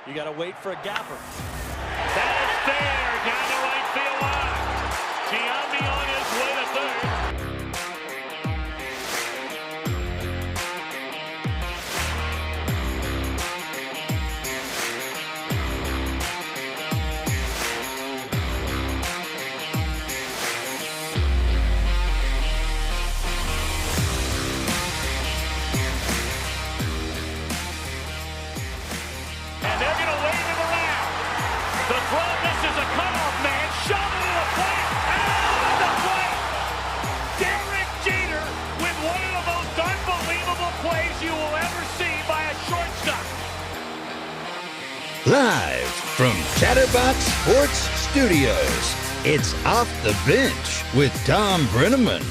You got to wait for a gapper. That is fair down the right field line. Giambi on his way to third. And they're going to wave him around. The throw misses a cutoff man. Shot into the plate. Out of the plate. Derek Jeter with one of the most unbelievable plays you will ever see by a shortstop. Live from Chatterbox Sports Studios, it's Off the Bench with Thom Brennaman.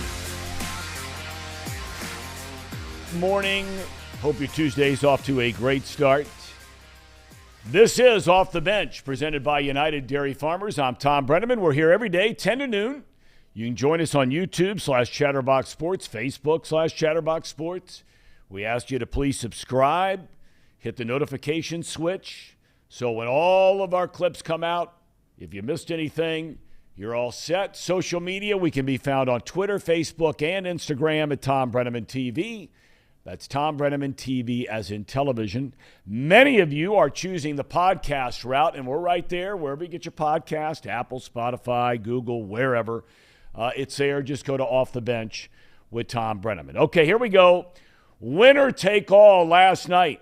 Morning. Hope your Tuesday's off to a great start. This is Off the Bench, presented by United Dairy Farmers. I'm Thom Brennaman. We're here every day, 10 to noon. You can join us on YouTube/Chatterbox Sports, Facebook/Chatterbox Sports. We ask you to please subscribe, hit the notification switch, so when all of our clips come out, if you missed anything, you're all set. Social media, we can be found on Twitter, Facebook, and Instagram at Thom Brennaman TV. That's Thom Brennaman TV as in television. Many of you are choosing the podcast route, and we're right there wherever you get your podcast, Apple, Spotify, Google, wherever. It's there. Just go to Off the Bench with Thom Brennaman. Okay, here we go. Winner take all last night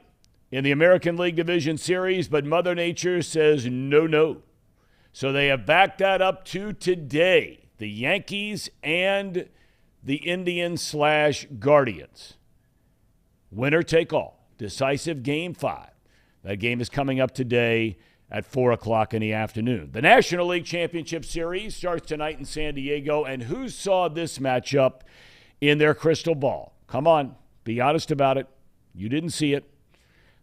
in the American League Division Series, but Mother Nature says no. So they have backed that up to today. The Yankees and the Indians/Guardians. Winner take all. Decisive Game 5. That game is coming up today at 4 o'clock in the afternoon. The National League Championship Series starts tonight in San Diego, and who saw this matchup in their crystal ball? Come on, be honest about it. You didn't see it.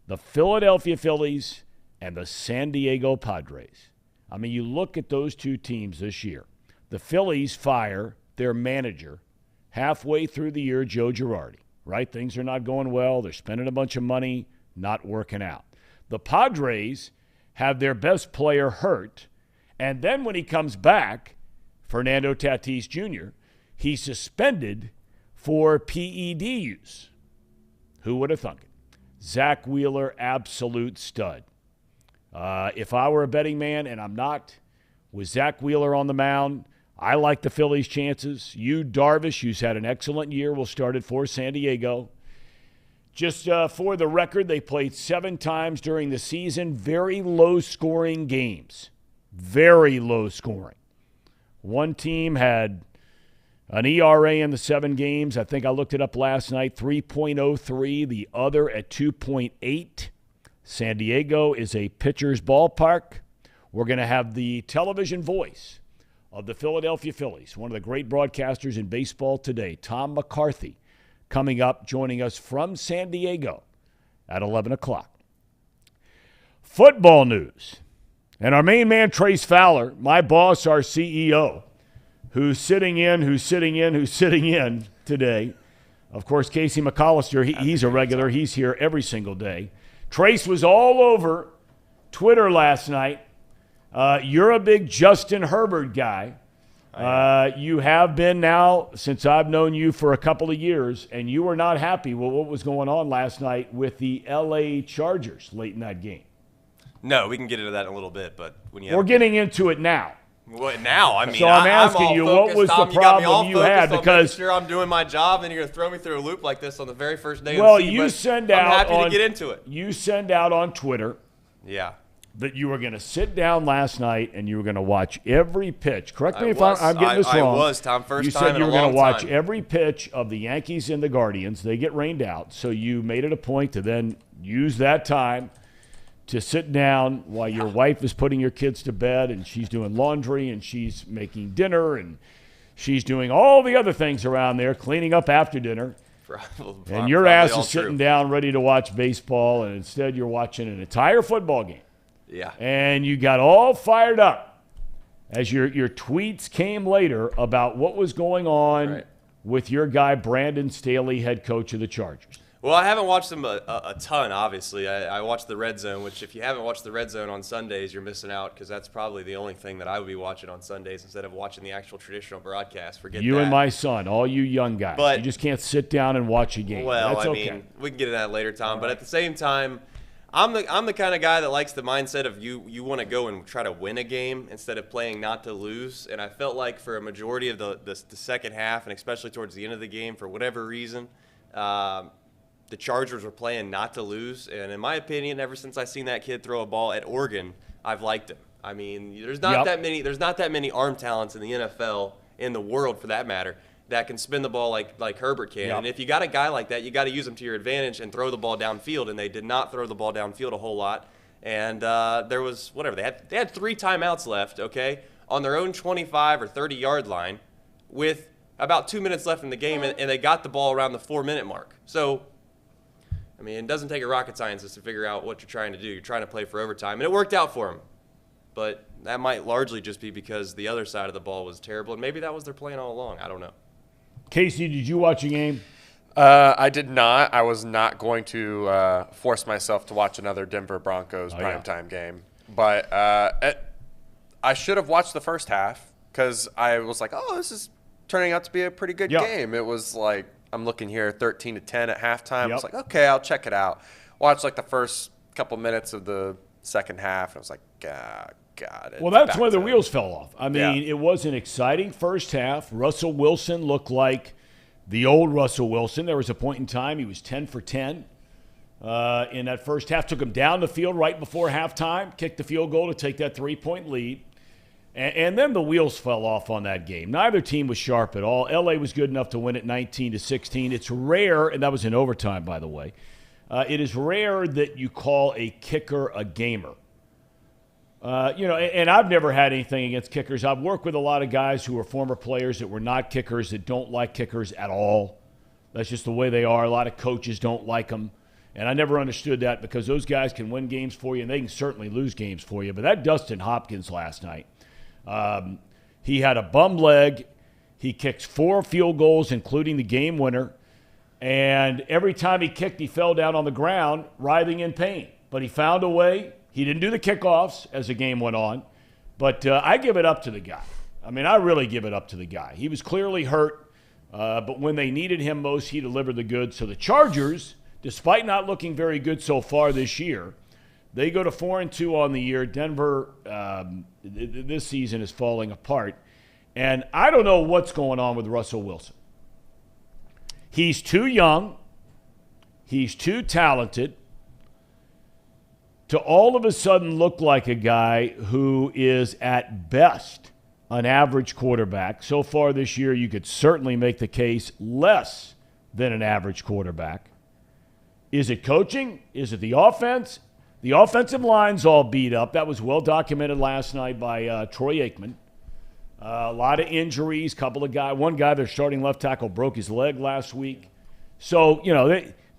The Philadelphia Phillies and the San Diego Padres. I mean, you look at those two teams this year. The Phillies fire their manager halfway through the year, Joe Girardi. Right? Things are not going well. They're spending a bunch of money, not working out. The Padres have their best player hurt, and then when he comes back, Fernando Tatis Jr., he's suspended for PED use. Who would have thunk it? Zach Wheeler, absolute stud. If I were a betting man, and I'm not, with Zach Wheeler on the mound, I like the Phillies' chances. Yu Darvish, who's had an excellent year, will start it for San Diego. Just for the record, they played 7 times during the season. Very low-scoring games. Very low scoring. One team had an ERA in the 7 games. I think I looked it up last night, 3.03. The other at 2.8. San Diego is a pitcher's ballpark. We're going to have the television voice of the Philadelphia Phillies, one of the great broadcasters in baseball today, Tom McCarthy, coming up, joining us from San Diego at 11 o'clock. Football news. And our main man, Trace Fowler, my boss, our CEO, who's sitting in today. Of course, Casey McAllister, he's a regular. He's here every single day. Trace was all over Twitter last night. You're a big Justin Herbert guy. You have been now since I've known you for a couple of years, and you were not happy with what was going on last night with the L.A. Chargers late in that game. No, we can get into that in a little bit, but when you we're getting into it now. Well, now, I mean, so I'm asking you, what was the problem you had? Because sure I'm doing my job, and you're going to throw me through a loop like this on the very first day. Well, of the season, you send out. I'm happy to get into it. You send out on Twitter. Yeah. That you were going to sit down last night and you were going to watch every pitch. Correct me if I'm getting this wrong. I was, Tom. First you time said in you were a long going to watch time. every pitch of the Yankees and the Guardians. They get rained out, so you made it a point to then use that time to sit down while your wife is putting your kids to bed and she's doing laundry and she's making dinner and she's doing all the other things around there, cleaning up after dinner. And your ass is sitting down ready to watch baseball, and instead you're watching an entire football game. Yeah. And you got all fired up as your tweets came later about what was going on with your guy, Brandon Staley, head coach of the Chargers. Well, I haven't watched them a ton, obviously. I watched the Red Zone, which if you haven't watched the Red Zone on Sundays, you're missing out because that's probably the only thing that I would be watching on Sundays instead of watching the actual traditional broadcast. Forget you that. And my son, all you young guys. But you just can't sit down and watch a game. Well, that's okay. mean, we can get into that later, Tom. But at the same time, I'm the kind of guy that likes the mindset of you want to go and try to win a game instead of playing not to lose. And I felt like for a majority of the second half, and especially towards the end of the game, for whatever reason, the Chargers were playing not to lose, and in my opinion, ever since I seen that kid throw a ball at Oregon, I've liked him. I mean, there's not that many arm talents in the NFL, in the world for that matter, that can spin the ball like Herbert can. And if you got a guy like that, you got to use him to your advantage and throw the ball downfield. And they did not throw the ball downfield a whole lot. And there was they had 3 timeouts left, okay, on their own 25 or 30-yard line, with about 2 minutes left in the game, and they got the ball around the 4-minute mark. So, I mean, it doesn't take a rocket scientist to figure out what you're trying to do. You're trying to play for overtime, and it worked out for them. But that might largely just be because the other side of the ball was terrible, and maybe that was their plan all along. I don't know. Casey, did you watch a game? I did not. I was not going to force myself to watch another Denver Broncos primetime game. But I should have watched the first half because I was like, oh, this is turning out to be a pretty good game. It was like, I'm looking here, 13-10 at halftime. I was like, okay, I'll check it out. Watched like the first couple minutes of the second half, and I was like, God. Well, that's when the wheels fell off. I mean, it was an exciting first half. Russell Wilson looked like the old Russell Wilson. There was a point in time he was 10 for 10 in that first half. Took him down the field right before halftime, kicked the field goal to take that 3-point lead. And then the wheels fell off on that game. Neither team was sharp at all. L.A. was good enough to win it 19-16. It's rare, and that was in overtime, by the way. It is rare that you call a kicker a gamer. And I've never had anything against kickers. I've worked with a lot of guys who are former players that were not kickers, that don't like kickers at all. That's just the way they are. A lot of coaches don't like them. And I never understood that because those guys can win games for you, and they can certainly lose games for you. But that Dustin Hopkins last night, he had a bum leg. He kicked 4 field goals, including the game winner. And every time he kicked, he fell down on the ground, writhing in pain. But he found a way. He didn't do the kickoffs as the game went on. But I give it up to the guy. I mean, I really give it up to the guy. He was clearly hurt, but when they needed him most, he delivered the goods. So the Chargers, despite not looking very good so far this year, they go to 4-2 on the year. Denver, this season is falling apart. And I don't know what's going on with Russell Wilson. He's too young. He's too talented to all of a sudden look like a guy who is at best an average quarterback. So far this year, you could certainly make the case less than an average quarterback. Is it coaching? Is it the offense? The offensive line's all beat up. That was well documented last night by Troy Aikman. A lot of injuries. One guy, their starting left tackle, broke his leg last week. So,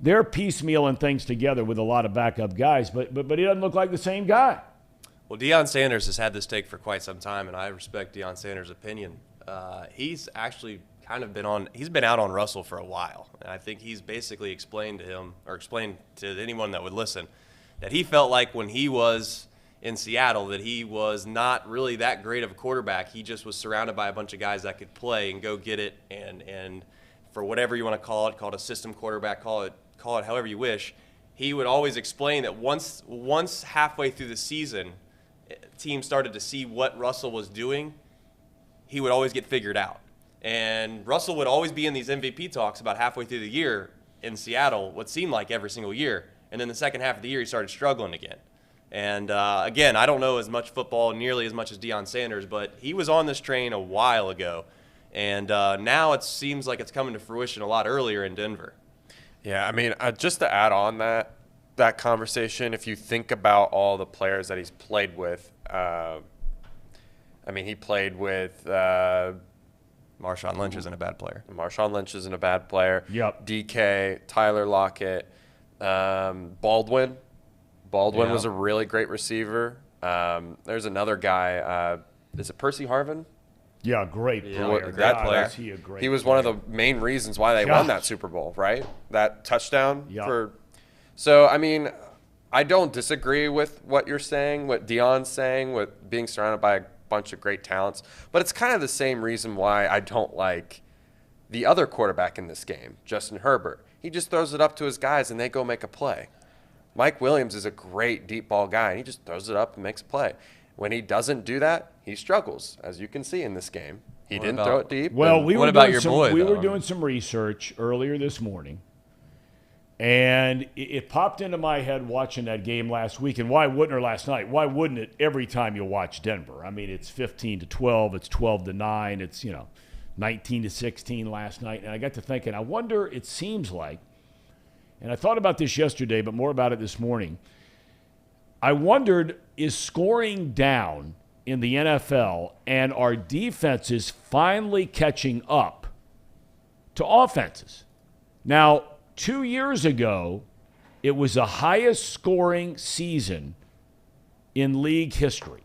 they're piecemealing things together with a lot of backup guys, but he doesn't look like the same guy. Well, Deion Sanders has had this take for quite some time, and I respect Deion Sanders' opinion. He's actually he's been out on Russell for a while, and I think he's basically explained to anyone that would listen that he felt like when he was in Seattle that he was not really that great of a quarterback. He just was surrounded by a bunch of guys that could play and go get it, and for whatever you want to call it a system quarterback, call it however you wish. He would always explain that once halfway through the season, teams started to see what Russell was doing, he would always get figured out. And Russell would always be in these MVP talks about halfway through the year in Seattle, what seemed like every single year. And then the second half of the year, he started struggling again. And again, I don't know as much football nearly as much as Deion Sanders, but he was on this train a while ago. And now it seems like it's coming to fruition a lot earlier in Denver. Yeah, I mean, just to add on that conversation, if you think about all the players that he's played with, he played with Marshawn Lynch isn't a bad player. Marshawn Lynch isn't a bad player. Yep. DK, Tyler Lockett, Baldwin. Baldwin was a really great receiver. There's another guy. Is it Percy Harvin? Yeah, great player. That player. Is he a great He was player. one of the main reasons why they won that Super Bowl, right? That touchdown. Yep. So, I mean, I don't disagree with what you're saying, what Dion's saying, with being surrounded by a bunch of great talents. But it's kind of the same reason why I don't like the other quarterback in this game, Justin Herbert. He just throws it up to his guys, and they go make a play. Mike Williams is a great deep ball guy, and he just throws it up and makes a play. When he doesn't do that, he struggles, as you can see in this game. He didn't throw it deep. Well, we what were about doing your some, boy, we though? were doing some research earlier this morning, and it popped into my head watching that game last week. And why wouldn't, or last night? Why wouldn't it every time you watch Denver? I mean, it's 15-12, it's 12-9, it's 19-16 last night. And I got to thinking, I wonder. It seems like, and I thought about this yesterday, but more about it this morning. I wondered, is scoring down in the NFL, and are defenses finally catching up to offenses? Now, 2 years ago, it was the highest scoring season in league history.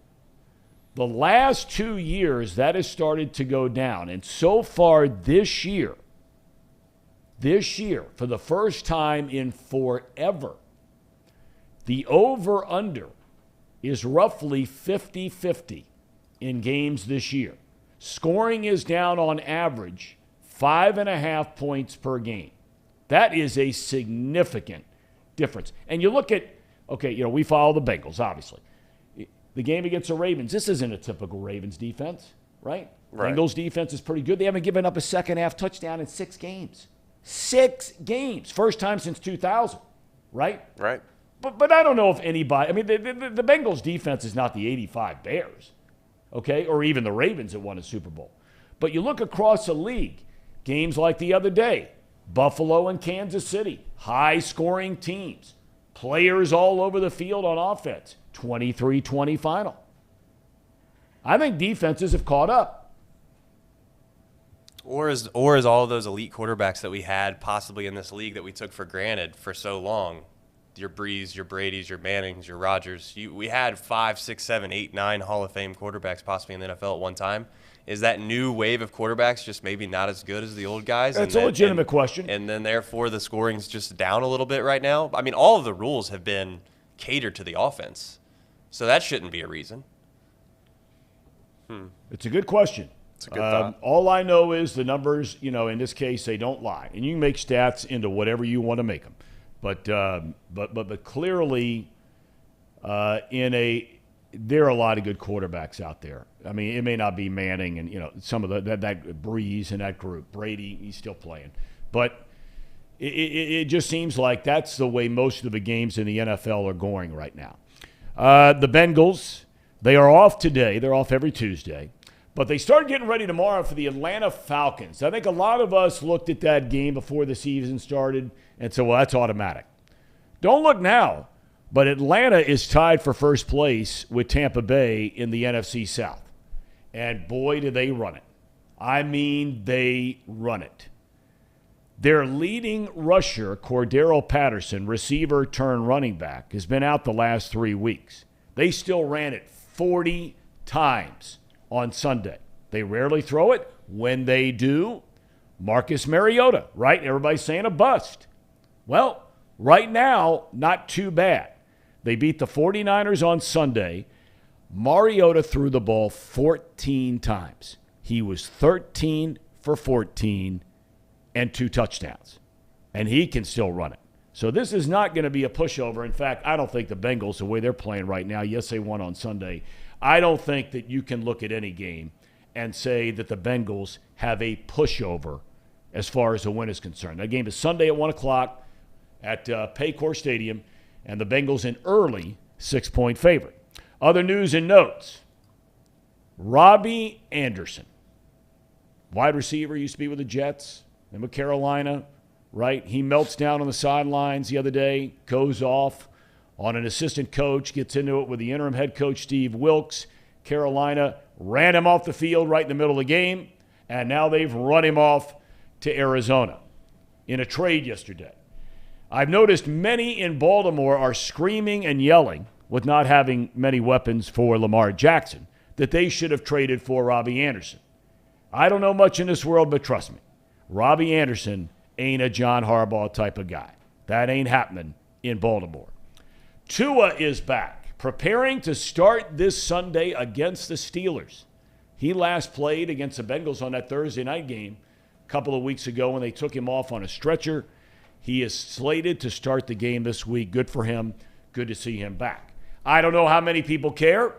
The last 2 years, that has started to go down. And so far this year, for the first time in forever, the over-under is roughly 50-50 in games this year. Scoring is down on average 5.5 points per game. That is a significant difference. And you look at, we follow the Bengals, obviously. The game against the Ravens, this isn't a typical Ravens defense, right? Bengals defense is pretty good. They haven't given up a second-half touchdown in 6 games. 6 games. First time since 2000, right? Right. But I don't know if anybody – I mean, the Bengals defense is not the 85 Bears, okay, or even the Ravens that won a Super Bowl. But you look across the league, games like the other day, Buffalo and Kansas City, high-scoring teams, players all over the field on offense, 23-20 final. I think defenses have caught up. Or is all of those elite quarterbacks that we had possibly in this league that we took for granted for so long, your Brees, your Bradys, your Mannings, your Rodgers, we had 5, 6, 7, 8, 9 Hall of Fame quarterbacks possibly in the NFL at one time. Is that new wave of quarterbacks just maybe not as good as the old guys? That's a legitimate question. And then therefore the scoring's just down a little bit right now? I mean, all of the rules have been catered to the offense. So that shouldn't be a reason. It's a good question. It's a good thought. All I know is the numbers, in this case, they don't lie. And you can make stats into whatever you want to make them. But clearly, there are a lot of good quarterbacks out there. I mean, it may not be Manning and some of that Breeze and that group. Brady, he's still playing, but it just seems like that's the way most of the games in the NFL are going right now. The Bengals, they are off today. They're off every Tuesday. But they start getting ready tomorrow for the Atlanta Falcons. I think a lot of us looked at that game before the season started and said, well, that's automatic. Don't look now, but Atlanta is tied for first place with Tampa Bay in the NFC South. And boy, do they run it. I mean, they run it. Their leading rusher, Cordero Patterson, receiver turned running back, has been out the last 3 weeks. They still ran it 40 times on Sunday. They rarely throw it. When they do, Marcus Mariota, right? Everybody's saying a bust. Well, right now, not too bad. They beat the 49ers on Sunday. Mariota threw the ball 14 times. He was 13 for 14 and 2 touchdowns. And he can still run it. So this is not going to be a pushover. In fact, I don't think the Bengals, the way they're playing right now, yes, they won on Sunday. I don't think that you can look at any game and say that the Bengals have a pushover as far as a win is concerned. That game is Sunday at 1 o'clock at Paycor Stadium, and the Bengals an early 6-point favorite. Other news and notes. Robbie Anderson, wide receiver, used to be with the Jets, then with Carolina, right? He melts down on the sidelines the other day, goes off on an assistant coach, gets into it with the interim head coach, Steve Wilks. Carolina ran him off the field right in the middle of the game, and now they've run him off to Arizona in a trade yesterday. I've noticed many in Baltimore are screaming and yelling, with not having many weapons for Lamar Jackson, that they should have traded for Robbie Anderson. I don't know much in this world, but trust me, Robbie Anderson ain't a John Harbaugh type of guy. That ain't happening in Baltimore. Tua is back, preparing to start this Sunday against the Steelers. He last played against the Bengals on that Thursday night game a couple of weeks ago when they took him off on a stretcher. He is slated to start the game this week. Good for him. Good to see him back. I don't know how many people care,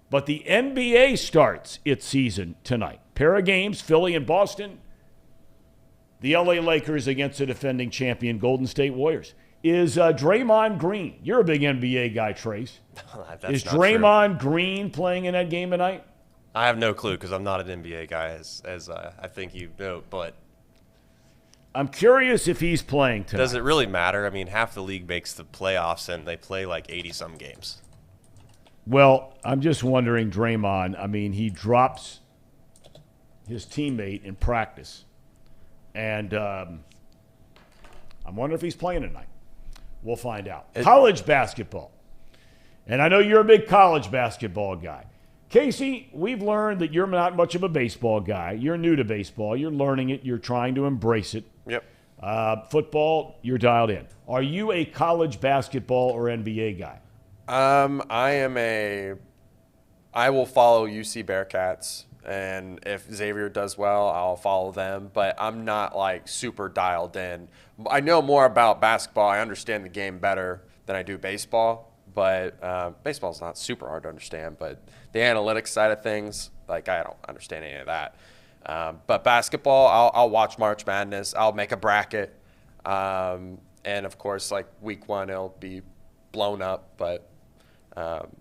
but the NBA starts its season tonight. Pair of games, Philly and Boston. The LA Lakers against the defending champion Golden State Warriors. Is Draymond Green? You're a big NBA guy, Trace. Is Draymond Green playing in that game tonight? I have no clue because I'm not an NBA guy, as I think you know. But I'm curious if he's playing tonight. Does it really matter? I mean, half the league makes the playoffs, and they play like 80-some games. Well, I'm just wondering, Draymond, I mean, he drops his teammate in practice. And I'm wondering if he's playing tonight. We'll find out. College basketball. And I know you're a big college basketball guy. Casey, we've learned that you're not much of a baseball guy. You're new to baseball. You're learning it. You're trying to embrace it. Yep. Football, you're dialed in. Are you a college basketball or NBA guy? I will follow UC Bearcats. And if Xavier does well, I'll follow them. But I'm not, like, super dialed in. I know more about basketball. I understand the game better than I do baseball. But baseball's not super hard to understand. But the analytics side of things, like, I don't understand any of that. But basketball, I'll watch March Madness. I'll make a bracket. And, of course, like, week one, it'll be blown up. But,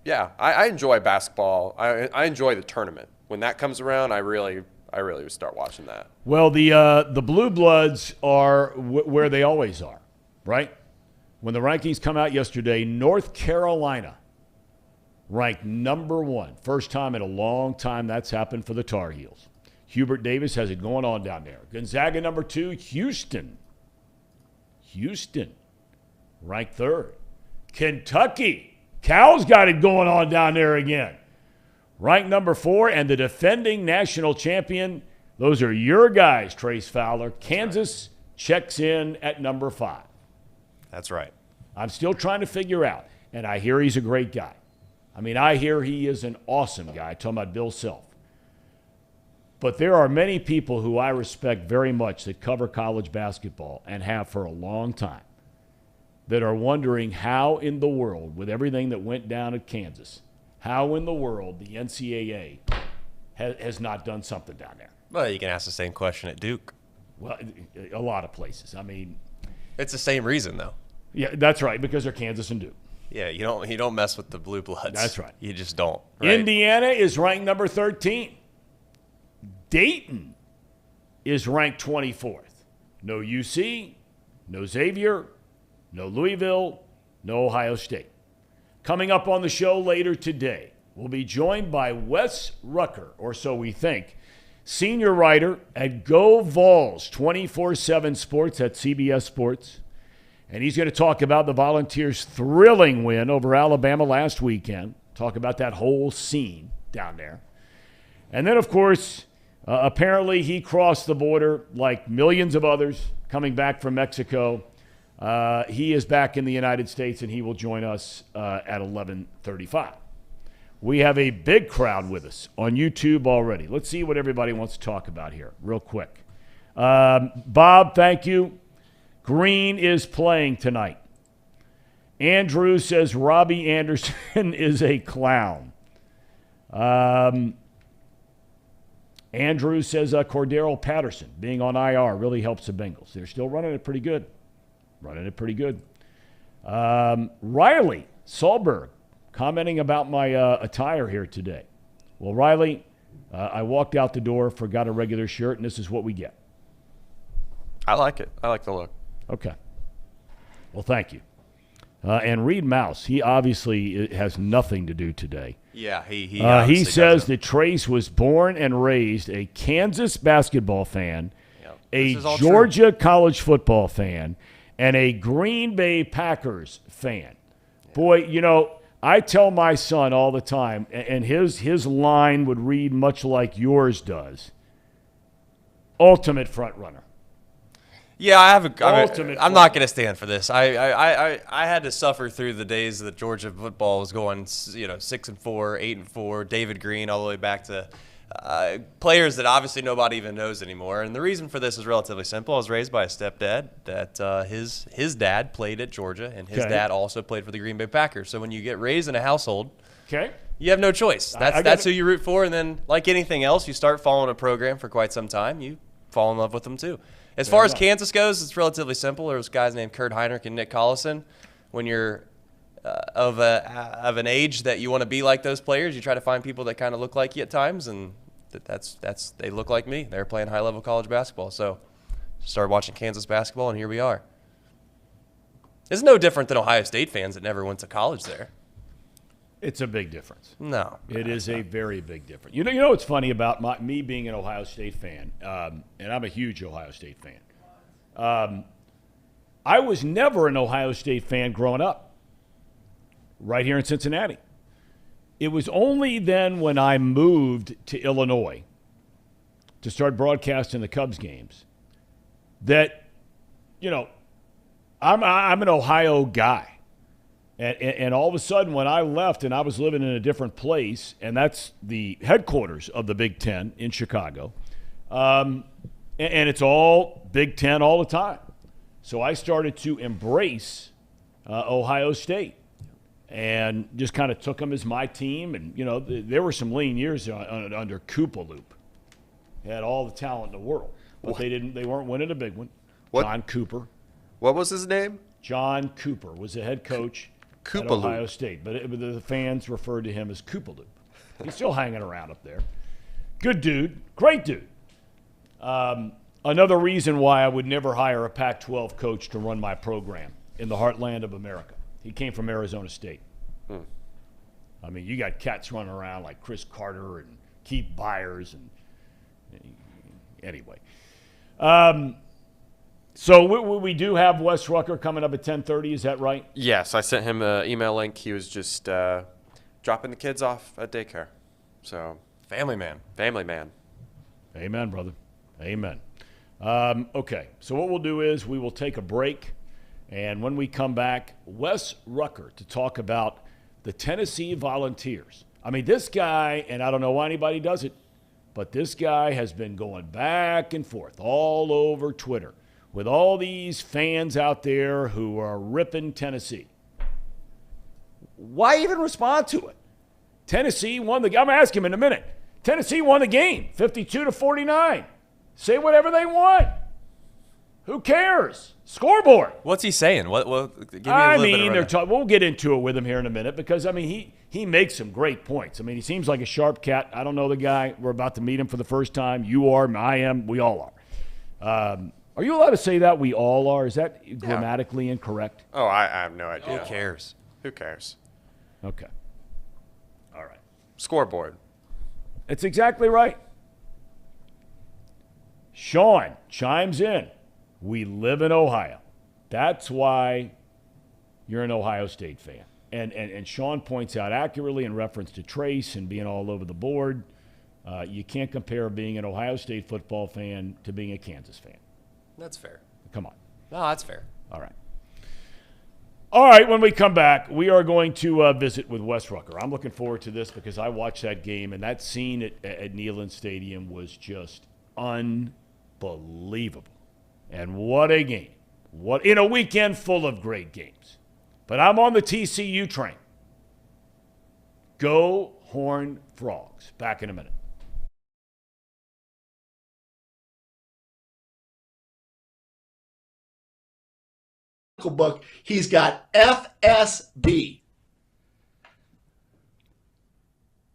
yeah, I enjoy basketball. I enjoy the tournament. When that comes around, I really would start watching that. Well, the Blue Bloods are where they always are, right? When the rankings come out yesterday, North Carolina ranked number 1. First time in a long time that's happened for the Tar Heels. Hubert Davis has it going on down there. Gonzaga number 2, Houston ranked 3rd. Kentucky, Cal's got it going on down there again. Ranked number 4, and the defending national champion, those are your guys, Trace Fowler. Kansas checks in at number 5. That's right. I'm still trying to figure out, and I hear he's a great guy. I mean, I hear he is an awesome guy, talking about Bill Self. But there are many people who I respect very much that cover college basketball and have for a long time that are wondering how in the world, with everything that went down at Kansas, how in the world the NCAA has not done something down there. Well, you can ask the same question at Duke. Well, a lot of places. I mean, it's the same reason, though. Yeah, that's right, because they're Kansas and Duke. Yeah, you don't mess with the Blue Bloods. That's right. You just don't. Right? Indiana is ranked number 13. Dayton is ranked 24th. No UC, no Xavier, no Louisville, no Ohio State. Coming up on the show later today, we'll be joined by Wes Rucker, or so we think, senior writer at Go Vols 24/7 Sports at CBS Sports. And he's going to talk about the Volunteers' thrilling win over Alabama last weekend, talk about that whole scene down there. And then, of course, apparently he crossed the border like millions of others coming back from Mexico. He is back in the United States, and he will join us at 11:35. We have a big crowd with us on YouTube already. Let's see what everybody wants to talk about here real quick. Bob, thank you. Green is playing tonight. Andrew says Robbie Anderson is a clown. Andrew says Cordero Patterson being on IR really helps the Bengals. They're still running it pretty good. Riley Solberg commenting about my attire here today. Well, Riley, I walked out the door, forgot a regular shirt, and this is what we get. I like it. I like the look. Okay. Well, thank you. And Reed Mouse, he obviously has nothing to do today. Yeah, he says that Trace was born and raised a Kansas basketball fan, a Georgia college football fan, and a Green Bay Packers fan. Yeah. Boy, I tell my son all the time, and his line would read much like yours does. Ultimate front runner. Yeah, Ultimate I'm not going to stand for this. I had to suffer through the days that Georgia football was going, 6-4, 8-4, David Green, all the way back to players that obviously nobody even knows anymore. And the reason for this is relatively simple. I was raised by a stepdad that his dad played at Georgia, and his dad also played for the Green Bay Packers. So when you get raised in a household, you have no choice. That's who you root for. And then, like anything else, you start following a program for quite some time, you fall in love with them too. As far as Kansas goes, it's relatively simple. There's guys named Kurt Heinrich and Nick Collison. When you're of an age that you want to be like those players, you try to find people that kind of look like you at times, and they look like me. They're playing high-level college basketball. So started watching Kansas basketball, and here we are. It's no different than Ohio State fans that never went to college there. It's a big difference. No. It is a very big difference. You know what's funny about me being an Ohio State fan, and I'm a huge Ohio State fan. I was never an Ohio State fan growing up, right here in Cincinnati. It was only then when I moved to Illinois to start broadcasting the Cubs games that, I'm an Ohio guy. And all of a sudden, when I left and I was living in a different place, and that's the headquarters of the Big Ten in Chicago, and it's all Big Ten all the time. So I started to embrace Ohio State and just kind of took them as my team. And, there were some lean years under Koopaloop. They had all the talent in the world, but they weren't winning a big one. What? John Cooper. What was his name? John Cooper was the head coach at Ohio State, but the fans referred to him as Koopaloop. He's still hanging around up there. Good dude, great dude. Another reason why I would never hire a Pac-12 coach to run my program in the heartland of America. He came from Arizona State. I mean, you got cats running around like Chris Carter and Keith Byers, and anyway. So we do have Wes Rucker coming up at 10:30. Is that right? Yes, I sent him an email link. He was just dropping the kids off at daycare. So Family man. Amen, brother. Amen. Okay, so what we'll do is we will take a break, and when we come back, Wes Rucker to talk about the Tennessee Volunteers. I mean, this guy, and I don't know why anybody does it, but this guy has been going back and forth all over Twitter with all these fans out there who are ripping Tennessee. Why even respond to it? Tennessee won the game. I'm going to ask him in a minute. Tennessee won the game, 52-49. Say whatever they want. Who cares? Scoreboard. What's he saying? Give me a little bit of we'll get into it with him here in a minute because, he makes some great points. I mean, he seems like a sharp cat. I don't know the guy. We're about to meet him for the first time. You are, I am, we all are. Are you allowed to say that? We all are? Is that grammatically incorrect? Oh, I have no idea. Who cares? Who cares? Okay. All right. Scoreboard. It's exactly right. Sean chimes in. We live in Ohio. That's why you're an Ohio State fan. And Sean points out accurately in reference to Trace and being all over the board, you can't compare being an Ohio State football fan to being a Kansas fan. That's fair. Come on. No, that's fair. All right, when we come back, we are going to visit with Wes Rucker. I'm looking forward to this because I watched that game, and that scene at Neyland Stadium was just unbelievable. And what a game. What in a weekend full of great games. But I'm on the TCU train. Go Horned Frogs. Back in a minute. Book, he's got FSB.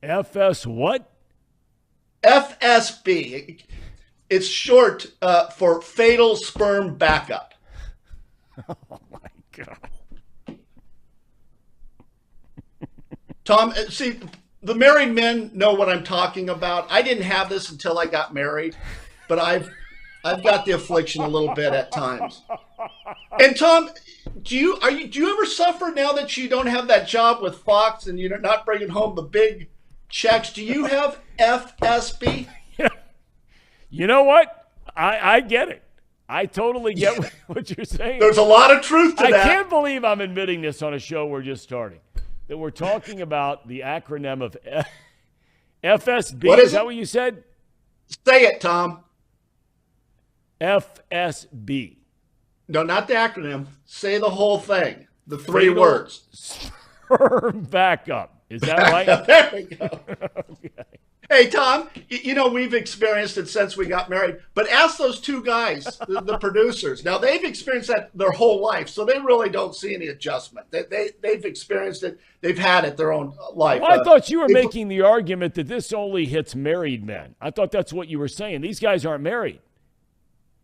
FS what? FSB. It's short for fatal sperm backup. Oh my God. Thom, see, the married men know what I'm talking about. I didn't have this until I got married, but I've got the affliction a little bit at times. And Thom, do you ever suffer now that you don't have that job with Fox and you're not bringing home the big checks? Do you have FSB? You know what? I get it. I totally get what you're saying. There's a lot of truth to that. I can't believe I'm admitting this on a show we're just starting. That we're talking about the acronym of FSB. What is that it? what you said? Say it, Thom. FSB. No, not the acronym. Say the whole thing. The three words. Sperm backup. Is that right? There we go. Okay. Hey, Thom, you know, we've experienced it since we got married, but ask those two guys, the producers. Now, they've experienced that their whole life, so they really don't see any adjustment. They've experienced it. They've had it their own life. Well, I thought you were making the argument that this only hits married men. I thought that's what you were saying. These guys aren't married.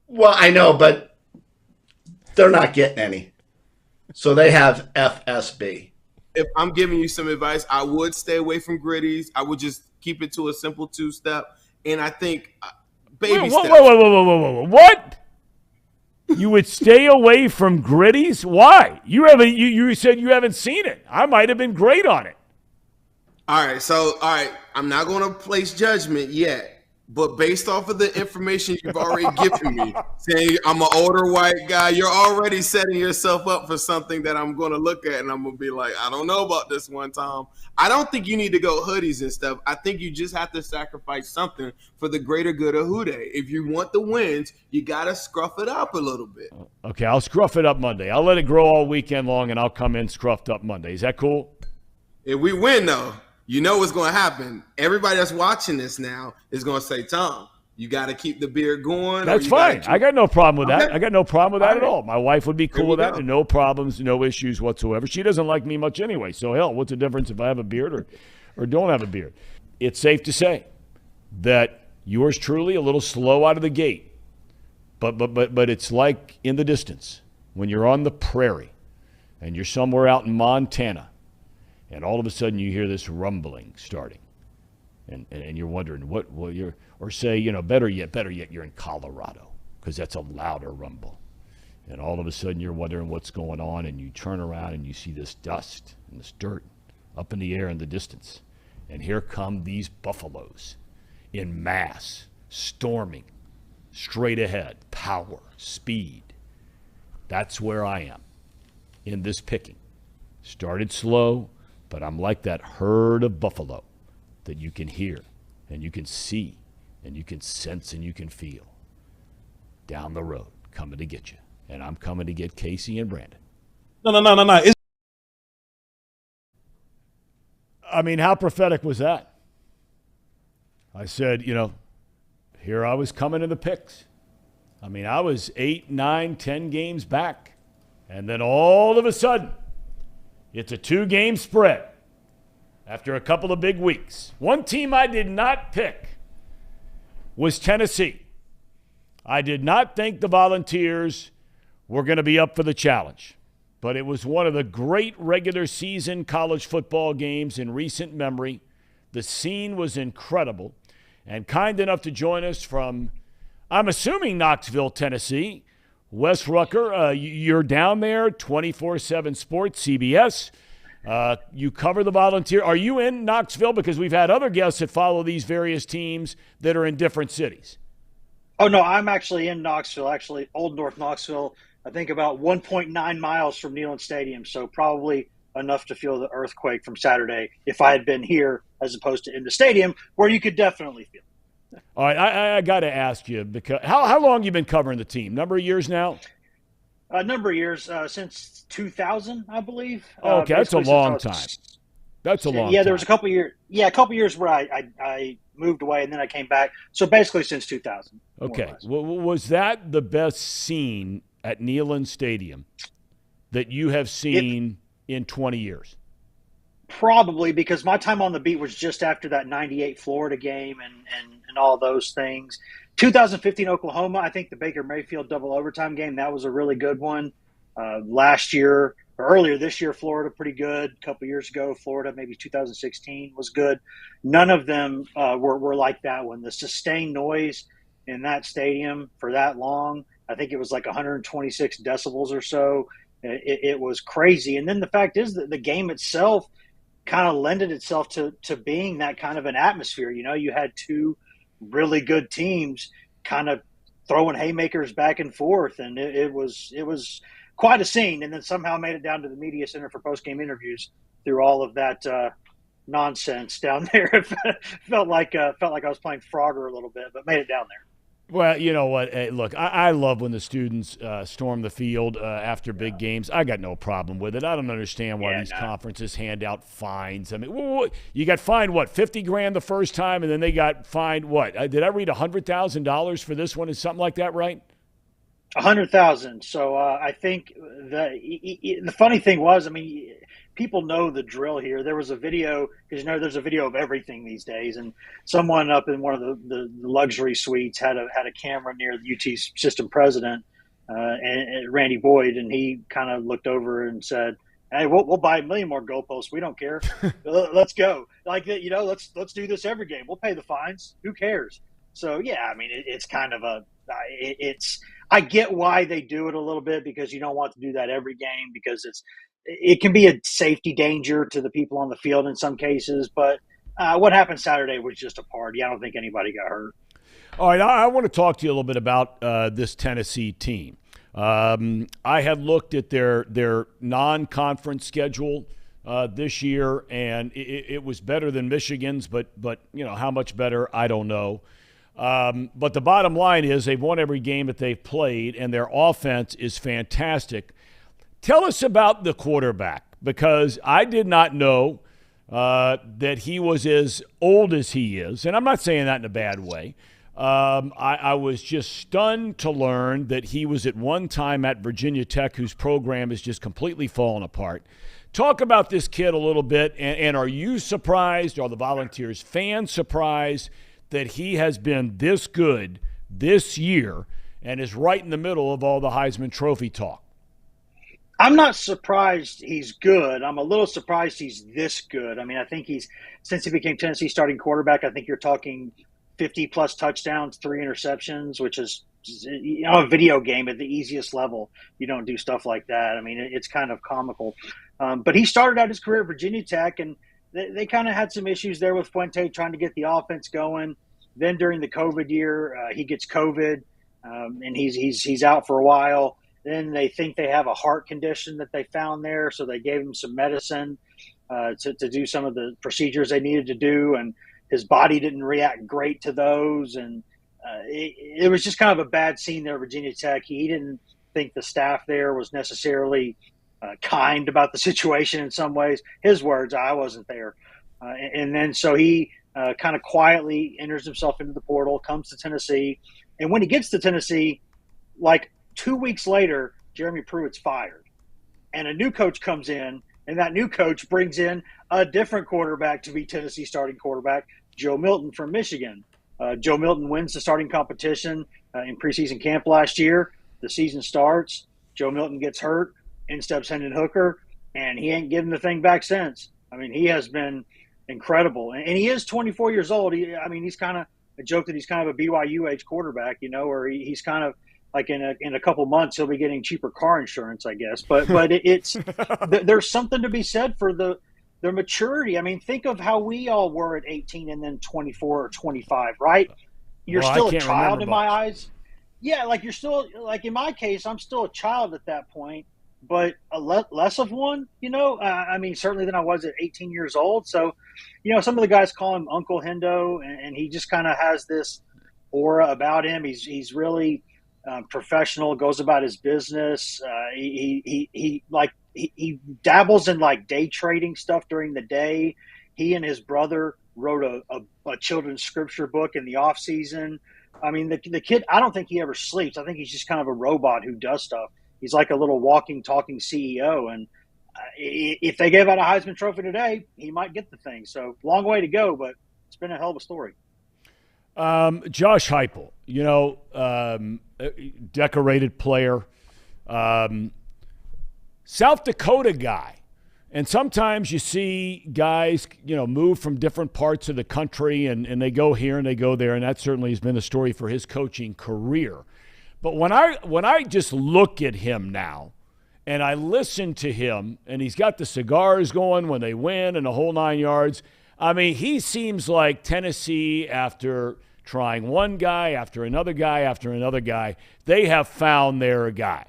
Well, I know, but they're not getting any. So they have FSB. If I'm giving you some advice, I would stay away from gritties. I would just keep it to a simple 2-step. And I think baby steps. Whoa. What? You would stay away from gritties? Why? You said you haven't seen it. I might have been great on it. All right. I'm not going to place judgment yet. But based off of the information you've already given me, saying I'm an older white guy, you're already setting yourself up for something that I'm going to look at and I'm going to be like, I don't know about this one, Thom. I don't think you need to go hoodies and stuff. I think you just have to sacrifice something for the greater good of Houday. If you want the wins, you got to scruff it up a little bit. Okay, I'll scruff it up Monday. I'll let it grow all weekend long and I'll come in scruffed up Monday. Is that cool? If we win, though, you know what's going to happen. Everybody that's watching this now is going to say, Thom, you got to keep the beard going. That's fine. I got no problem with that. Okay. I got no problem with that at all. My wife would be cool with that. go. And no problems, no issues whatsoever. She doesn't like me much anyway. So, hell, what's the difference if I have a beard or don't have a beard? It's safe to say that yours truly a little slow out of the gate. But it's like in the distance when you're on the prairie and you're somewhere out in Montana. And all of a sudden you hear this rumbling starting. And you're wondering or say, better yet, you're in Colorado because that's a louder rumble. And all of a sudden you're wondering what's going on and you turn around and you see this dust and this dirt up in the air in the distance. And here come these buffaloes in mass, storming, straight ahead, power, speed. That's where I am in this picking. Started slow. But I'm like that herd of buffalo that you can hear and you can see and you can sense and you can feel down the road coming to get you. And I'm coming to get Casey and Brandon. No. I mean, how prophetic was that? I said, here I was coming in the picks. I mean, I was 8, 9, 10 games back. And then all of a sudden, it's a 2-game spread after a couple of big weeks. One team I did not pick was Tennessee. I did not think the Volunteers were going to be up for the challenge, but it was one of the great regular season college football games in recent memory. The scene was incredible, and kind enough to join us from, I'm assuming, Knoxville, Tennessee, Wes Rucker. You're down there, 24/7 Sports, CBS. You cover the Volunteer. Are you in Knoxville? Because we've had other guests that follow these various teams that are in different cities. Oh, no, I'm actually in Knoxville, Old North Knoxville. I think about 1.9 miles from Neyland Stadium, so probably enough to feel the earthquake from Saturday if I had been here as opposed to in the stadium, where you could definitely feel it. All right, I got to ask you, because how long you been covering the team? Number of years now? A number of years, since 2000, I believe. Okay, that's a long time. That's a long time. Yeah, there was a couple years. Yeah, a couple years where I moved away and then I came back. So basically since 2000. Okay, was that the best scene at Neyland Stadium that you have seen in 20 years? Probably, because my time on the beat was just after that 98 Florida game and all those things. 2015 Oklahoma, I think the Baker Mayfield double overtime game, that was a really good one. Last year, or earlier this year, Florida, pretty good. A couple years ago, Florida, maybe 2016 was good. None of them were like that one. The sustained noise in that stadium for that long, I think it was like 126 decibels or so. It was crazy. And then the fact is that the game itself kind of lended itself to being that kind of an atmosphere. You had two really good teams kind of throwing haymakers back and forth, and it was quite a scene. And then somehow made it down to the media center for post-game interviews through all of that nonsense down there. It felt like I was playing Frogger a little bit, but made it down there. Well, you know what? Hey, look, I love when the students storm the field after big games. I got no problem with it. I don't understand why these conferences hand out fines. I mean, you got fined, what, $50,000 the first time, and then they got fined, what? Did I read $100,000 for this one? Is something like that right? 100,000. So I think the funny thing was, I mean, people know the drill here. There was a video, because there's a video of everything these days, and someone up in one of the luxury suites had a camera near the UT system president, and Randy Boyd, and he kind of looked over and said, "Hey, we'll buy 1 million more goalposts. We don't care. Let's go. Like, let's do this every game. We'll pay the fines. Who cares?" So yeah, I mean, it's kind of I get why they do it a little bit, because you don't want to do that every game, because it can be a safety danger to the people on the field in some cases. But what happened Saturday was just a party. I don't think anybody got hurt. All right, I want to talk to you a little bit about this Tennessee team. I had looked at their non-conference schedule this year, and it was better than Michigan's, but how much better, I don't know. But the bottom line is they've won every game that they've played, and their offense is fantastic. Tell us about the quarterback, because I did not know that he was as old as he is, and I'm not saying that in a bad way. I was just stunned to learn that he was at one time at Virginia Tech, whose program has just completely fallen apart. Talk about this kid a little bit, and are you surprised, are the Volunteers fans surprised that he has been this good this year and is right in the middle of all the Heisman Trophy talk? I'm not surprised he's good. I'm a little surprised he's this good. I mean, I think since he became Tennessee starting quarterback, I think you're talking 50-plus touchdowns, 3 interceptions, which is, a video game at the easiest level. You don't do stuff like that. I mean, it's kind of comical. But he started out his career at Virginia Tech, and they kind of had some issues there with Fuente trying to get the offense going. Then during the COVID year, he gets COVID, and he's out for a while. Then they think they have a heart condition that they found there, so they gave him some medicine to do some of the procedures they needed to do, and his body didn't react great to those. And it was just kind of a bad scene there at Virginia Tech. He didn't think the staff there was necessarily kind about the situation in some ways. His words, I wasn't there. And then so he kind of quietly enters himself into the portal, comes to Tennessee. And when he gets to Tennessee, like 2 weeks later, Jeremy Pruitt's fired. And a new coach comes in, and that new coach brings in a different quarterback to be Tennessee starting quarterback, Joe Milton from Michigan. Joe Milton wins the starting competition in preseason camp last year. The season starts. Joe Milton gets hurt, ends up sending Hooker, and he ain't given the thing back since. I mean, he has been incredible. And he is 24 years old. He's kind of a joke that he's kind of a BYU age quarterback, or he's kind of like in a couple months he'll be getting cheaper car insurance, I guess. But it's there's something to be said for their maturity. I mean, think of how we all were at 18 and then 24 or 25, right? You're still a child in my eyes. Yeah, like you're still, like in my case, I'm still a child at that point, but less of one, certainly than I was at 18 years old. So, some of the guys call him Uncle Hendo, and he just kind of has this aura about him. He's really professional, goes about his business. He dabbles in like day trading stuff during the day. He and his brother wrote a children's scripture book in the off season. I mean, the kid, I don't think he ever sleeps. I think he's just kind of a robot who does stuff. He's like a little walking, talking CEO. And if they gave out a Heisman Trophy today, he might get the thing. So long way to go, but it's been a hell of a story. Josh Heupel, decorated player, South Dakota guy. And sometimes you see guys, move from different parts of the country and they go here and they go there. And that certainly has been the story for his coaching career. But when I just look at him now and I listen to him, and he's got the cigars going when they win and the whole 9 yards, I mean, he seems like Tennessee, after trying one guy after another guy after another guy, they have found their guy.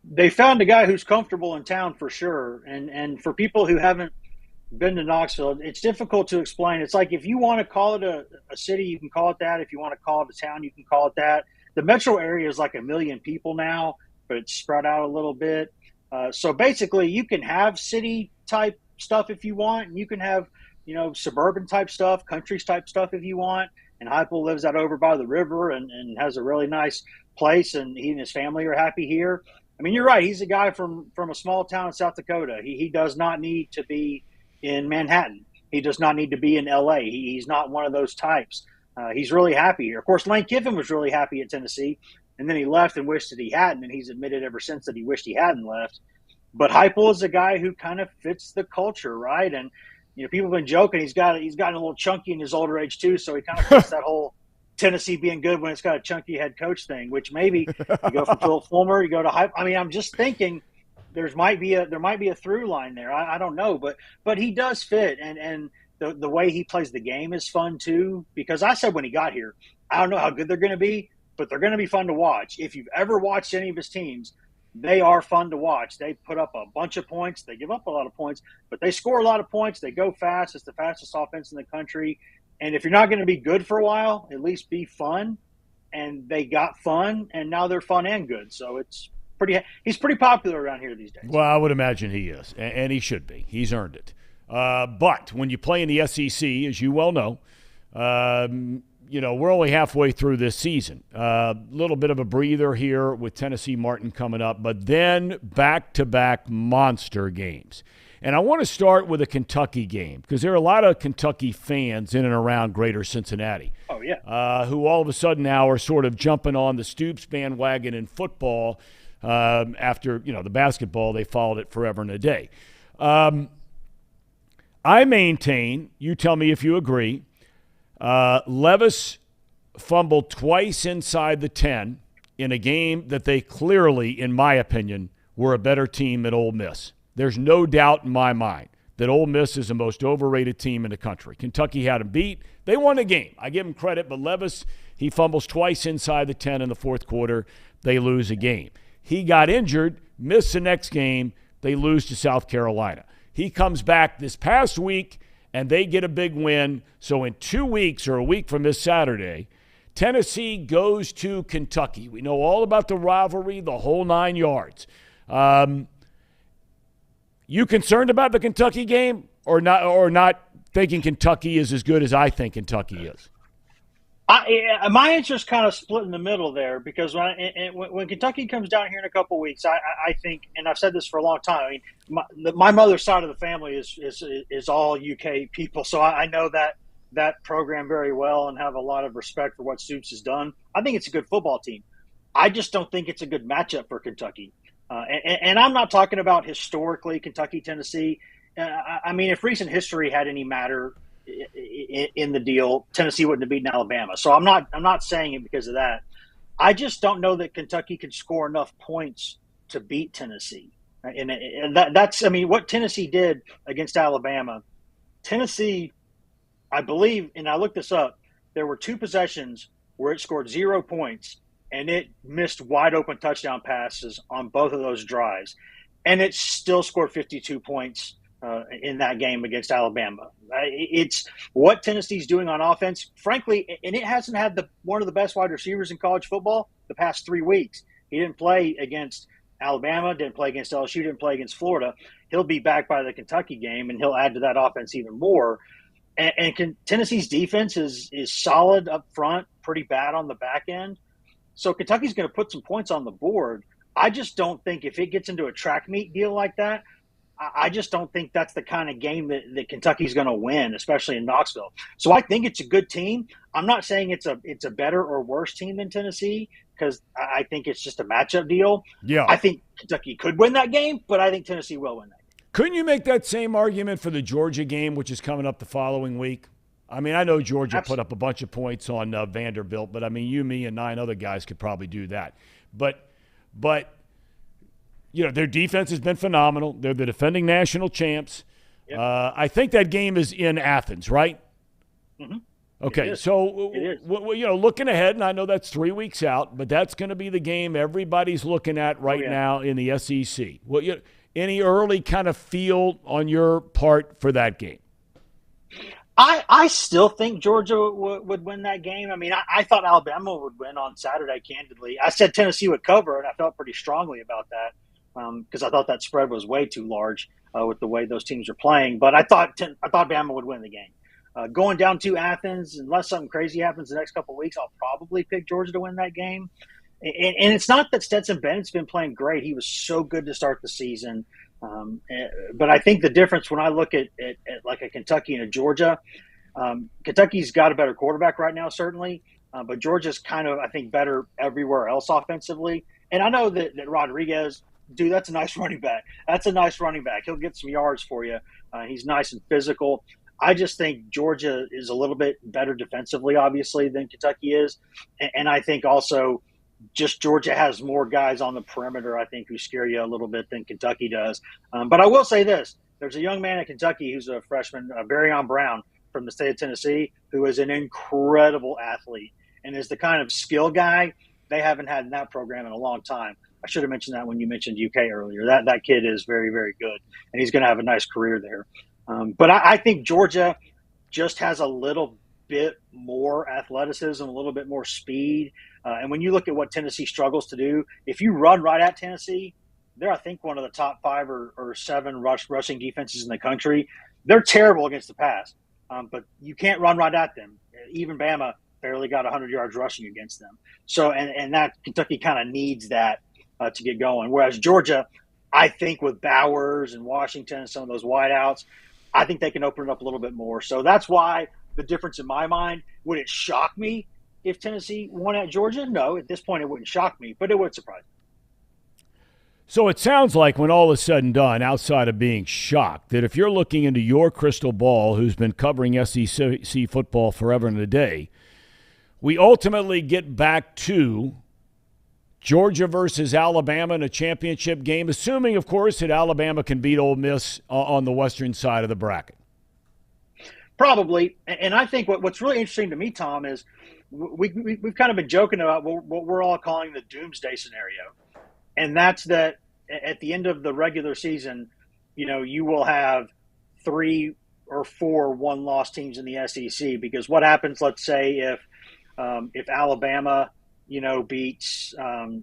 They found a guy who's comfortable in town for sure. And for people who haven't been to Knoxville, it's difficult to explain. It's like if you want to call it a city, you can call it that. If you want to call it a town, you can call it that. The metro area is like 1 million people now, but it's spread out a little bit. So basically, you can have city-type stuff if you want, and you can have, suburban-type stuff, country-type stuff if you want. And Heupel lives out over by the river and has a really nice place, and he and his family are happy here. I mean, you're right. He's a guy from a small town in South Dakota. He does not need to be in Manhattan. He does not need to be in L.A. He's not one of those types. He's really happy here. Of course, Lane Kiffin was really happy at Tennessee, and then he left and wished that he hadn't, and he's admitted ever since that he wished he hadn't left. But Heupel is a guy who kind of fits the culture, right? And people have been joking he's gotten a little chunky in his older age too, so he kind of fits that whole Tennessee being good when it's got a chunky head coach thing. Which maybe you go from Philip Fulmer, you go to Heupel. I mean, I'm just thinking there might be a through line there. I don't know, but he does fit, and the way he plays the game is fun too. Because I said when he got here, I don't know how good they're going to be, but they're going to be fun to watch. If you've ever watched any of his teams, they are fun to watch. They put up a bunch of points. They give up a lot of points, but they score a lot of points. They go fast. It's the fastest offense in the country. And if you're not going to be good for a while, at least be fun. And they got fun, and now they're fun and good. So he's pretty popular around here these days. Well, I would imagine he is, and he should be. He's earned it. But when you play in the SEC, as you well know, we're only halfway through this season. A little bit of a breather here with Tennessee Martin coming up, but then back-to-back monster games. And I want to start with a Kentucky game because there are a lot of Kentucky fans in and around greater Cincinnati. Oh, yeah. Who all of a sudden now are sort of jumping on the Stoops bandwagon in football after, the basketball, they followed it forever and a day. I maintain, you tell me if you agree, Levis fumbled twice inside the 10 in a game that they clearly, in my opinion, were a better team than Ole Miss. There's no doubt in my mind that Ole Miss is the most overrated team in the country. Kentucky had them beat. They won the game. I give them credit, but Levis, he fumbles twice inside the 10 in the fourth quarter. They lose a game. He got injured, missed the next game. They lose to South Carolina. He comes back this past week, and they get a big win. So in 2 weeks, or a week from this Saturday, Tennessee goes to Kentucky. We know all about the rivalry, the whole 9 yards. You concerned about the Kentucky game or not thinking Kentucky is as good as I think Kentucky is? My answer is kind of split in the middle there because when Kentucky comes down here in a couple weeks, I think, and I've said this for a long time. I mean, my mother's side of the family is all UK people, so I know that program very well and have a lot of respect for what Stoops has done. I think it's a good football team. I just don't think it's a good matchup for Kentucky. And I'm not talking about historically Kentucky, Tennessee. I mean, if recent history had any matter in the deal, Tennessee wouldn't have beaten Alabama. So I'm not saying it because of that. I just don't know that Kentucky could score enough points to beat Tennessee. And that's, I mean, what Tennessee did against Alabama. Tennessee, I believe, and I looked this up, there were 2 possessions where it scored 0 points, and it missed wide-open touchdown passes on both of those drives. And it still scored 52 points in that game against Alabama. It's what Tennessee's doing on offense, frankly, and it hasn't had one of the best wide receivers in college football the past 3 weeks. He didn't play against Alabama, didn't play against LSU, didn't play against Florida. He'll be back by the Kentucky game, and he'll add to that offense even more. And Tennessee's defense is solid up front, pretty bad on the back end. So Kentucky's going to put some points on the board. I just don't think if it gets into a track meet deal like that, I just don't think that's the kind of game that Kentucky's going to win, especially in Knoxville. So I think it's a good team. I'm not saying it's a better or worse team than Tennessee because I think it's just a matchup deal. Yeah. I think Kentucky could win that game, but I think Tennessee will win that game. Couldn't you make that same argument for the Georgia game, which is coming up the following week? I mean, I know Georgia put up a bunch of points on Vanderbilt, but I mean, you, me, and 9 other guys could probably do that. But their defense has been phenomenal. They're the defending national champs. Yep. I think that game is in Athens, right? Mm-hmm. Okay, so looking ahead, and I know that's 3 weeks out, but that's going to be the game everybody's looking at right now in the SEC. Any early kind of feel on your part for that game? I still think Georgia would win that game. I mean, I thought Alabama would win on Saturday, candidly. I said Tennessee would cover, and I felt pretty strongly about that because I thought that spread was way too large with the way those teams are playing. But I thought Bama would win the game. Going down to Athens, unless something crazy happens the next couple of weeks, I'll probably pick Georgia to win that game. And it's not that Stetson Bennett's been playing great. He was so good to start the season. But I think the difference when I look at like a Kentucky and a Georgia, Kentucky's got a better quarterback right now, certainly. But Georgia's kind of, I think, better everywhere else offensively. And I know that Rodriguez, dude, that's a nice running back. That's a nice running back. He'll get some yards for you. He's nice and physical. I just think Georgia is a little bit better defensively, obviously, than Kentucky is. And I think also just Georgia has more guys on the perimeter, I think, who scare you a little bit than Kentucky does. But I will say this. There's a young man at Kentucky who's a freshman, Barryon Brown from the state of Tennessee, who is an incredible athlete and is the kind of skill guy they haven't had in that program in a long time. I should have mentioned that when you mentioned UK earlier. That kid is very, very good, and he's going to have a nice career there. But I think Georgia just has a little bit more athleticism, a little bit more speed. And when you look at what Tennessee struggles to do, if you run right at Tennessee, they're, I think, one of the top 5 or 7 rushing defenses in the country. They're terrible against the pass, but you can't run right at them. Even Bama barely got 100 yards rushing against them. So, and that Kentucky kind of needs that to get going. Whereas Georgia, I think with Bowers and Washington and some of those wideouts, I think they can open it up a little bit more. So that's why the difference in my mind. Would it shock me if Tennessee won at Georgia? No, at this point it wouldn't shock me, but it would surprise me. So it sounds like when all is said and done, outside of being shocked, that if you're looking into your crystal ball, who's been covering SEC football forever and a day, we ultimately get back to Georgia versus Alabama in a championship game, assuming, of course, that Alabama can beat Ole Miss on the western side of the bracket. Probably. And I think what's really interesting to me, Tom, is we've kind of been joking about what we're all calling the doomsday scenario. And that's that at the end of the regular season, you will have 3 or 4 one-loss teams in the SEC. Because what happens, let's say, if Alabama beats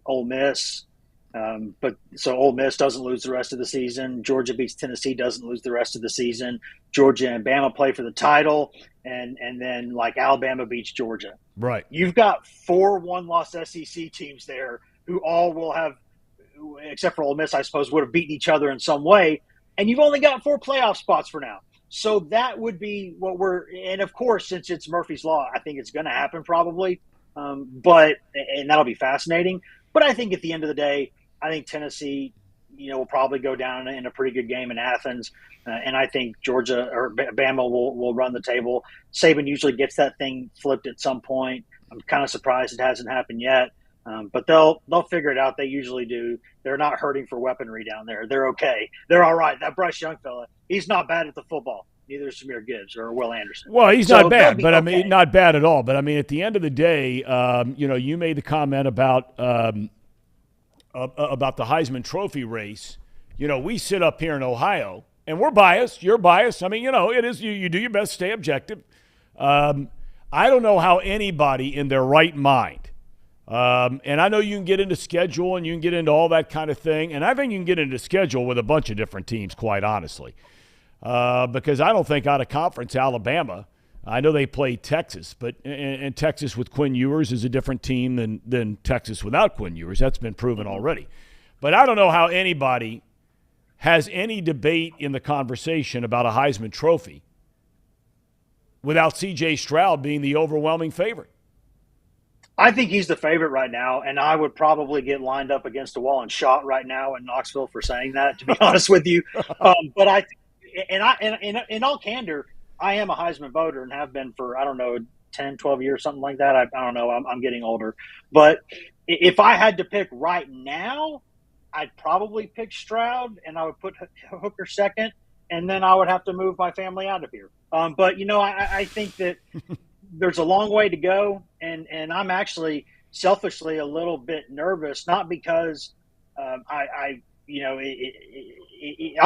Ole Miss, but so Ole Miss doesn't lose the rest of the season. Georgia beats Tennessee, doesn't lose the rest of the season. Georgia and Bama play for the title, and then like Alabama beats Georgia. Right. You've got 4 one-loss SEC teams there who all will have, except for Ole Miss, I suppose, would have beaten each other in some way, and you've only got 4 playoff spots for now. So that would be what and of course, since it's Murphy's Law, I think it's going to happen probably. And that'll be fascinating. But I think at the end of the day, I think Tennessee, will probably go down in a pretty good game in Athens. And I think Georgia or Bama will run the table. Saban usually gets that thing flipped at some point. I'm kind of surprised it hasn't happened yet. But they'll figure it out. They usually do. They're not hurting for weaponry down there. They're okay. They're all right. That Bryce Young fella, he's not bad at the football. Neither is Samir Gibbs or Will Anderson. Well, he's not bad, but okay. I mean, not bad at all. But I mean, at the end of the day, you made the comment about the Heisman Trophy race. We sit up here in Ohio, and we're biased. You're biased. I mean, it is you do your best to stay objective. I don't know how anybody in their right mind, and I know you can get into schedule and you can get into all that kind of thing, and I think you can get into schedule with a bunch of different teams, quite honestly. Because I don't think out of conference Alabama, I know they play Texas, but and Texas with Quinn Ewers is a different team than Texas without Quinn Ewers. That's been proven already. But I don't know how anybody has any debate in the conversation about a Heisman Trophy without C.J. Stroud being the overwhelming favorite. I think he's the favorite right now, and I would probably get lined up against a wall and shot right now in Knoxville for saying that, to be honest with you. But in all candor, I am a Heisman voter and have been for, I don't know, 10, 12 years, something like that. I don't know. I'm getting older. But if I had to pick right now, I'd probably pick Stroud, and I would put Hooker second, and then I would have to move my family out of here. But, I think that there's a long way to go, and I'm actually selfishly a little bit nervous, not because I'm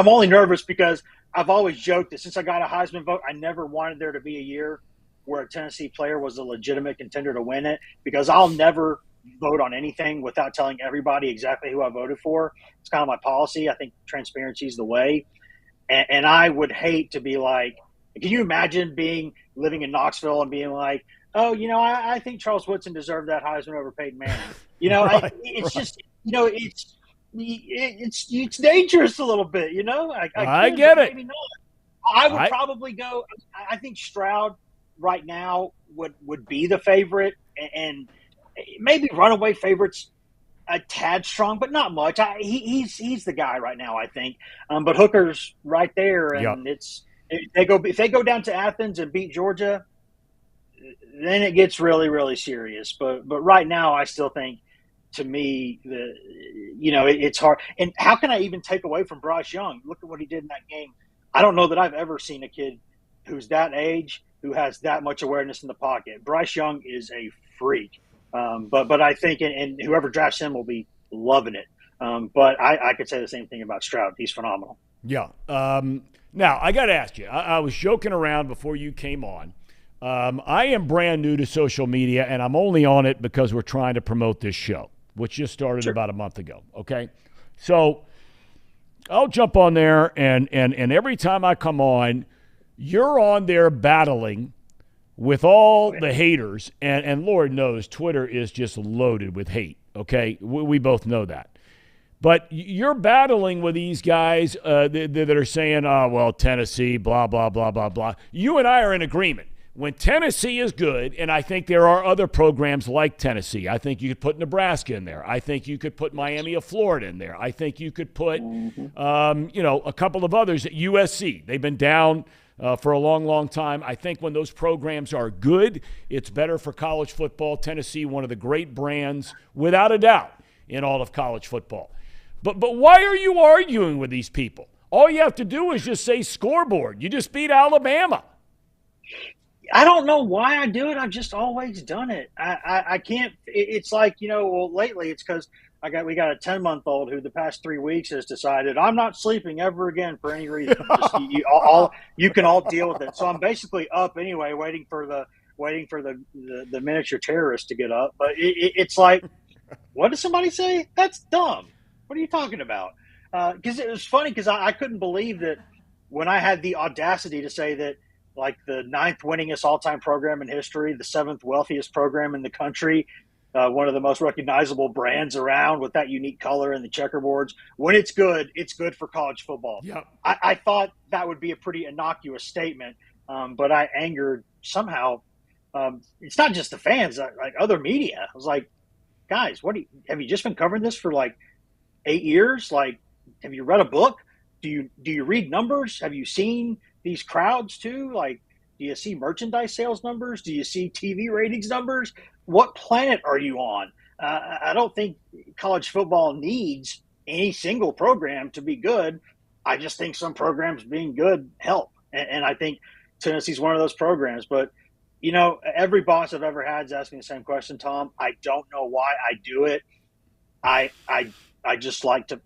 only nervous because I've always joked that since I got a Heisman vote, I never wanted there to be a year where a Tennessee player was a legitimate contender to win it, because I'll never vote on anything without telling everybody exactly who I voted for. It's kind of my policy. I think transparency is the way. And I would hate to be like, can you imagine living in Knoxville and being like, oh, I think Charles Woodson deserved that Heisman over Peyton Manning. Just, it's dangerous a little bit, I get it. Maybe not. I would probably go. I think Stroud right now would be the favorite, and maybe runaway favorites a tad strong, but not much. He's the guy right now, I think. But Hooker's right there, and if they go down to Athens and beat Georgia, then it gets really, really serious. But right now, I still think, to me, it's hard. And how can I even take away from Bryce Young? Look at what he did in that game. I don't know that I've ever seen a kid who's that age who has that much awareness in the pocket. Bryce Young is a freak. But I think, and whoever drafts him will be loving it. But I could say the same thing about Stroud. He's phenomenal. Yeah. Now, I got to ask you, I was joking around before you came on. I am brand new to social media, and I'm only on it because we're trying to promote this show, which just started about a month ago, okay? So I'll jump on there, and every time I come on, you're on there battling with all the haters, and Lord knows Twitter is just loaded with hate, okay? We both know that. But you're battling with these guys that are saying, oh, well, Tennessee, blah, blah, blah, blah, blah. You and I are in agreement. When Tennessee is good, and I think there are other programs like Tennessee. I think you could put Nebraska in there. I think you could put Miami of Florida in there. I think you could put, a couple of others at USC. They've been down for a long, long time. I think when those programs are good, it's better for college football. Tennessee, one of the great brands, without a doubt, in all of college football. But why are you arguing with these people? All you have to do is just say scoreboard. You just beat Alabama. I don't know why I do it. I've just always done it. I can't. It's like, lately it's because we got a 10-month-old who the past 3 weeks has decided I'm not sleeping ever again for any reason. You can all deal with it. So I'm basically up anyway, waiting for the miniature terrorist to get up. But it's like, what did somebody say? That's dumb. What are you talking about? Because it was funny because I couldn't believe that when I had the audacity to say that, like, the 9th winningest all-time program in history, the 7th wealthiest program in the country, one of the most recognizable brands around with that unique color and the checkerboards. When it's good for college football. Yep. I thought that would be a pretty innocuous statement, but I angered somehow. It's not just the fans, like other media. I was like, guys, have you just been covering this for like 8 years? Like, have you read a book? Do you read numbers? Have you seen these crowds too? Like, do you see merchandise sales numbers? Do you see TV ratings numbers? What planet are you on? I don't think college football needs any single program to be good. I just think some programs being good help. And I think Tennessee's one of those programs. But, every boss I've ever had is asking the same question, Tom. I don't know why I do it. I just like to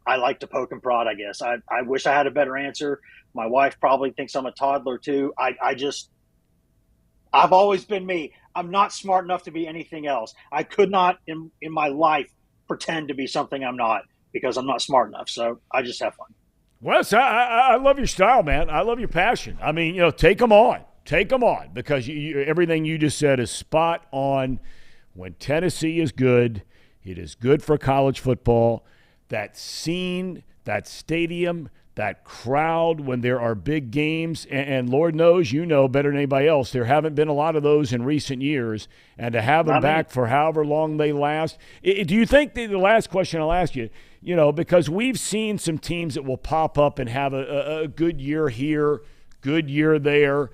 poke and prod, I guess. I wish I had a better answer. My wife probably thinks I'm a toddler too. I've always been me. I'm not smart enough to be anything else. I could not in my life pretend to be something I'm not because I'm not smart enough. So I just have fun. Wes, I love your style, man. I love your passion. I mean, take them on. Take them on because everything you just said is spot on. When Tennessee is good, it is good for college football. That scene, that stadium, that crowd when there are big games, and Lord knows better than anybody else, there haven't been a lot of those in recent years, and to have them back for however long they last. Do you think, the last question I'll ask you, because we've seen some teams that will pop up and have a good year here, good year there,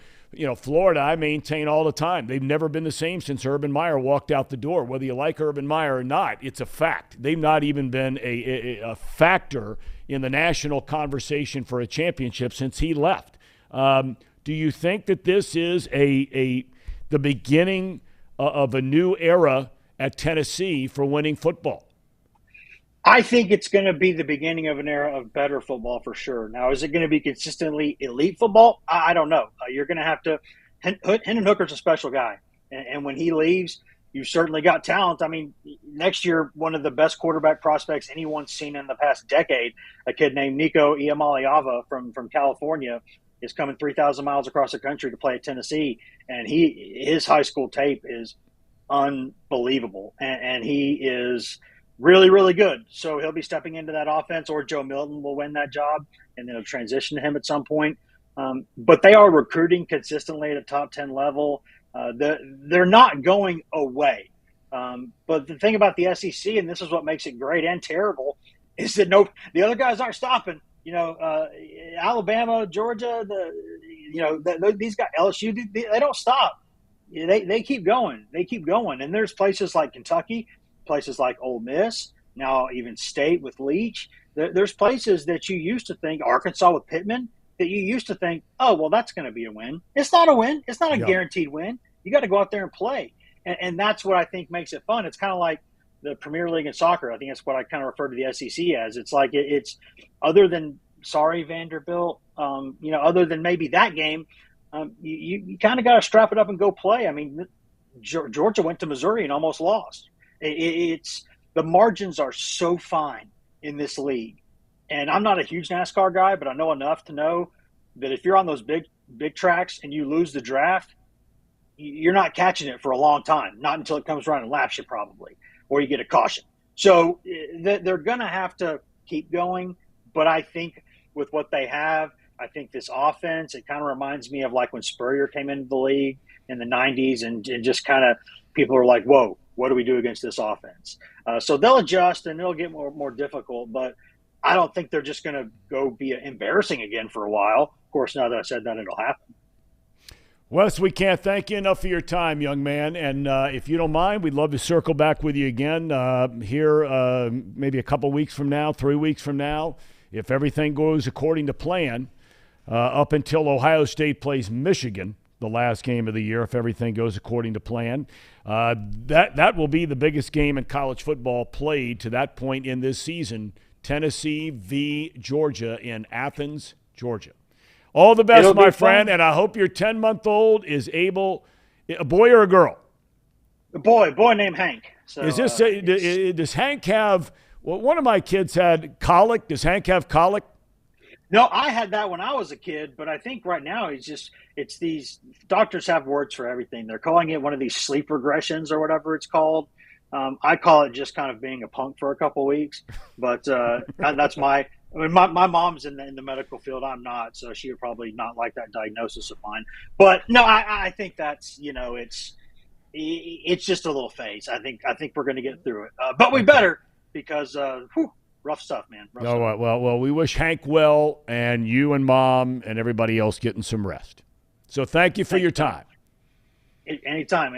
Florida, I maintain all the time, they've never been the same since Urban Meyer walked out the door. Whether you like Urban Meyer or not, it's a fact. They've not even been a factor in the national conversation for a championship since he left. Do you think that this is the beginning of a new era at Tennessee for winning football? I think it's going to be the beginning of an era of better football for sure. Now, is it going to be consistently elite football? I don't know. You're going to have to – Hendon Hooker's a special guy. And when he leaves, you've certainly got talent. I mean, next year, one of the best quarterback prospects anyone's seen in the past decade, a kid named Nico Iamaleava from California, is coming 3,000 miles across the country to play at Tennessee. And his high school tape is unbelievable. And he is – really, really good. So he'll be stepping into that offense, or Joe Milton will win that job, and then it'll transition to him at some point. But they are recruiting consistently at a top 10 level. They're not going away. But the thing about the SEC, and this is what makes it great and terrible, is that the other guys aren't stopping. Alabama, Georgia, these guys, LSU, they don't stop. They keep going. They keep going. And there's places like Kentucky, places like Ole Miss, now even State with Leach. There's places that you used to think, Arkansas with Pittman, that you used to think, oh, well, that's going to be a win. It's not a win. It's not a guaranteed win. You got to go out there and play. And that's what I think makes it fun. It's kind of like the Premier League in soccer. I think that's what I kind of refer to the SEC as. It's like it's other than, sorry, Vanderbilt, other than maybe that game, you kind of got to strap it up and go play. I mean, Georgia went to Missouri and almost lost. It's the margins are so fine in this league. And I'm not a huge NASCAR guy, but I know enough to know that if you're on those big tracks and you lose the draft, you're not catching it for a long time, not until it comes around and laps you probably, or you get a caution. So they're going to have to keep going. But I think with what they have, I think this offense, it kind of reminds me of like when Spurrier came into the league in the 90s and just kind of people are like, whoa, what do we do against this offense? So they'll adjust and it'll get more difficult, but I don't think they're just going to go be embarrassing again for a while. Of course, now that I said that, it'll happen. Wes, we can't thank you enough for your time, young man. And if you don't mind, we'd love to circle back with you again here maybe a couple weeks from now, 3 weeks from now, if everything goes according to plan, up until Ohio State plays Michigan, the last game of the year, if everything goes according to plan. That will be the biggest game in college football played to that point in this season, Tennessee v. Georgia in Athens, Georgia. All the best, my friend, and I hope your 10-month-old is able – a boy or a girl? A boy named Hank. So, is this does Hank have – well, one of my kids had colic. Does Hank have colic? No, I had that when I was a kid, but I think right now it's these doctors have words for everything. They're calling it one of these sleep regressions or whatever it's called. I call it just kind of being a punk for a couple of weeks, but that's my mom's in the medical field. I'm not, so she would probably not like that diagnosis of mine. But no, I think that's, it's just a little phase. I think we're going to get through it, but we better because rough stuff, man. Rough stuff. Well, we wish Hank well, and you and Mom and everybody else getting some rest. So thank you for your time. Anytime.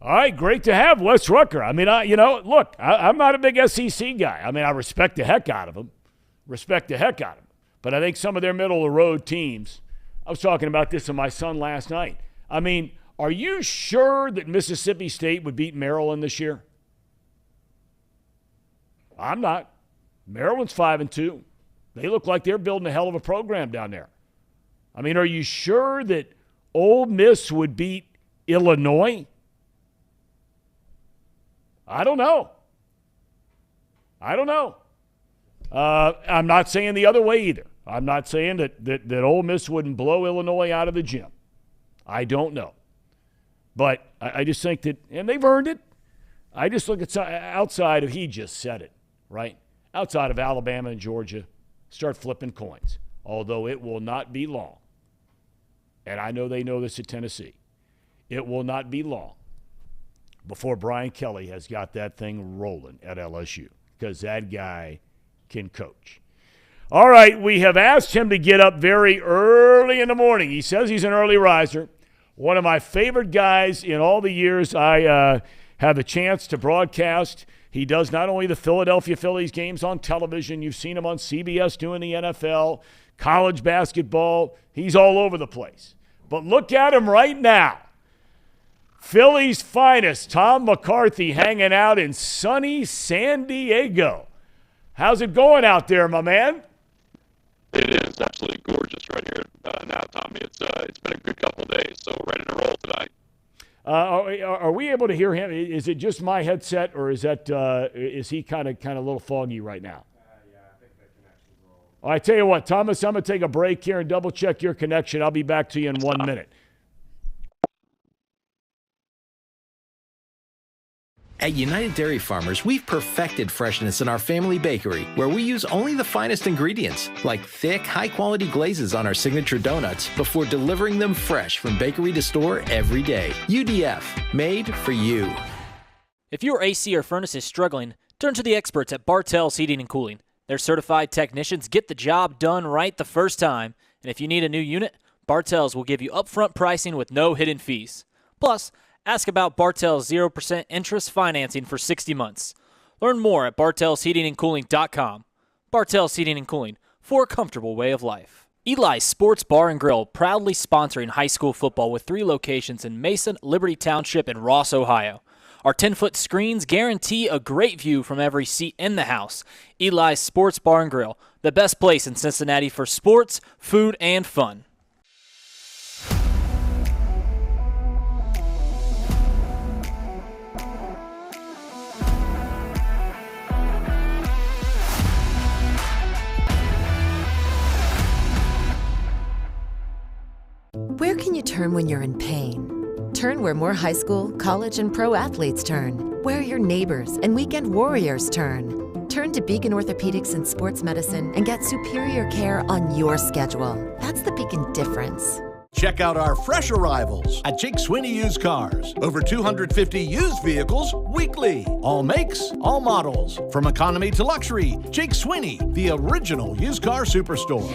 All right, great to have Wes Rucker. I mean, look, I'm not a big SEC guy. I mean, I respect the heck out of him. But I think some of their middle-of-the-road teams, I was talking about this to my son last night. I mean, are you sure that Mississippi State would beat Maryland this year? I'm not. Maryland's 5-2. They look like they're building a hell of a program down there. I mean, are you sure that Ole Miss would beat Illinois? I don't know. I'm not saying the other way either. I'm not saying that Ole Miss wouldn't blow Illinois out of the gym. I don't know. But I just think that, and they've earned it. I just look at outside of, he just said it, right? Outside of Alabama and Georgia, start flipping coins. Although it will not be long. And I know they know this at Tennessee. It will not be long before Brian Kelly has got that thing rolling at LSU, because that guy can coach. All right, we have asked him to get up very early in the morning. He says he's an early riser. One of my favorite guys in all the years I have a chance to broadcast. He does not only the Philadelphia Phillies games on television. You've seen him on CBS doing the NFL, college basketball. He's all over the place. But look at him right now. Phillies' finest, Thom McCarthy, hanging out in sunny San Diego. How's it going out there, my man? It is absolutely gorgeous right here now, Tommy. It's been a good couple of days, so we're ready to roll tonight. Are we able to hear him? Is it just my headset, or is he kind of a little foggy right now? Yeah, I think the connection's a little. I tell you what, Thomas, I'm going to take a break here and double check your connection. I'll be back to you in 1 minute. At United Dairy Farmers, we've perfected freshness in our family bakery, where we use only the finest ingredients, like thick, high-quality glazes on our signature donuts, before delivering them fresh from bakery to store every day. UDF, made for you. If your AC or furnace is struggling, turn to the experts at Bartell's Heating and Cooling. Their certified technicians get the job done right the first time, and if you need a new unit, Bartell's will give you upfront pricing with no hidden fees. Plus, ask about Bartell's 0% interest financing for 60 months. Learn more at bartellsheatingandcooling.com. Bartell's Heating and Cooling, for a comfortable way of life. Eli's Sports Bar and Grill, proudly sponsoring high school football with 3 locations in Mason, Liberty Township, and Ross, Ohio. Our 10-foot screens guarantee a great view from every seat in the house. Eli's Sports Bar and Grill, the best place in Cincinnati for sports, food, and fun. Where can you turn when you're in pain? Turn where more high school, college, and pro athletes turn. Where your neighbors and weekend warriors turn. Turn to Beacon Orthopedics and Sports Medicine and get superior care on your schedule. That's the Beacon difference. Check out our fresh arrivals at Jake Sweeney Used Cars. Over 250 used vehicles weekly. All makes, all models. From economy to luxury, Jake Sweeney, the original used car superstore.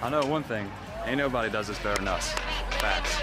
I know one thing, ain't nobody does this better than us. Facts.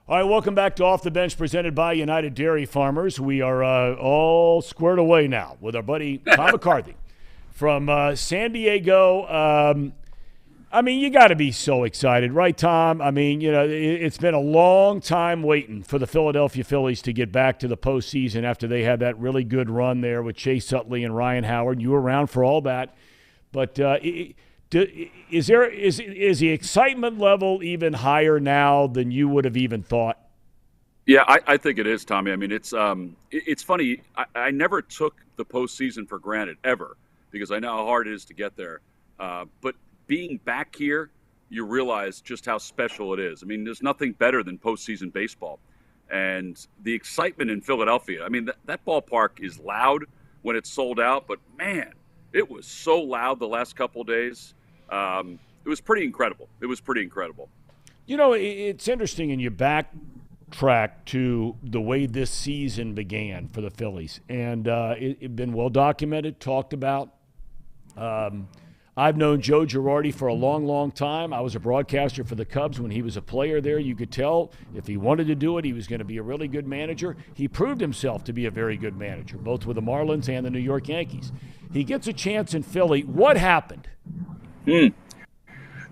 All right, welcome back to Off the Bench, presented by United Dairy Farmers. We are all squared away now with our buddy Thom McCarthy from San Diego. I mean, you got to be so excited, right, Tom? I mean, you know, it's been a long time waiting for the Philadelphia Phillies to get back to the postseason after they had that really good run there with Chase Utley and Ryan Howard. You were around for all that. But is the excitement level even higher now than you would have even thought? Yeah, I think it is, Tommy. I mean, it's funny. I never took the postseason for granted, ever, because I know how hard it is to get there. But being back here, you realize just how special it is. I mean, there's nothing better than postseason baseball. And the excitement in Philadelphia, I mean, that ballpark is loud when it's sold out, but, man, it was so loud the last couple of days. It was pretty incredible. You know, it's interesting, and you backtrack to the way this season began for the Phillies. And it's been well documented, talked about. I've known Joe Girardi for a long, long time. I was a broadcaster for the Cubs when he was a player there. You could tell if he wanted to do it, he was going to be a really good manager. He proved himself to be a very good manager, both with the Marlins and the New York Yankees. He gets a chance in Philly. What happened?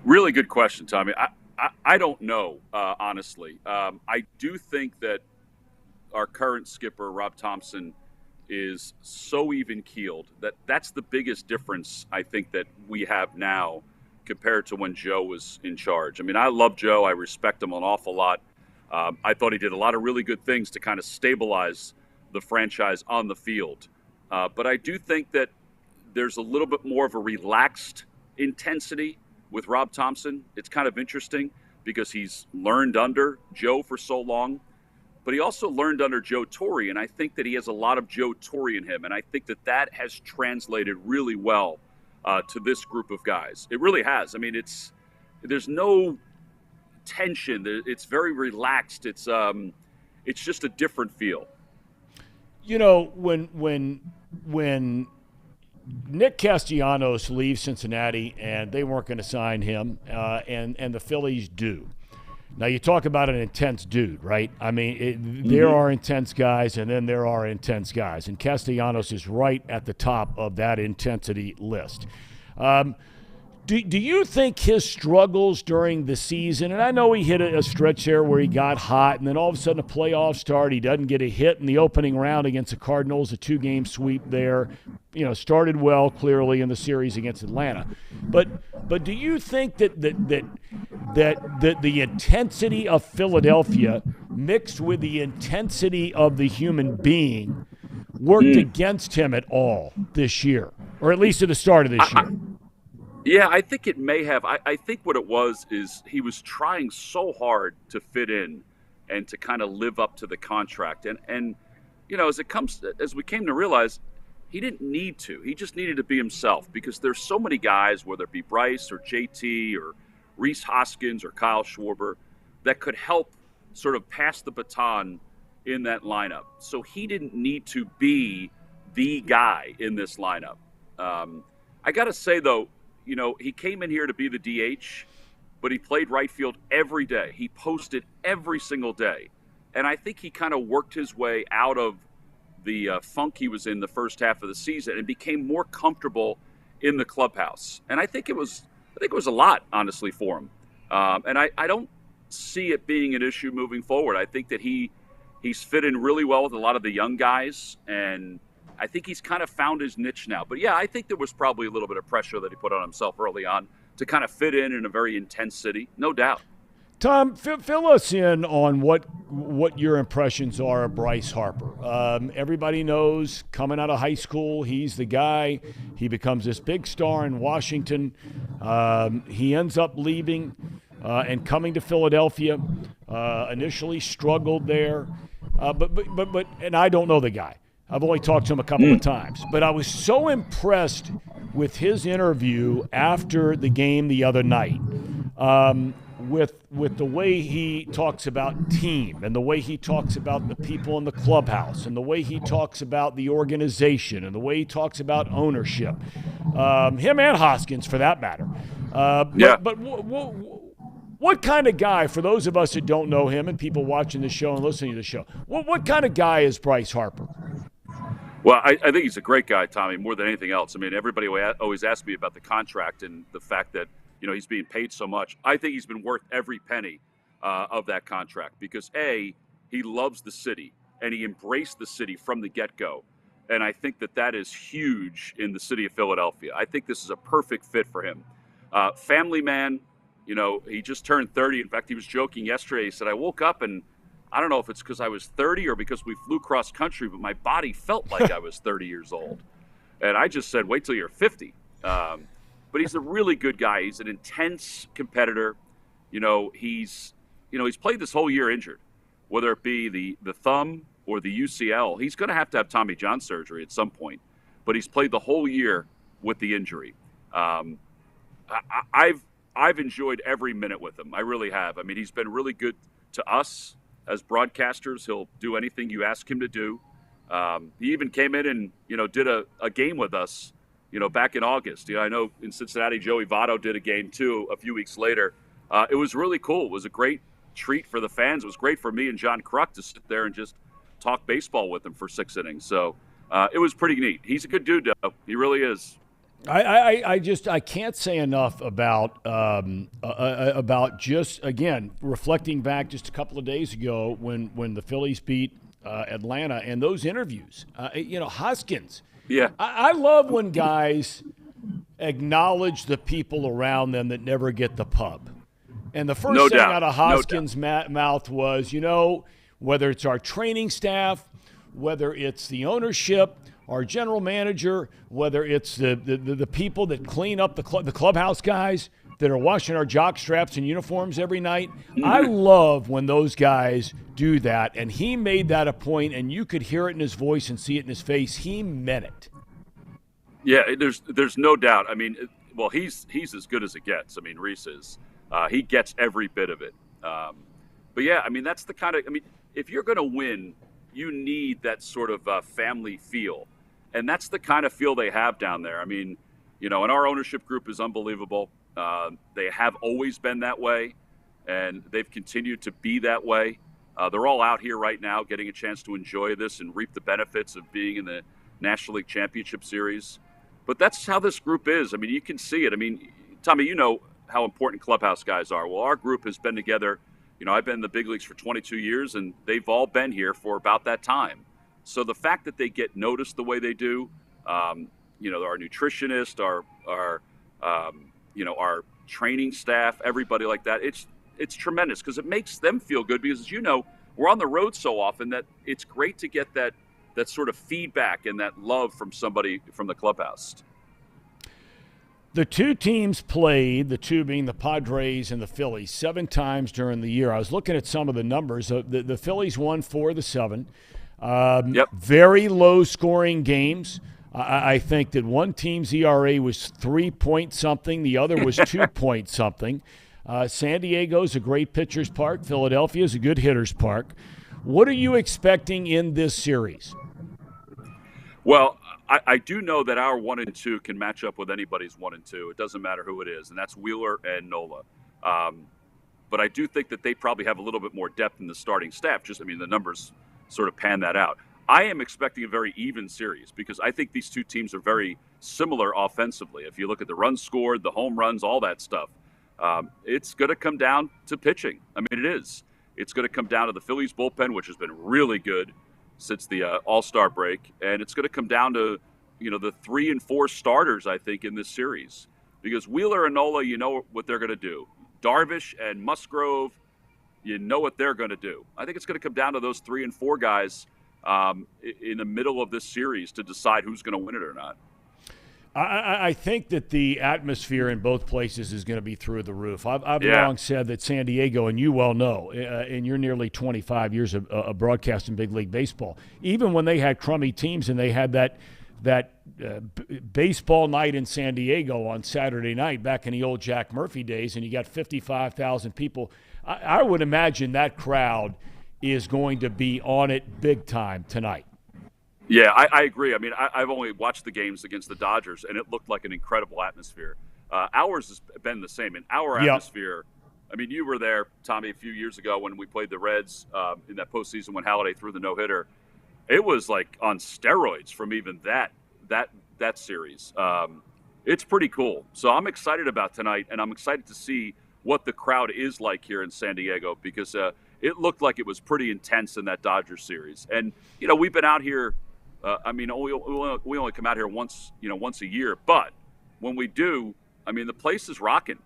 Really good question, Tommy. I don't know, honestly. I do think that our current skipper, Rob Thompson, is so even-keeled. That's the biggest difference, I think, that we have now compared to when Joe was in charge. I mean, I love Joe. I respect him an awful lot. I thought he did a lot of really good things to kind of stabilize the franchise on the field. But I do think that there's a little bit more of a relaxed intensity with Rob Thompson. It's kind of interesting because he's learned under Joe for so long, but he also learned under Joe Torre, and I think that he has a lot of Joe Torre in him, and I think that has translated really well to this group of guys. It really has. I mean, there's no tension. It's very relaxed. It's just a different feel. You know, when Nick Castellanos leaves Cincinnati and they weren't going to sign him, and the Phillies do. Now, you talk about an intense dude, right? I mean, there are intense guys, and then there are intense guys, and Castellanos is right at the top of that intensity list. Do you think his struggles during the season, and I know he hit a stretch there where he got hot, and then all of a sudden a playoff start, he doesn't get a hit in the opening round against the Cardinals, a 2-game sweep there. You know, started well clearly in the series against Atlanta. But do you think that the intensity of Philadelphia mixed with the intensity of the human being worked against him at all this year, or at least at the start of this year? Yeah, I think it may have. I think what it was is he was trying so hard to fit in and to kind of live up to the contract. And you know, as we came to realize, he didn't need to. He just needed to be himself, because there's so many guys, whether it be Bryce or JT or Reese Hoskins or Kyle Schwarber, that could help sort of pass the baton in that lineup. So he didn't need to be the guy in this lineup. I got to say, though, you know, he came in here to be the DH, but he played right field every day. He posted every single day. And I think he kind of worked his way out of the funk he was in the first half of the season and became more comfortable in the clubhouse. And I think it was a lot, honestly, for him. And I don't see it being an issue moving forward. I think that he's fit in really well with a lot of the young guys, and I think he's kind of found his niche now. But, yeah, I think there was probably a little bit of pressure that he put on himself early on to kind of fit in a very intense city, no doubt. Tom, fill us in on what your impressions are of Bryce Harper. Everybody knows coming out of high school, he's the guy. He becomes this big star in Washington. He ends up leaving and coming to Philadelphia. Initially struggled there, but and I don't know the guy. I've only talked to him a couple of times, but I was so impressed with his interview after the game the other night, with the way he talks about team and the way he talks about the people in the clubhouse and the way he talks about the organization and the way he talks about ownership, him and Hoskins for that matter. But what kind of guy, for those of us that don't know him and people watching the show and listening to the show, what kind of guy is Bryce Harper? Well, I think he's a great guy, Tommy, more than anything else. I mean, everybody always asks me about the contract and the fact that, you know, he's being paid so much. I think he's been worth every penny of that contract because, A, he loves the city and he embraced the city from the get-go. And I think that is huge in the city of Philadelphia. I think this is a perfect fit for him. Family man, you know, he just turned 30. In fact, he was joking yesterday. He said, I woke up and I don't know if it's because I was 30 or because we flew cross country, but my body felt like I was 30 years old. And I just said, wait till you're 50. But he's a really good guy. He's an intense competitor. You know, he's played this whole year injured, whether it be the thumb or the UCL. He's going to have Tommy John surgery at some point, but he's played the whole year with the injury. I've enjoyed every minute with him. I really have. I mean, he's been really good to us as broadcasters. He'll do anything you ask him to do. He even came in and, you know, did a game with us, you know, back in August. You know, I know in Cincinnati, Joey Votto did a game too a few weeks later. It was really cool. It was a great treat for the fans. It was great for me and John Kruk to sit there and just talk baseball with him for 6 innings. So it was pretty neat. He's a good dude, though. He really is. I can't say enough about just, again, reflecting back just a couple of days ago when the Phillies beat Atlanta, and those interviews. Hoskins. Yeah. I love when guys acknowledge the people around them that never get the pub. And the first thing out of Hoskins' mouth was, whether it's our training staff, whether it's the ownership, our general manager, whether it's the people that clean up the clubhouse guys that are washing our jock straps and uniforms every night. I love when those guys do that, and he made that a point, and you could hear it in his voice and see it in his face. He meant it. Yeah, there's no doubt. I mean, well, he's as good as it gets. I mean, Reese is. He gets every bit of it. But yeah, I mean, that's the kind of. I mean, if you're going to win, you need that sort of family feel, and that's the kind of feel they have down there. I mean, and our ownership group is unbelievable. They have always been that way, and they've continued to be that way. They're all out here right now getting a chance to enjoy this and reap the benefits of being in the National League Championship Series. But that's how this group is. I mean, you can see it. I mean, Tommy, you know how important clubhouse guys are. Well, our group has been together. I've been in the big leagues for 22 years, and they've all been here for about that time. So the fact that they get noticed the way they do, our nutritionist, our training staff, everybody like that, it's tremendous because it makes them feel good because, we're on the road so often that it's great to get that sort of feedback and that love from somebody from the clubhouse. The two teams played, the two being the Padres and the Phillies, 7 times during the year. I was looking at some of the numbers. The Phillies won 4 of the 7. Very low-scoring games. I think that one team's ERA was 3 point something. The other was 2 point something. San Diego's a great pitcher's park. Philadelphia's a good hitter's park. What are you expecting in this series? Well, I do know that our 1 and 2 can match up with anybody's 1 and 2. It doesn't matter who it is, and that's Wheeler and Nola. But I do think that they probably have a little bit more depth in the starting staff. The numbers sort of pan that out. I am expecting a very even series because I think these two teams are very similar offensively. If you look at the runs scored, the home runs, all that stuff, it's going to come down to pitching. I mean, it is. It's going to come down to the Phillies bullpen, which has been really good since the All-Star break. And it's going to come down to, the 3 and 4 starters, I think, in this series. Because Wheeler and Nola, you know what they're going to do. Darvish and Musgrove, you know what they're going to do. I think it's going to come down to those 3 and 4 guys in the middle of this series to decide who's going to win it or not. I think that the atmosphere in both places is going to be through the roof. I've long said that San Diego, and you well know, in your nearly 25 years of broadcasting big league baseball, even when they had crummy teams and they had that baseball night in San Diego on Saturday night back in the old Jack Murphy days, and you got 55,000 people, I would imagine that crowd is going to be on it big time tonight. Yeah, I agree. I mean, I've only watched the games against the Dodgers, and it looked like an incredible atmosphere. Ours has been the same. In our atmosphere, I mean, you were there, Tommy, a few years ago when we played the Reds in that postseason when Halladay threw the no-hitter. It was like on steroids from even that series. It's pretty cool. So I'm excited about tonight, and I'm excited to see what the crowd is like here in San Diego because it looked like it was pretty intense in that Dodgers series. And, we've been out here – we only come out here once a year. But when we do, I mean, the place is rocking.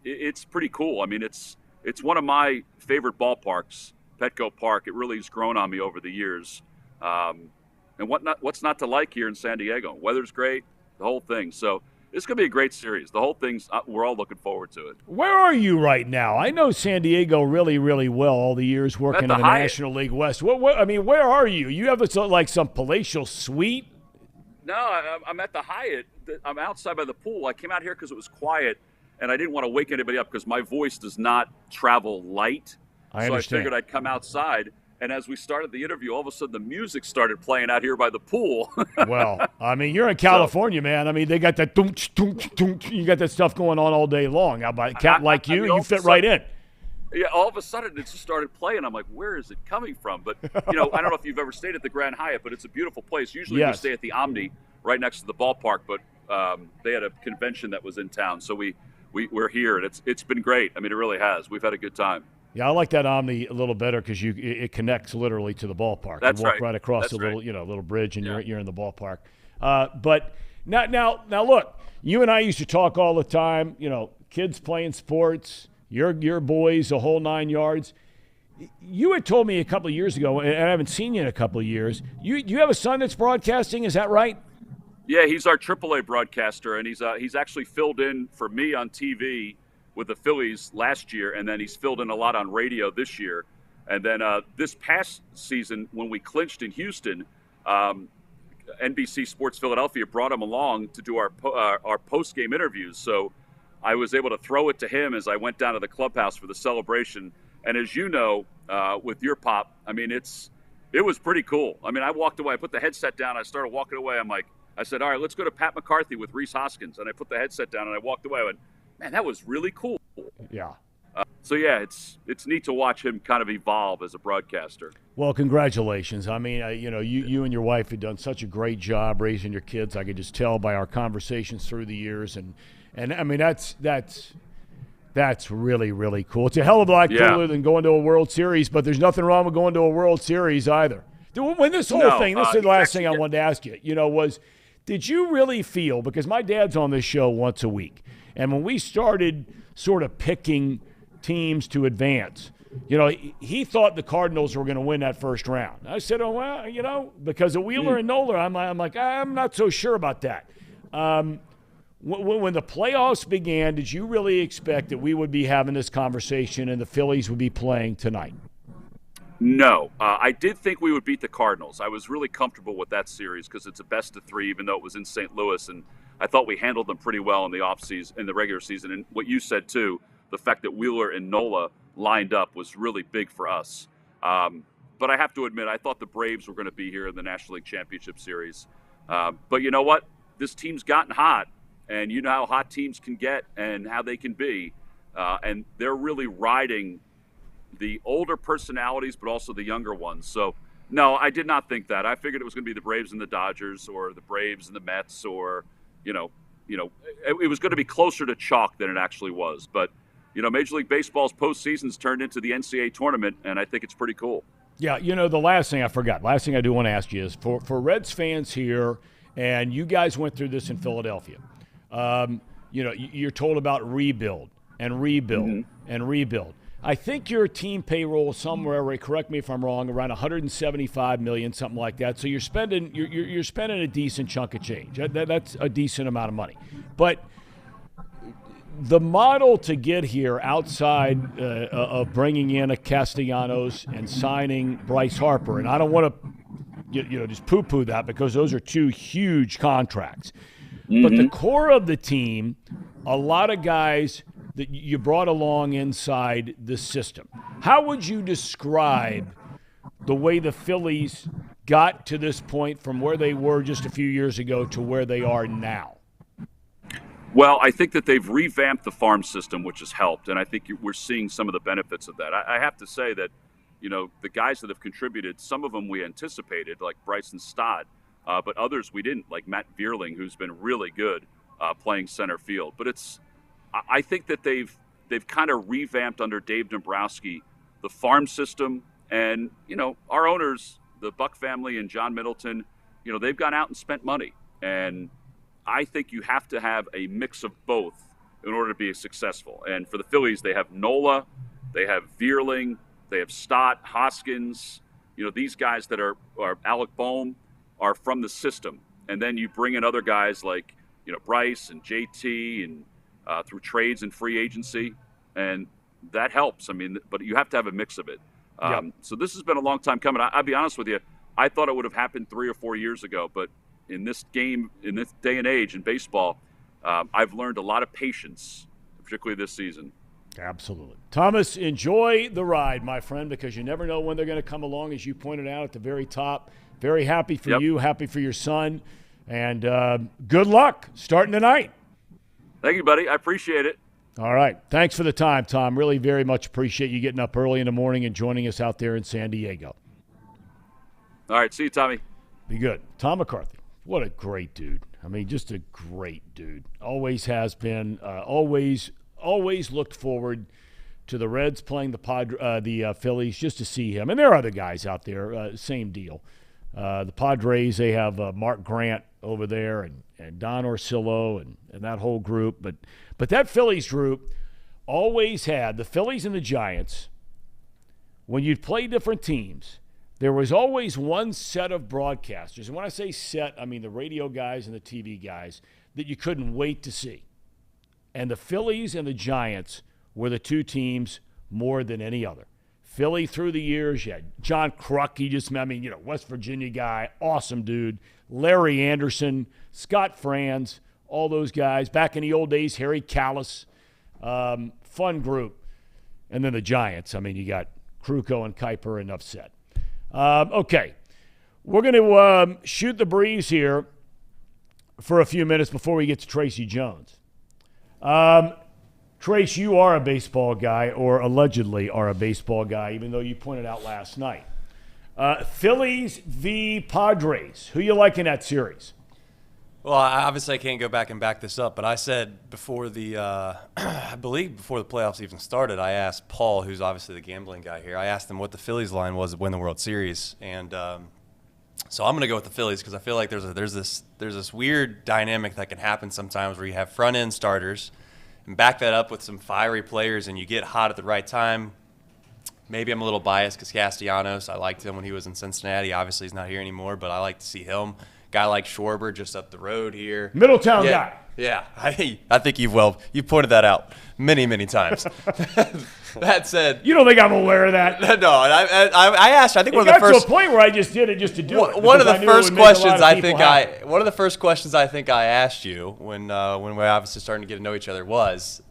It's pretty cool. I mean, it's one of my favorite ballparks, Petco Park. It really has grown on me over the years. And what's not to like here in San Diego? Weather's great, the whole thing. So it's going to be a great series. The whole thing's we're all looking forward to it. Where are you right now? I know San Diego really, really well all the years working in the National League West. I mean, where are you? You have some palatial suite? No, I'm at the Hyatt. I'm outside by the pool. I came out here because it was quiet, and I didn't want to wake anybody up because my voice does not travel light. I understand. So I figured I'd come outside. And as we started the interview, all of a sudden the music started playing out here by the pool. Well, I mean, you're in California, man. I mean, they got that you got that stuff going on all day long. How about a cat like you? You fit right in. Yeah, all of a sudden it just started playing. I'm like, where is it coming from? But, I don't know if you've ever stayed at the Grand Hyatt, but it's a beautiful place. Usually we stay at the Omni right next to the ballpark, but they had a convention that was in town. So we're here, and it's been great. I mean, it really has. We've had a good time. Yeah, I like that Omni a little better because it connects literally to the ballpark. That's you walk right. across That's the little right. little bridge, and you're in the ballpark. But now look, you and I used to talk all the time. Kids playing sports, your boys, the whole 9 yards. You had told me a couple of years ago, and I haven't seen you in a couple of years. You have a son that's broadcasting, is that right? Yeah, he's our AAA broadcaster, and he's actually filled in for me on TV with the Phillies last year, and then he's filled in a lot on radio this year. And then this past season, when we clinched in Houston, NBC Sports Philadelphia brought him along to do our post-game interviews. So I was able to throw it to him as I went down to the clubhouse for the celebration. And as you know, with your pop, I mean, it was pretty cool. I mean, I walked away, I put the headset down, I started walking away. I said, all right, let's go to Pat McCarthy with Reese Hoskins. And I put the headset down and I walked away. I went, man, that was really cool. Yeah. So yeah, it's neat to watch him kind of evolve as a broadcaster. Well, congratulations. I mean, you and your wife have done such a great job raising your kids. I could just tell by our conversations through the years, and I mean that's really, really cool. It's a hell of a lot cooler than going to a World Series, but there's nothing wrong with going to a World Series either. When this whole thing, this is the last thing I wanted to ask you. Did you really feel, because my dad's on this show once a week, and when we started sort of picking teams to advance, he thought the Cardinals were going to win that first round. I said, oh, well, because of Wheeler and Nola, I'm like, I'm not so sure about that. When the playoffs began, did you really expect that we would be having this conversation and the Phillies would be playing tonight? No. I did think we would beat the Cardinals. I was really comfortable with that series because it's a best of three, even though it was in St. Louis, and I thought we handled them pretty well in the offseason, in the regular season. And what you said, too, the fact that Wheeler and Nola lined up was really big for us. But I have to admit, I thought the Braves were going to be here in the National League Championship Series. But you know what? This team's gotten hot, and you know how hot teams can get and how they can be. And they're really riding the older personalities, but also the younger ones. So, no, I did not think that. I figured it was going to be the Braves and the Dodgers, or the Braves and the Mets, or, it was going to be closer to chalk than it actually was. But, Major League Baseball's postseason's turned into the NCAA tournament, and I think it's pretty cool. Yeah, the last thing I do want to ask you is for Reds fans here, and you guys went through this in Philadelphia. You're told about rebuild and rebuild and rebuild. I think your team payroll somewhere, correct me if I'm wrong, around $175 million, something like that. So you're spending a decent chunk of change. That's a decent amount of money. But the model to get here outside of bringing in a Castellanos and signing Bryce Harper, and I don't want to just poo-poo that because those are two huge contracts. But the core of the team, a lot of guys that you brought along inside the system. How would you describe the way the Phillies got to this point from where they were just a few years ago to where they are now? Well, I think that they've revamped the farm system, which has helped, and I think we're seeing some of the benefits of that. I have to say that, the guys that have contributed, some of them we anticipated, like Bryson Stott, but others we didn't, like Matt Vierling, who's been really good playing center field. But I think that they've kind of revamped under Dave Dombrowski the farm system, and our owners, the Buck family and John Middleton, they've gone out and spent money, and I think you have to have a mix of both in order to be successful. And for the Phillies, they have Nola, they have Vierling, they have Stott, Hoskins. These guys that are Alec Boehm are from the system, and then you bring in other guys like Bryce and JT and through trades and free agency, and that helps. I mean, but you have to have a mix of it. So this has been a long time coming. I'll be honest with you. I thought it would have happened 3 or 4 years ago, but in this game, in this day and age in baseball, I've learned a lot of patience, particularly this season. Absolutely. Thomas, enjoy the ride, my friend, because you never know when they're going to come along, as you pointed out at the very top. Very happy for you, happy for your son, and good luck starting tonight. Thank you, buddy. I appreciate it. All right. Thanks for the time, Tom. Really very much appreciate you getting up early in the morning and joining us out there in San Diego. All right. See you, Tommy. Be good. Thom McCarthy. What a great dude. I mean, just a great dude. Always has been. Always looked forward to the Reds playing the Phillies just to see him. And there are other guys out there, same deal. The Padres, they have Mark Grant over there and Don Orsillo and that whole group. But that Phillies group always had, the Phillies and the Giants, when you'd play different teams, there was always one set of broadcasters. And when I say set, I mean the radio guys and the TV guys that you couldn't wait to see. And the Phillies and the Giants were the two teams more than any other. Philly through the years, you had John Kruk, West Virginia guy, awesome dude. Larry Anderson, Scott Franz, all those guys. Back in the old days, Harry Callis, fun group. And then the Giants, you got Krukow and Kuiper, enough said. Okay, we're going to shoot the breeze here for a few minutes before we get to Tracy Jones. Trace, you are a baseball guy, or allegedly are a baseball guy, even though you pointed out last night. Phillies v. Padres. Who you like in that series? Well, obviously I can't go back and back this up, but I said before I believe before the playoffs even started, I asked Paul, who's obviously the gambling guy here, I asked him what the Phillies line was to win the World Series, and so I'm going to go with the Phillies because I feel like there's this weird dynamic that can happen sometimes where you have front end starters and back that up with some fiery players, and you get hot at the right time. Maybe I'm a little biased because Castellanos, I liked him when he was in Cincinnati. Obviously, he's not here anymore, but I like to see him. Guy like Schwarber just up the road here. Middletown guy. Yeah, I think you've pointed that out many, many times. That said, you don't think I'm aware of that? No, I asked. I think one of the first to a point where I just did it just to do it. One of the first questions I think I asked you when we're obviously starting to get to know each other was,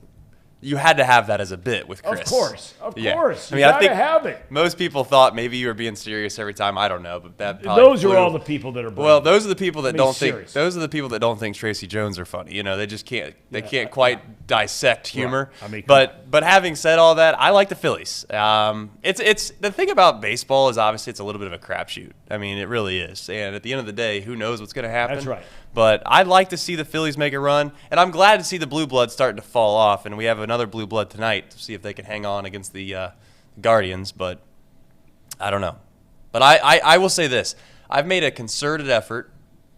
you had to have that as a bit with Chris. Of course. Yeah. I think have it. Most people thought maybe you were being serious every time. I don't know, but that those are all the people that are. Well, those are the people that don't think. Those are the people that don't think Tracy Jones are funny. They just can't. They can't quite dissect humor. Right. But having said all that, I like the Phillies. It's the thing about baseball is obviously it's a little bit of a crapshoot. It really is. And at the end of the day, who knows what's going to happen? That's right. But I'd like to see the Phillies make a run, and I'm glad to see the blue blood starting to fall off. And we have another blue blood tonight to see if they can hang on against the Guardians. But I don't know. But I will say this: I've made a concerted effort.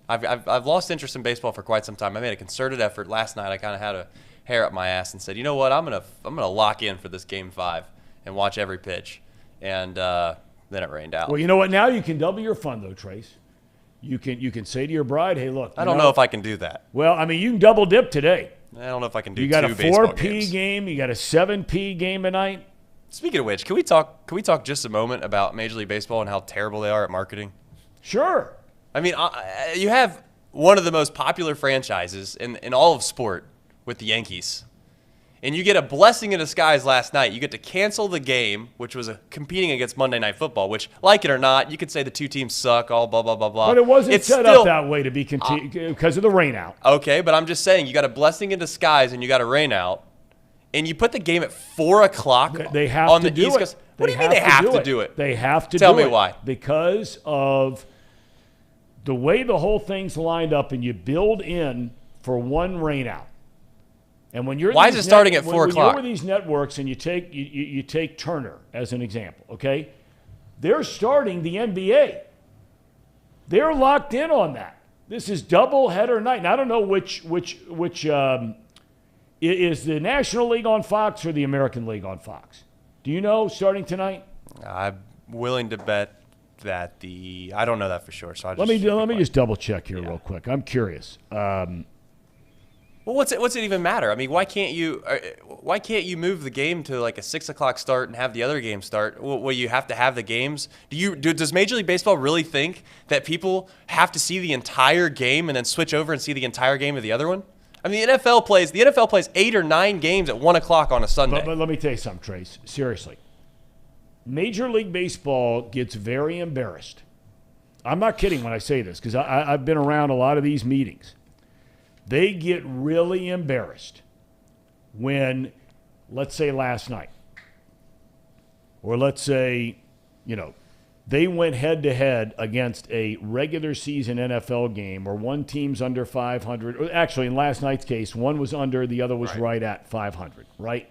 I've lost interest in baseball for quite some time. I made a concerted effort last night. I kind of had a hair up my ass and said, you know what, I'm gonna lock in for this Game 5 and watch every pitch. And then it rained out. Well, you know what? Now you can double your fun, though, Trace. You can say to your bride, hey, look. I don't know if I can do that. Well, you can double dip today. I don't know if I can do. You got two a baseball 4P games. game. You got a 7P game tonight. Speaking of which, can we talk just a moment about Major League Baseball and how terrible they are at marketing? Sure. You have one of the most popular franchises in all of sport with the Yankees. And you get a blessing in disguise last night. You get to cancel the game, which was competing against Monday Night Football, which, like it or not, you could say the two teams suck, all blah, blah, blah, blah. But it wasn't set up that way to be because of the rain out. Okay, but I'm just saying, you got a blessing in disguise and you got a rain out, and you put the game at 4 o'clock they have on to the do East it. Coast. What do you mean they have to do it? They have to Tell do it. me why. Because of the way the whole thing's lined up, and you build in for one rain out. And when you're why is it starting at 4 o'clock? When you're with these networks and you take Turner as an example, okay? They're starting the NBA. They're locked in on that. This is doubleheader night. And I don't know which is the National League on Fox or the American League on Fox. Do you know starting tonight? I'm willing to bet that I don't know that for sure. So let me just double check here real quick. I'm curious. Well, what's it even matter? Why can't you move the game to like a 6 o'clock start and have the other game start? Well, you have to have the games. Does Major League Baseball really think that people have to see the entire game and then switch over and see the entire game of the other one? The NFL plays 8 or 9 games at 1 o'clock on a Sunday. But let me tell you something, Trace. Seriously, Major League Baseball gets very embarrassed. I'm not kidding when I say this because I've been around a lot of these meetings. They get really embarrassed when, let's say last night, or let's say, they went head-to-head against a regular season NFL game where one team's under 500. Or actually, in last night's case, one was under, the other was right at 500, right?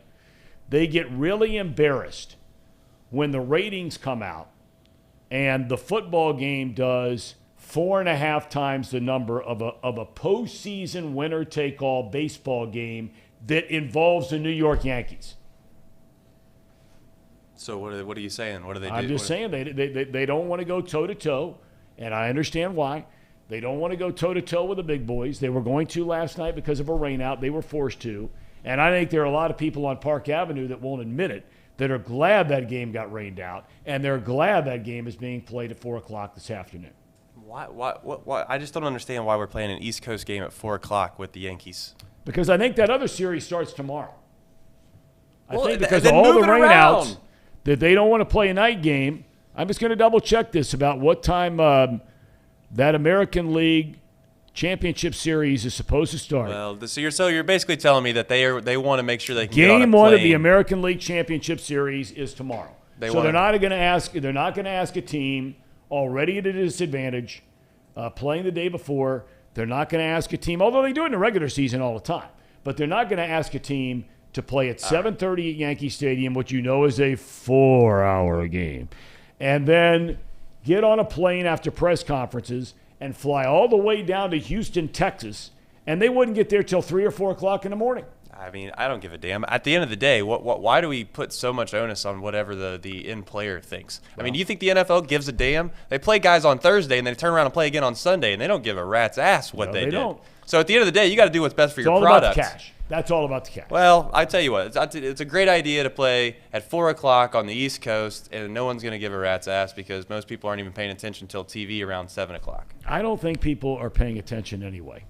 they get really embarrassed when the ratings come out and the football game does 4.5 times the number of a postseason winner-take-all baseball game that involves the New York Yankees. So what are you saying? What do they do? I'm just saying they don't want to go toe-to-toe, and I understand why. They don't want to go toe-to-toe with the big boys. They were going to last night because of a rainout. They were forced to. And I think there are a lot of people on Park Avenue that won't admit it, that are glad that game got rained out, and they're glad that game is being played at 4 o'clock this afternoon. Why? I just don't understand why we're playing an East Coast game at 4 o'clock with the Yankees. Because I think that other series starts tomorrow. Well, I think because of all the rainouts that they don't want to play a night game. I'm just going to double-check this about what time that American League Championship Series is supposed to start. Well, so you're basically telling me that they want to make sure they can get on a Game plane. one of the American League Championship Series is tomorrow. They're not going to ask a team already at a disadvantage, playing the day before. They're not going to ask a team, although they do it in the regular season all the time, but they're not going to ask a team to play at 7:30 at Yankee Stadium, which you know is a 4-hour game, and then get on a plane after press conferences and fly all the way down to Houston, Texas, and they wouldn't get there till 3 or 4 o'clock in the morning. I mean, I don't give a damn. At the end of the day, why do we put so much onus on whatever the end player thinks? I mean, do you think the NFL gives a damn? They play guys on Thursday, and they turn around and play again on Sunday, and they don't give a rat's ass what they did. Don't. So at the end of the day, you got to do what's best for your all product. About the cash. That's all about the cash. Well, I tell you what, it's a great idea to play at 4 o'clock on the East Coast, and no one's going to give a rat's ass because most people aren't even paying attention until TV around 7 o'clock. I don't think people are paying attention anyway.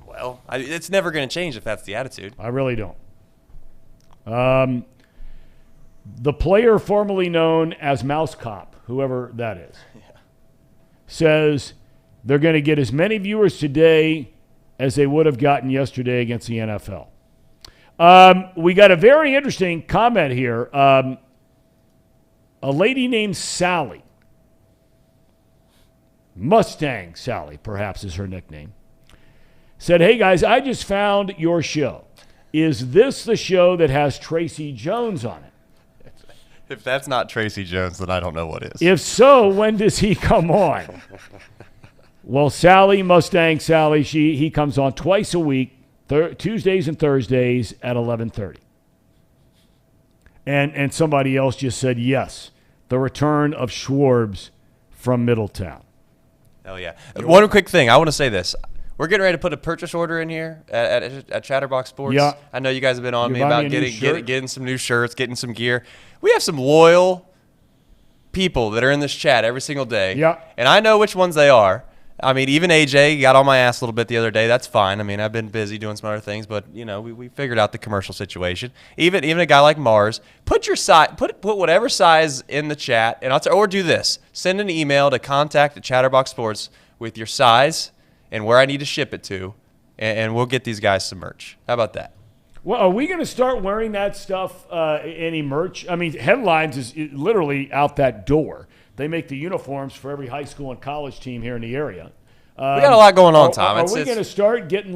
Well, it's never going to change if that's the attitude. I really don't. The player formerly known as Mouse Cop, whoever that is, says they're going to get as many viewers today as they would have gotten yesterday against the NFL. We got a very interesting comment here. A lady named Sally, Mustang Sally, perhaps is her nickname, said, "Hey guys, I just found your show. Is this the show that has Tracy Jones on it?" If that's not Tracy Jones, then I don't know what is. If so, when does he come on? Well, Sally, Mustang Sally, he comes on twice a week, Tuesdays and Thursdays at 11:30. And somebody else just said, yes, the return of Schwarbs from Middletown. Oh, yeah. One quick thing. I want to say this. We're getting ready to put a purchase order in here at Chatterbox Sports. Yeah. I know you guys have been on me about getting some new shirts, getting some gear. We have some loyal people that are in this chat every single day. Yeah. And I know which ones they are. I mean, even AJ got on my ass a little bit the other day. That's fine. I mean, I've been busy doing some other things, but you know, we figured out the commercial situation. Even a guy like Mars, put your size, put whatever size in the chat, and or do this: send an email to contact@Chatterbox Sports with your size and where I need to ship it to, and we'll get these guys some merch. How about that? Well, are we going to start wearing that stuff? Any merch? I mean, Headlines is literally out that door. They make the uniforms for every high school and college team here in the area. We got a lot going on, Tom. Are we going to start getting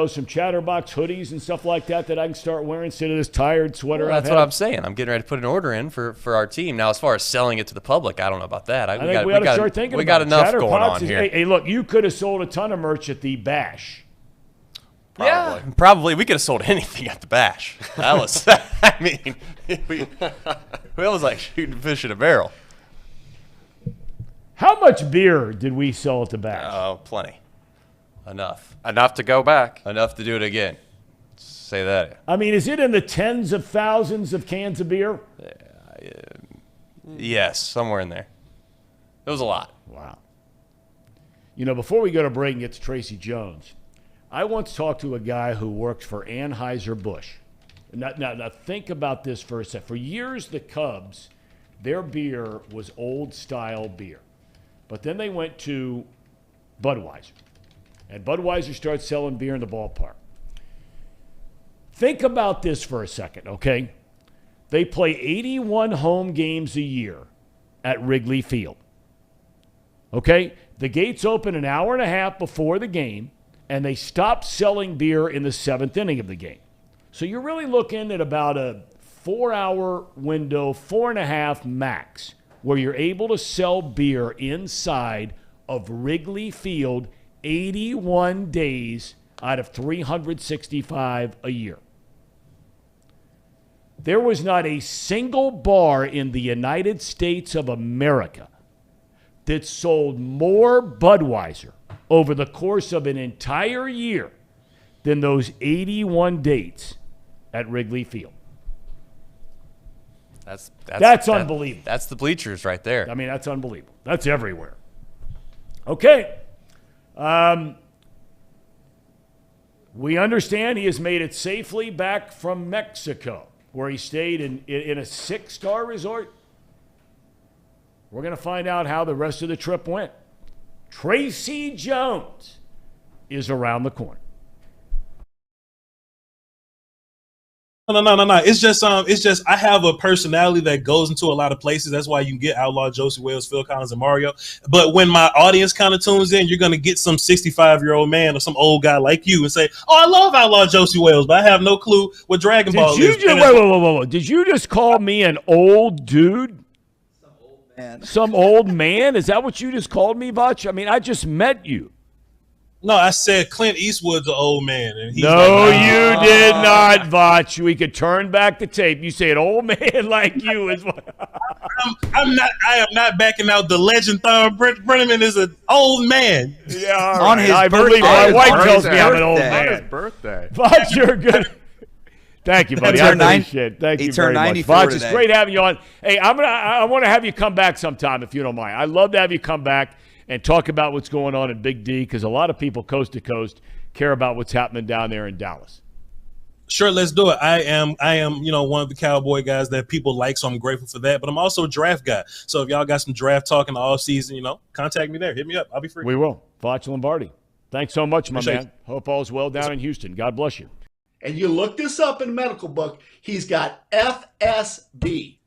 some Chatterbox hoodies and stuff like that I can start wearing instead of this tired sweater? Well, that's what I'm saying. I'm getting ready to put an order in for our team. Now, as far as selling it to the public, I don't know about that. I think we got to start thinking about it. We got enough going on here. Hey, look, you could have sold a ton of merch at the Bash. Probably. Yeah, probably. We could have sold anything at the Bash. That was, I mean, we was like shooting fish in a barrel. How much beer did we sell at the Bash? Oh, plenty. Enough. Enough to go back. Enough to do it again. Say that. I mean, is it in the tens of thousands of cans of beer? Yes, somewhere in there. It was a lot. Wow. You know, before we go to break and get to Tracy Jones, I once talked to a guy who worked for Anheuser-Busch. Now think about this for a second. For years, the Cubs, their beer was old-style beer. But then they went to Budweiser. And Budweiser started selling beer in the ballpark. Think about this for a second, okay? They play 81 home games a year at Wrigley Field. Okay? The gates open an hour and a half before the game, and they stop selling beer in the seventh inning of the game. So you're really looking at about a 4-hour window, 4.5 max, where you're able to sell beer inside of Wrigley Field 81 days out of 365 a year. There was not a single bar in the United States of America that sold more Budweiser over the course of an entire year than those 81 dates at Wrigley Field. That's unbelievable. That's the bleachers right there. I mean, that's unbelievable. That's everywhere. Okay. We understand he has made it safely back from Mexico, where he stayed in a 6-star resort. We're going to find out how the rest of the trip went. Tracy Jones is around the corner. No. It's just I have a personality that goes into a lot of places. That's why you can get Outlaw, Josie Wales, Phil Collins, and Mario. But when my audience kind of tunes in, you're going to get some 65-year-old man or some old guy like you and say, "Oh, I love Outlaw Josie Wales," but I have no clue what Dragon Ball is. Whoa. Did you just call me an old dude? Some old man? Is that what you just called me, Butch? I mean, I just met you. No, I said Clint Eastwood's an old man. And he's you did not, Vach. We could turn back the tape. You say an old man like you is what. I am not backing out the legend. Thom Brennaman is an old man. Yeah, all right. I believe my wife tells me I'm an old man. On his birthday. Vach, you're good. Thank you, buddy. I appreciate it. Thank you very much. Vach, it's great having you on. Hey, I want to have you come back sometime if you don't mind. I'd love to have you come back and talk about what's going on in Big D, because a lot of people coast to coast care about what's happening down there in Dallas. Sure, let's do it. I am, one of the Cowboy guys that people like, so I'm grateful for that. But I'm also a draft guy. So if y'all got some draft talk in the off season, contact me there. Hit me up. I'll be free. We will. Vach Lombardi. Thanks so much, my man. Hope all's well down in Houston. God bless you. And you look this up in the medical book, he's got FSB.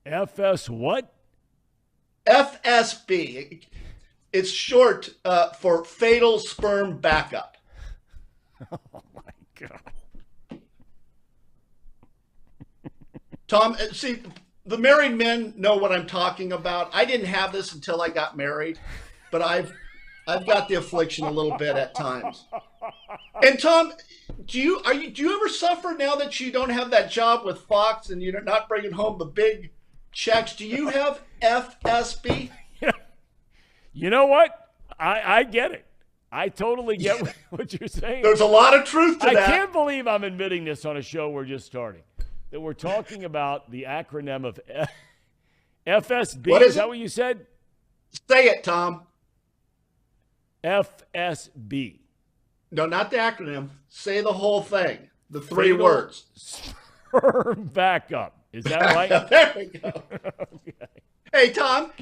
FS what? FSB. It's short for fatal sperm backup. Oh, my God. Thom, see, the married men know what I'm talking about. I didn't have this until I got married, but I've got the affliction a little bit at times. And Thom, do you ever suffer now that you don't have that job with Fox and you're not bringing home the big checks? Do you have FSB? You know what? I get it. I totally get what you're saying. There's a lot of truth to that. I can't believe I'm admitting this on a show we're just starting, that we're talking about the acronym of FSB. What is that what you said? Say it, Thom. FSB. No, not the acronym. Say the whole thing. The three words. Sperm backup. Is that right? There we go. Okay. Hey, Thom,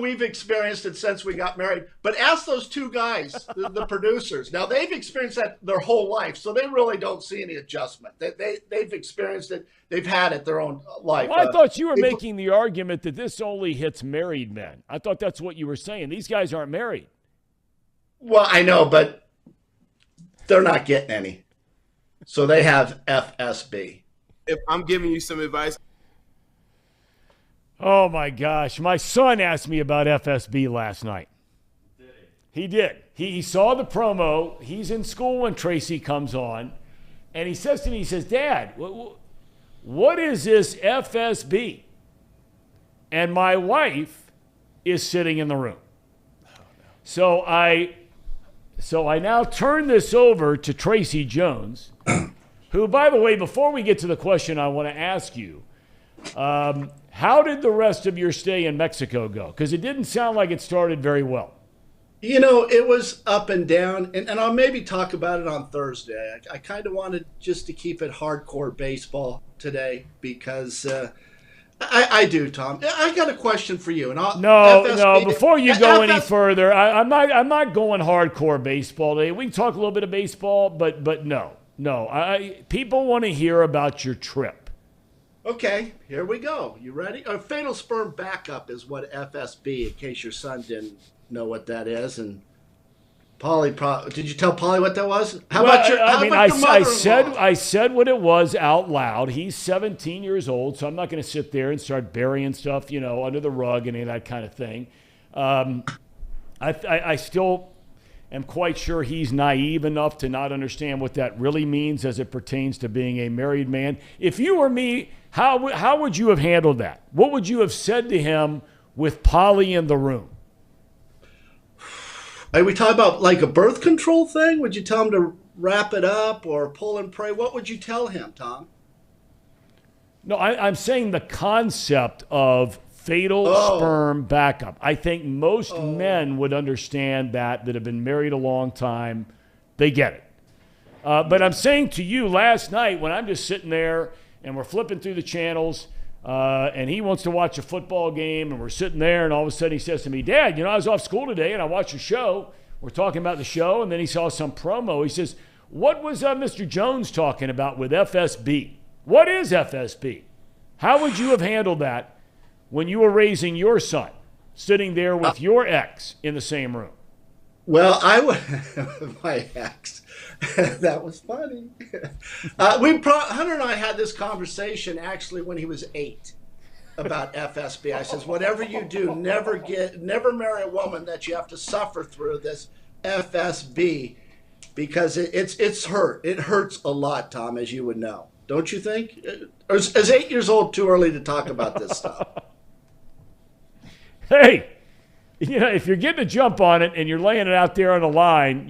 we've experienced it since we got married, but ask those two guys, the producers. Now, they've experienced that their whole life, so they really don't see any adjustment. They've experienced it. They've had it their own life. Well, I thought you were making the argument that this only hits married men. I thought that's what you were saying. These guys aren't married. Well, I know, but they're not getting any. So they have FSB. If I'm giving you some advice. Oh, my gosh. My son asked me about FSB last night. He did. He saw the promo. He's in school when Tracy comes on. And he says to me, he says, "Dad, what is this FSB?" And my wife is sitting in the room. So I now turn this over to Tracy Jones, who, by the way, before we get to the question I want to ask you, how did the rest of your stay in Mexico go? Because it didn't sound like it started very well. It was up and down, and I'll maybe talk about it on Thursday. I kind of wanted just to keep it hardcore baseball today because I do, Thom. I got a question for you. And No. Before you go any further, I'm not going hardcore baseball today. We can talk a little bit of baseball, but no. People want to hear about your trip. Okay, here we go. You ready? A fatal sperm backup is what FSB, in case your son didn't know what that is. And Did you tell Polly what that was? How about your mother-in-law? I said what it was out loud. He's 17 years old, so I'm not going to sit there and start burying stuff, under the rug and any of that kind of thing. I still am quite sure he's naive enough to not understand what that really means as it pertains to being a married man. If you were me, how would you have handled that? What would you have said to him with Polly in the room? Are we talking about like a birth control thing? Would you tell him to wrap it up or pull and pray? What would you tell him, Thom? No, I'm saying the concept of fatal sperm backup. I think most men would understand that have been married a long time. They get it. But I'm saying to you last night when I'm just sitting there and we're flipping through the channels and he wants to watch a football game and we're sitting there and all of a sudden he says to me, Dad, I was off school today and I watched your show. We're talking about the show and then he saw some promo. He says, what was Mr. Jones talking about with FSB? What is FSB? How would you have handled that when you were raising your son, sitting there with your ex in the same room? Well, I would, my ex, that was funny. Hunter and I had this conversation actually when he was 8 about FSB. I says, whatever you do, never marry a woman that you have to suffer through this FSB because it's hurt. It hurts a lot, Thom, as you would know. Don't you think? Or is 8 years old too early to talk about this stuff? Hey, if you're getting a jump on it and you're laying it out there on the line,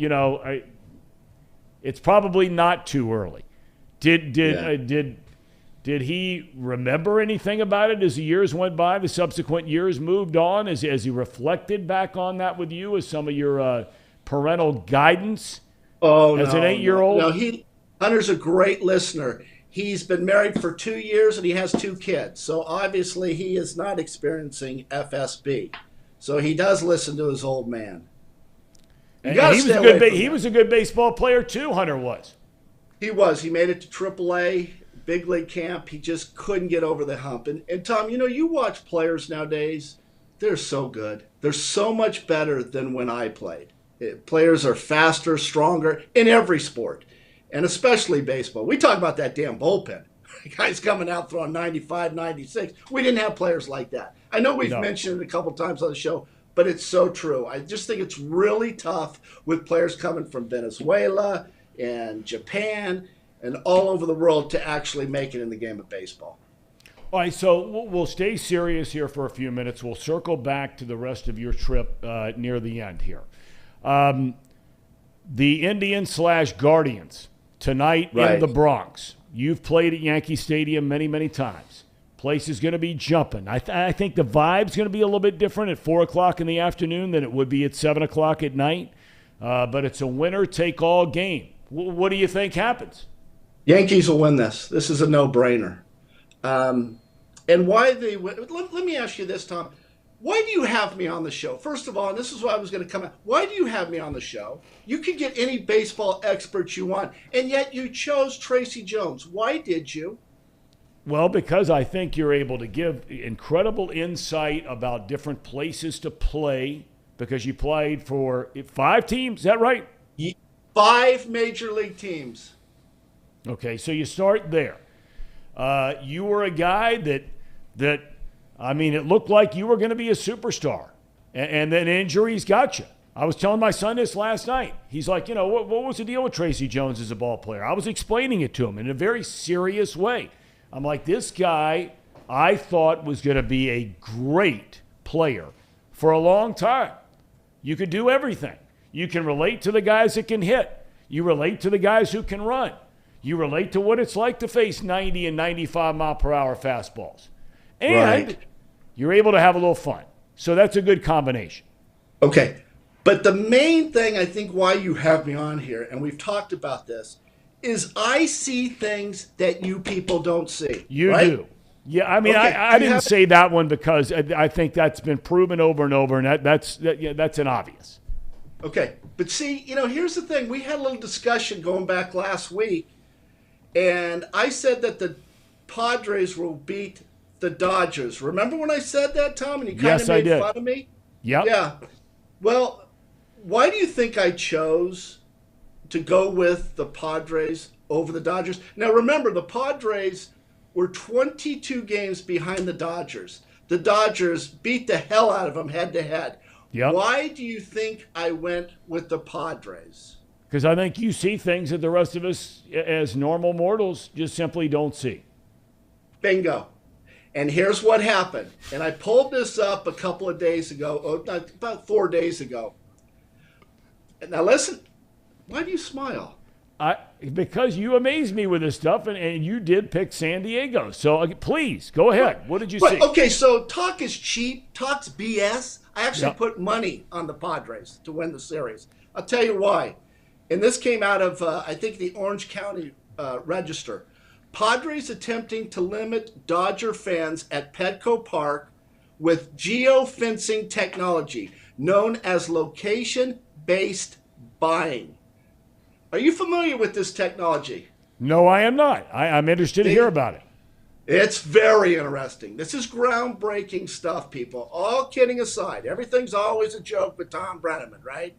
it's probably not too early. Did he remember anything about it as the years went by, the subsequent years moved on, as he reflected back on that with you as some of your parental guidance as an 8-year-old? No, Hunter's a great listener. He's been married for 2 years and he has 2 kids. So obviously he is not experiencing FSB. So he does listen to his old man. He was a good baseball player too, Hunter was. He was. He made it to AAA, big league camp. He just couldn't get over the hump. And Thom, you watch players nowadays, they're so good. They're so much better than when I played. Players are faster, stronger in every sport. And especially baseball. We talk about that damn bullpen. Guys coming out throwing 95, 96. We didn't have players like that. I know we've mentioned it a couple times on the show, but it's so true. I just think it's really tough with players coming from Venezuela and Japan and all over the world to actually make it in the game of baseball. All right, so we'll stay serious here for a few minutes. We'll circle back to the rest of your trip near the end here. The Indians/Guardians tonight in the Bronx. You've played at Yankee Stadium many, many times. Place is going to be jumping. I think the vibe's going to be a little bit different at 4 o'clock in the afternoon than it would be at 7 o'clock at night. But it's a winner-take-all game. What do you think happens? Yankees will win this. This is a no-brainer. And why they win? Let me ask you this, Thom. Why do you have me on the show? First of all, and this is why I was going to come out. Why do you have me on the show? You could get any baseball experts you want, and yet you chose Tracy Jones. Why did you? Well, because I think you're able to give incredible insight about different places to play because you played for 5 teams. Is that right? 5 major league teams. Okay, so you start there. You were a guy that it looked like you were going to be a superstar, and then injuries got you. I was telling my son this last night. He's like, what was the deal with Tracy Jones as a ball player? I was explaining it to him in a very serious way. I'm like, this guy I thought was going to be a great player for a long time. You could do everything. You can relate to the guys that can hit. You relate to the guys who can run. You relate to what it's like to face 90 and 95 mile per hour fastballs. And you're able to have a little fun. So that's a good combination. Okay. But the main thing I think why you have me on here, and we've talked about this, is I see things that you people don't see. You do. Yeah, I didn't say that one because I think that's been proven over and over, and that's an obvious. Okay. But see, here's the thing. We had a little discussion going back last week, and I said that the Padres will beat the Dodgers. Remember when I said that, Thom? And you kind of made fun of me? Yep. Yeah. Well, why do you think I chose to go with the Padres over the Dodgers? Now, remember, the Padres were 22 games behind the Dodgers. The Dodgers beat the hell out of them head-to-head. Yep. Why do you think I went with the Padres? Because I think you see things that the rest of us as normal mortals just simply don't see. Bingo. And here's what happened. And I pulled this up a couple of days ago, about 4 days ago. Now listen, why do you smile? Because you amaze me with this stuff, and you did pick San Diego. So please, go ahead. Right. What did you Right. see? Okay, so talk is cheap. Talk's BS. I actually put money on the Padres to win the series. I'll tell you why. And this came out of, I think, the Orange County Register. Padres attempting to limit Dodger fans at Petco Park with geofencing technology known as location-based buying. Are you familiar with this technology? No, I am not. I'm interested to hear about it. It's very interesting. This is groundbreaking stuff, people. All kidding aside, everything's always a joke with Thom Brennaman, right?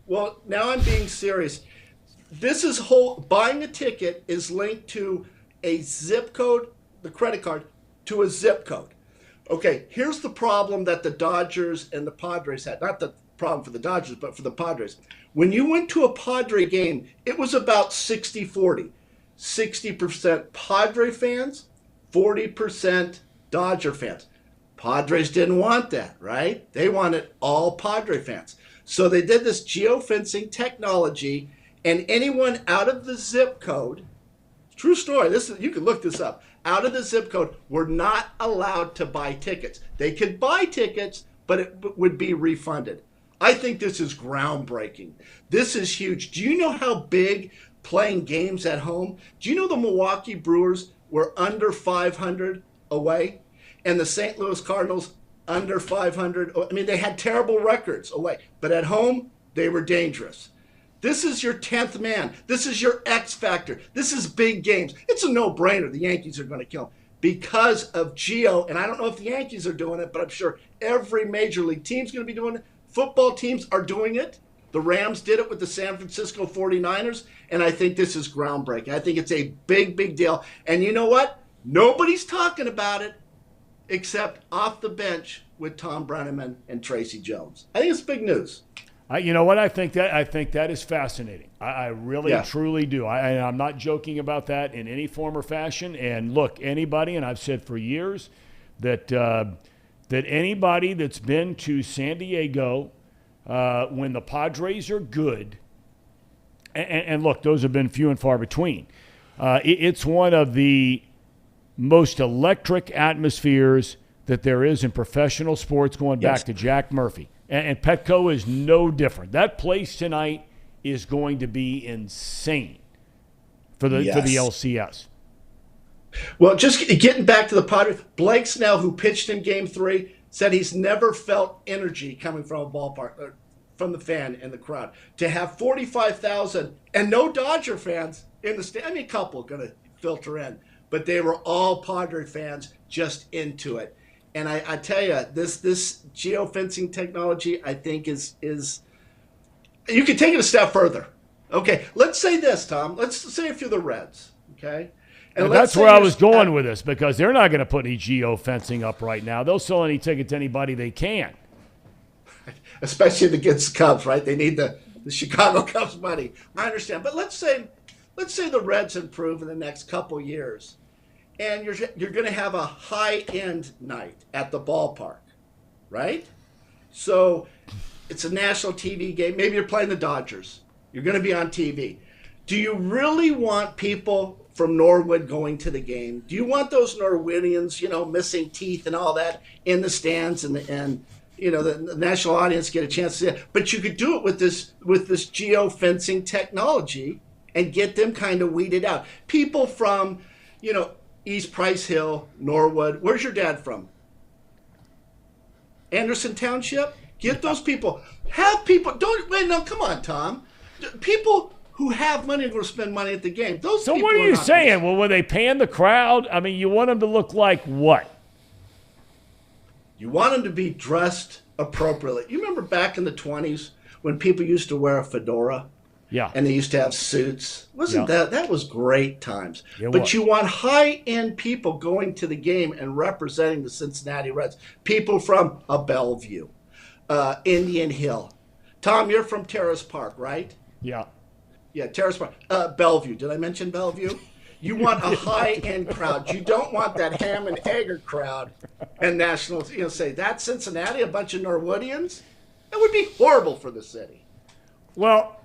Well, now I'm being serious. This is buying a ticket is linked to a zip code, the credit card, to a zip code. Okay, here's the problem that the Dodgers and the Padres had. Not the problem for the Dodgers, but for the Padres. When you went to a Padre game, it was about 60-40. 60% Padre fans, 40% Dodger fans. Padres didn't want that, right? They wanted all Padre fans. So they did this geofencing technology, and anyone out of the zip code, true story, you can look this up, out of the zip code were not allowed to buy tickets. They could buy tickets, but it would be refunded. I think this is groundbreaking. This is huge. Do you know how big playing games at home? Do you know the Milwaukee Brewers were under 500 away, and the St. Louis Cardinals under 500? I mean, they had terrible records away, but at home, they were dangerous. This is your 10th man. This is your X factor. This is big games. It's a no-brainer. The Yankees are going to kill them because of Geo, and I don't know if the Yankees are doing it, but I'm sure every major league team's going to be doing it. Football teams are doing it. The Rams did it with the San Francisco 49ers, and I think this is groundbreaking. I think it's a big, big deal. And you know what? Nobody's talking about it except off the bench with Thom Brennaman and Tracy Jones. I think it's big news. You know what? I think that is fascinating. I really, truly do. I'm not joking about that in any form or fashion. And look, anybody, and I've said for years that anybody that's been to San Diego when the Padres are good, and look, those have been few and far between. It's one of the most electric atmospheres that there is in professional sports going back to Jack Murphy. And Petco is no different. That place tonight is going to be insane for the LCS. Well, just getting back to the Padres, Blake Snell, who pitched in Game 3, said he's never felt energy coming from a ballpark, from the fan and the crowd. To have 45,000 and no Dodger fans in the stand, I mean, a couple going to filter in, but they were all Padre fans just into it. And I tell you, this geofencing technology, I think, is you can take it a step further. Okay, let's say this, Thom. Let's say if you're the Reds, okay? And that's where I was going with this, because they're not going to put any geofencing up right now. They'll sell any ticket to anybody they can. Especially against the Cubs, right? They need the Chicago Cubs money. I understand. But let's say the Reds improve in the next couple years, and you're going to have a high-end night at the ballpark, right? So it's a national TV game. Maybe you're playing the Dodgers. You're going to be on TV. Do you really want people from Norwood going to the game? Do you want those Norwoodians, missing teeth and all that in the stands and the national audience get a chance to see it? But you could do it with this geofencing technology and get them kind of weeded out. People from, East Price Hill, Norwood. Where's your dad from? Anderson Township? Get those people. Have people. Come on, Thom. People who have money are going to spend money at the game. So what are you saying? Well, when they pan the crowd, I mean, you want them to look like what? You want them to be dressed appropriately. You remember back in the 20s when people used to wear a fedora. Yeah. And they used to have suits. That was great times. It but was. you want high-end people going to the game and representing the Cincinnati Reds. People from Bellevue, Indian Hill. Thom, you're from Terrace Park, right? Yeah. Yeah, Terrace Park. Bellevue. Did I mention Bellevue? You want a high-end crowd. You don't want that ham and egger crowd and nationals. Say, that's Cincinnati, a bunch of Norwoodians? That would be horrible for the city. Well,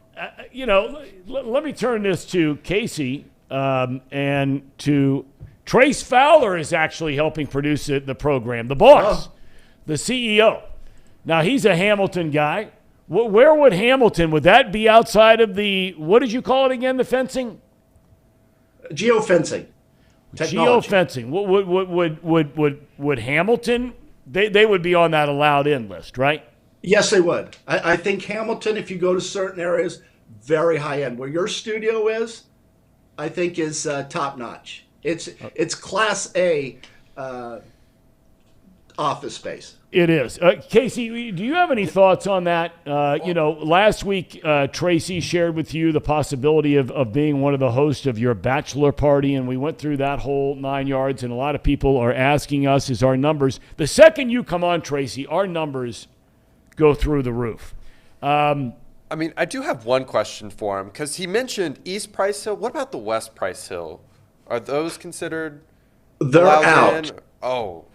let me turn this to Casey and to Trace Fowler is actually helping produce the program. The boss, the CEO. Now, he's a Hamilton guy. Where would Hamilton, would that be outside of the, what did you call it again, the fencing? Geofencing. Technology. Geofencing. Would Hamilton, they would be on that allowed in list, right? Yes, they would. I think Hamilton, if you go to certain areas, very high end. Where your studio is, I think is top notch. It's Class A office space. It is. Casey, do you have any thoughts on that? Last week, Tracy shared with you the possibility of being one of the hosts of your bachelor party, and we went through that whole 9 yards, and a lot of people are asking us, is our numbers. The second you come on, Tracy, our numbers go through the roof. I do have one question for him because he mentioned East Price Hill. What about the West Price Hill? Are those considered? They're out. Oh.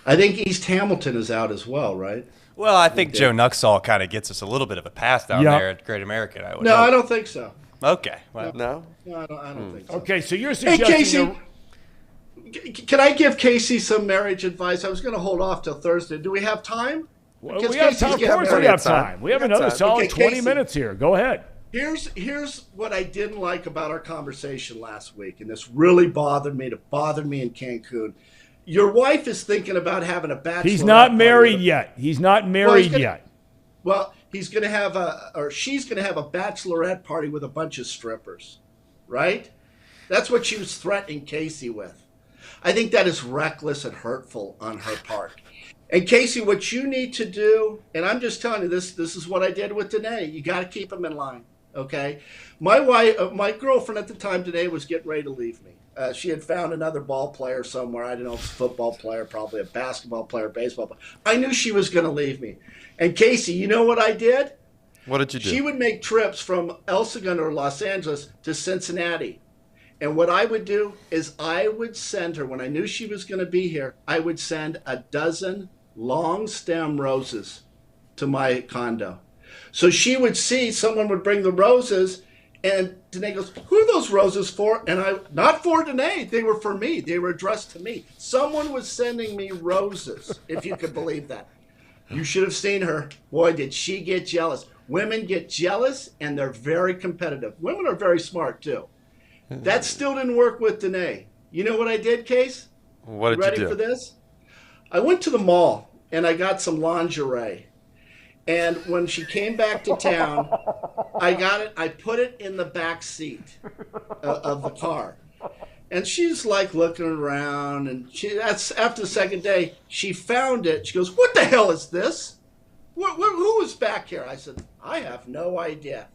I think East Hamilton is out as well, right? Well, I think Joe Nuxall kind of gets us a little bit of a pass down there at Great American. I don't think so. Okay. Well, no, I don't think so. Okay, so you're suggesting. Hey, Casey, can I give Casey some marriage advice? I was going to hold off till Thursday. Do we have time? Well, we have time. Of course we have time. We have another solid 20 minutes here. Go ahead. Here's what I didn't like about our conversation last week, and this really bothered me. It bothered me in Cancun. Your wife is thinking about having a bachelor. He's not married yet. He's not married yet. Well, he's going to have she's going to have a bachelorette party with a bunch of strippers, right? That's what she was threatening Casey with. I think that is reckless and hurtful on her part. And Casey, what you need to do, and I'm just telling you this is what I did with Danae. You got to keep them in line, okay? My girlfriend at the time, Danae, was getting ready to leave me. She had found another ball player somewhere. I don't know if it's a football player, probably a basketball player, baseball player. I knew she was going to leave me. And Casey, you know what I did? What did you do? She would make trips from El Segundo or Los Angeles to Cincinnati. And what I would do is I would send her, when I knew she was going to be here, I would send a dozen long stem roses to my condo. So she would see someone would bring the roses, and Danae goes, who are those roses for? And not for Danae, they were for me. They were addressed to me. Someone was sending me roses, if you could believe that. You should have seen her. Boy, did she get jealous. Women get jealous, and they're very competitive. Women are very smart, too. That still didn't work with Danae. You know what I did, Case? What did you do? Ready for this? I went to the mall, and I got some lingerie. And when she came back to town, I got it. I put it in the back seat of the car. And she's like looking around, and that's after the second day, she found it. She goes, what the hell is this? Who is back here? I said, I have no idea.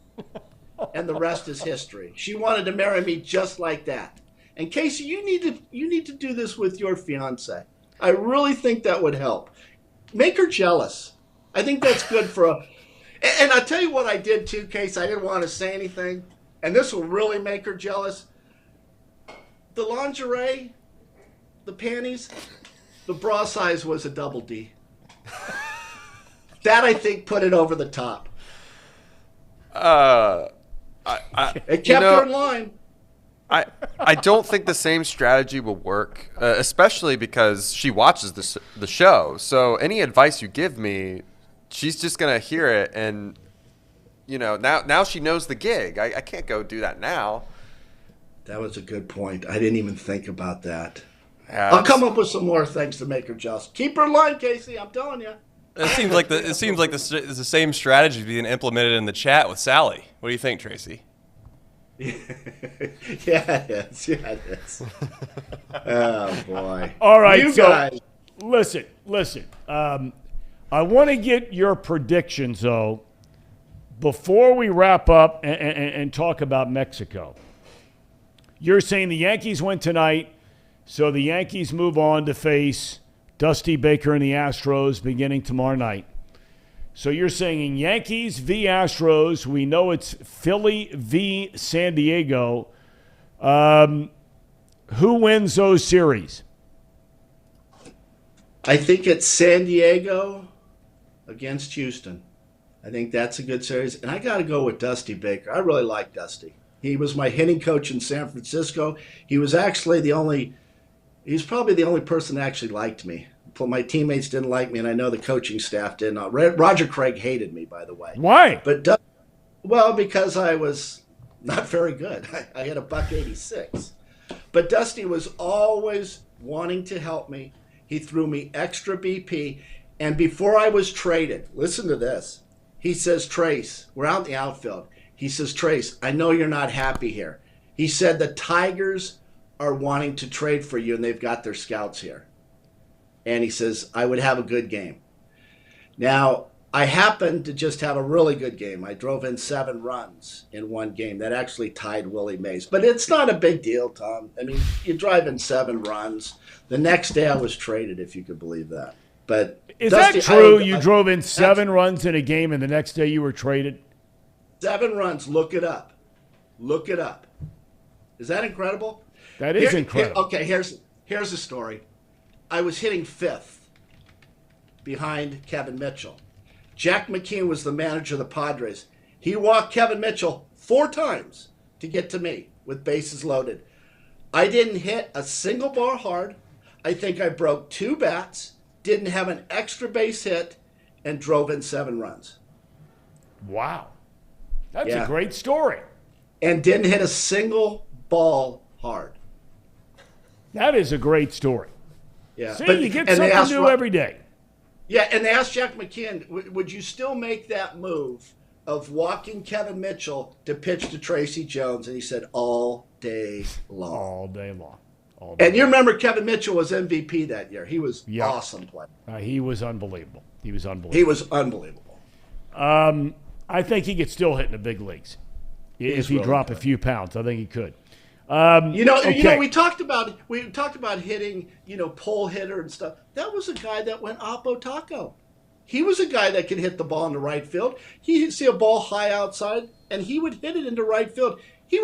And the rest is history. She wanted to marry me just like that. And Casey, you need to do this with your fiance. I really think that would help. Make her jealous. I think that's good for and I'll tell you what I did too, Casey. I didn't want to say anything, and this will really make her jealous. The lingerie, the panties, the bra size was a double D. That, I think, put it over the top. It kept her in line. I don't think the same strategy will work, especially because she watches the show. So any advice you give me, she's just going to hear it. And, now she knows the gig. I can't go do that now. That was a good point. I didn't even think about that. Yeah, I'll come up with some more things to make her jealous. Keep her in line, Casey. I'm telling you. It seems like the same strategy being implemented in the chat with Sally. What do you think, Tracy? Yeah, it is. Yeah, it is. Oh, boy. All right, you so guys. listen. I want to get your predictions, though, before we wrap up and talk about Mexico, you're saying the Yankees win tonight, so the Yankees move on to face Dusty Baker and the Astros beginning tomorrow night. So you're saying Yankees v. Astros. We know it's Philly v. San Diego. Who wins those series? I think it's San Diego against Houston. I think that's a good series. And I got to go with Dusty Baker. I really like Dusty. He was my hitting coach in San Francisco. He was actually he's probably the only person that actually liked me. My teammates didn't like me, and I know the coaching staff did not. Roger Craig hated me, by the way. Why? Well, because I was not very good. I had a $186. But Dusty was always wanting to help me. He threw me extra BP. And before I was traded, listen to this. He says, Trace, we're out in the outfield. He says, Trace, I know you're not happy here. He said the Tigers are wanting to trade for you, and they've got their scouts here. And he says, I would have a good game. Now, I happened to just have a really good game. I drove in 7 runs in one game. That actually tied Willie Mays. But it's not a big deal, Tom. I mean, you drive in 7 runs. The next day I was traded, if you could believe that. But is Dusty, that true? You drove in 7 runs in a game, and the next day you were traded? 7 runs. Look it up. Look it up. Is that incredible? That is incredible. Okay, here's the story. I was hitting 5th behind Kevin Mitchell. Jack McKeon was the manager of the Padres. He walked Kevin Mitchell 4 times to get to me with bases loaded. I didn't hit a single ball hard. I think I broke 2 bats, didn't have an extra base hit, and drove in 7 runs. Wow. That's a great story. And didn't hit a single ball hard. That is a great story. Yeah. See, you get something new every day. Yeah, and they asked Jack McKeon, would you still make that move of walking Kevin Mitchell to pitch to Tracy Jones? And he said, all day long. All day long. And you remember Kevin Mitchell was MVP that year. He was awesome player. He was unbelievable. He was unbelievable. I think he could still hit in the big leagues. If he dropped a few pounds, I think he could. We talked about hitting, pole hitter and stuff. That was a guy that went oppo taco. He was a guy that could hit the ball into right field. He'd see a ball high outside, and he would hit it into right field. He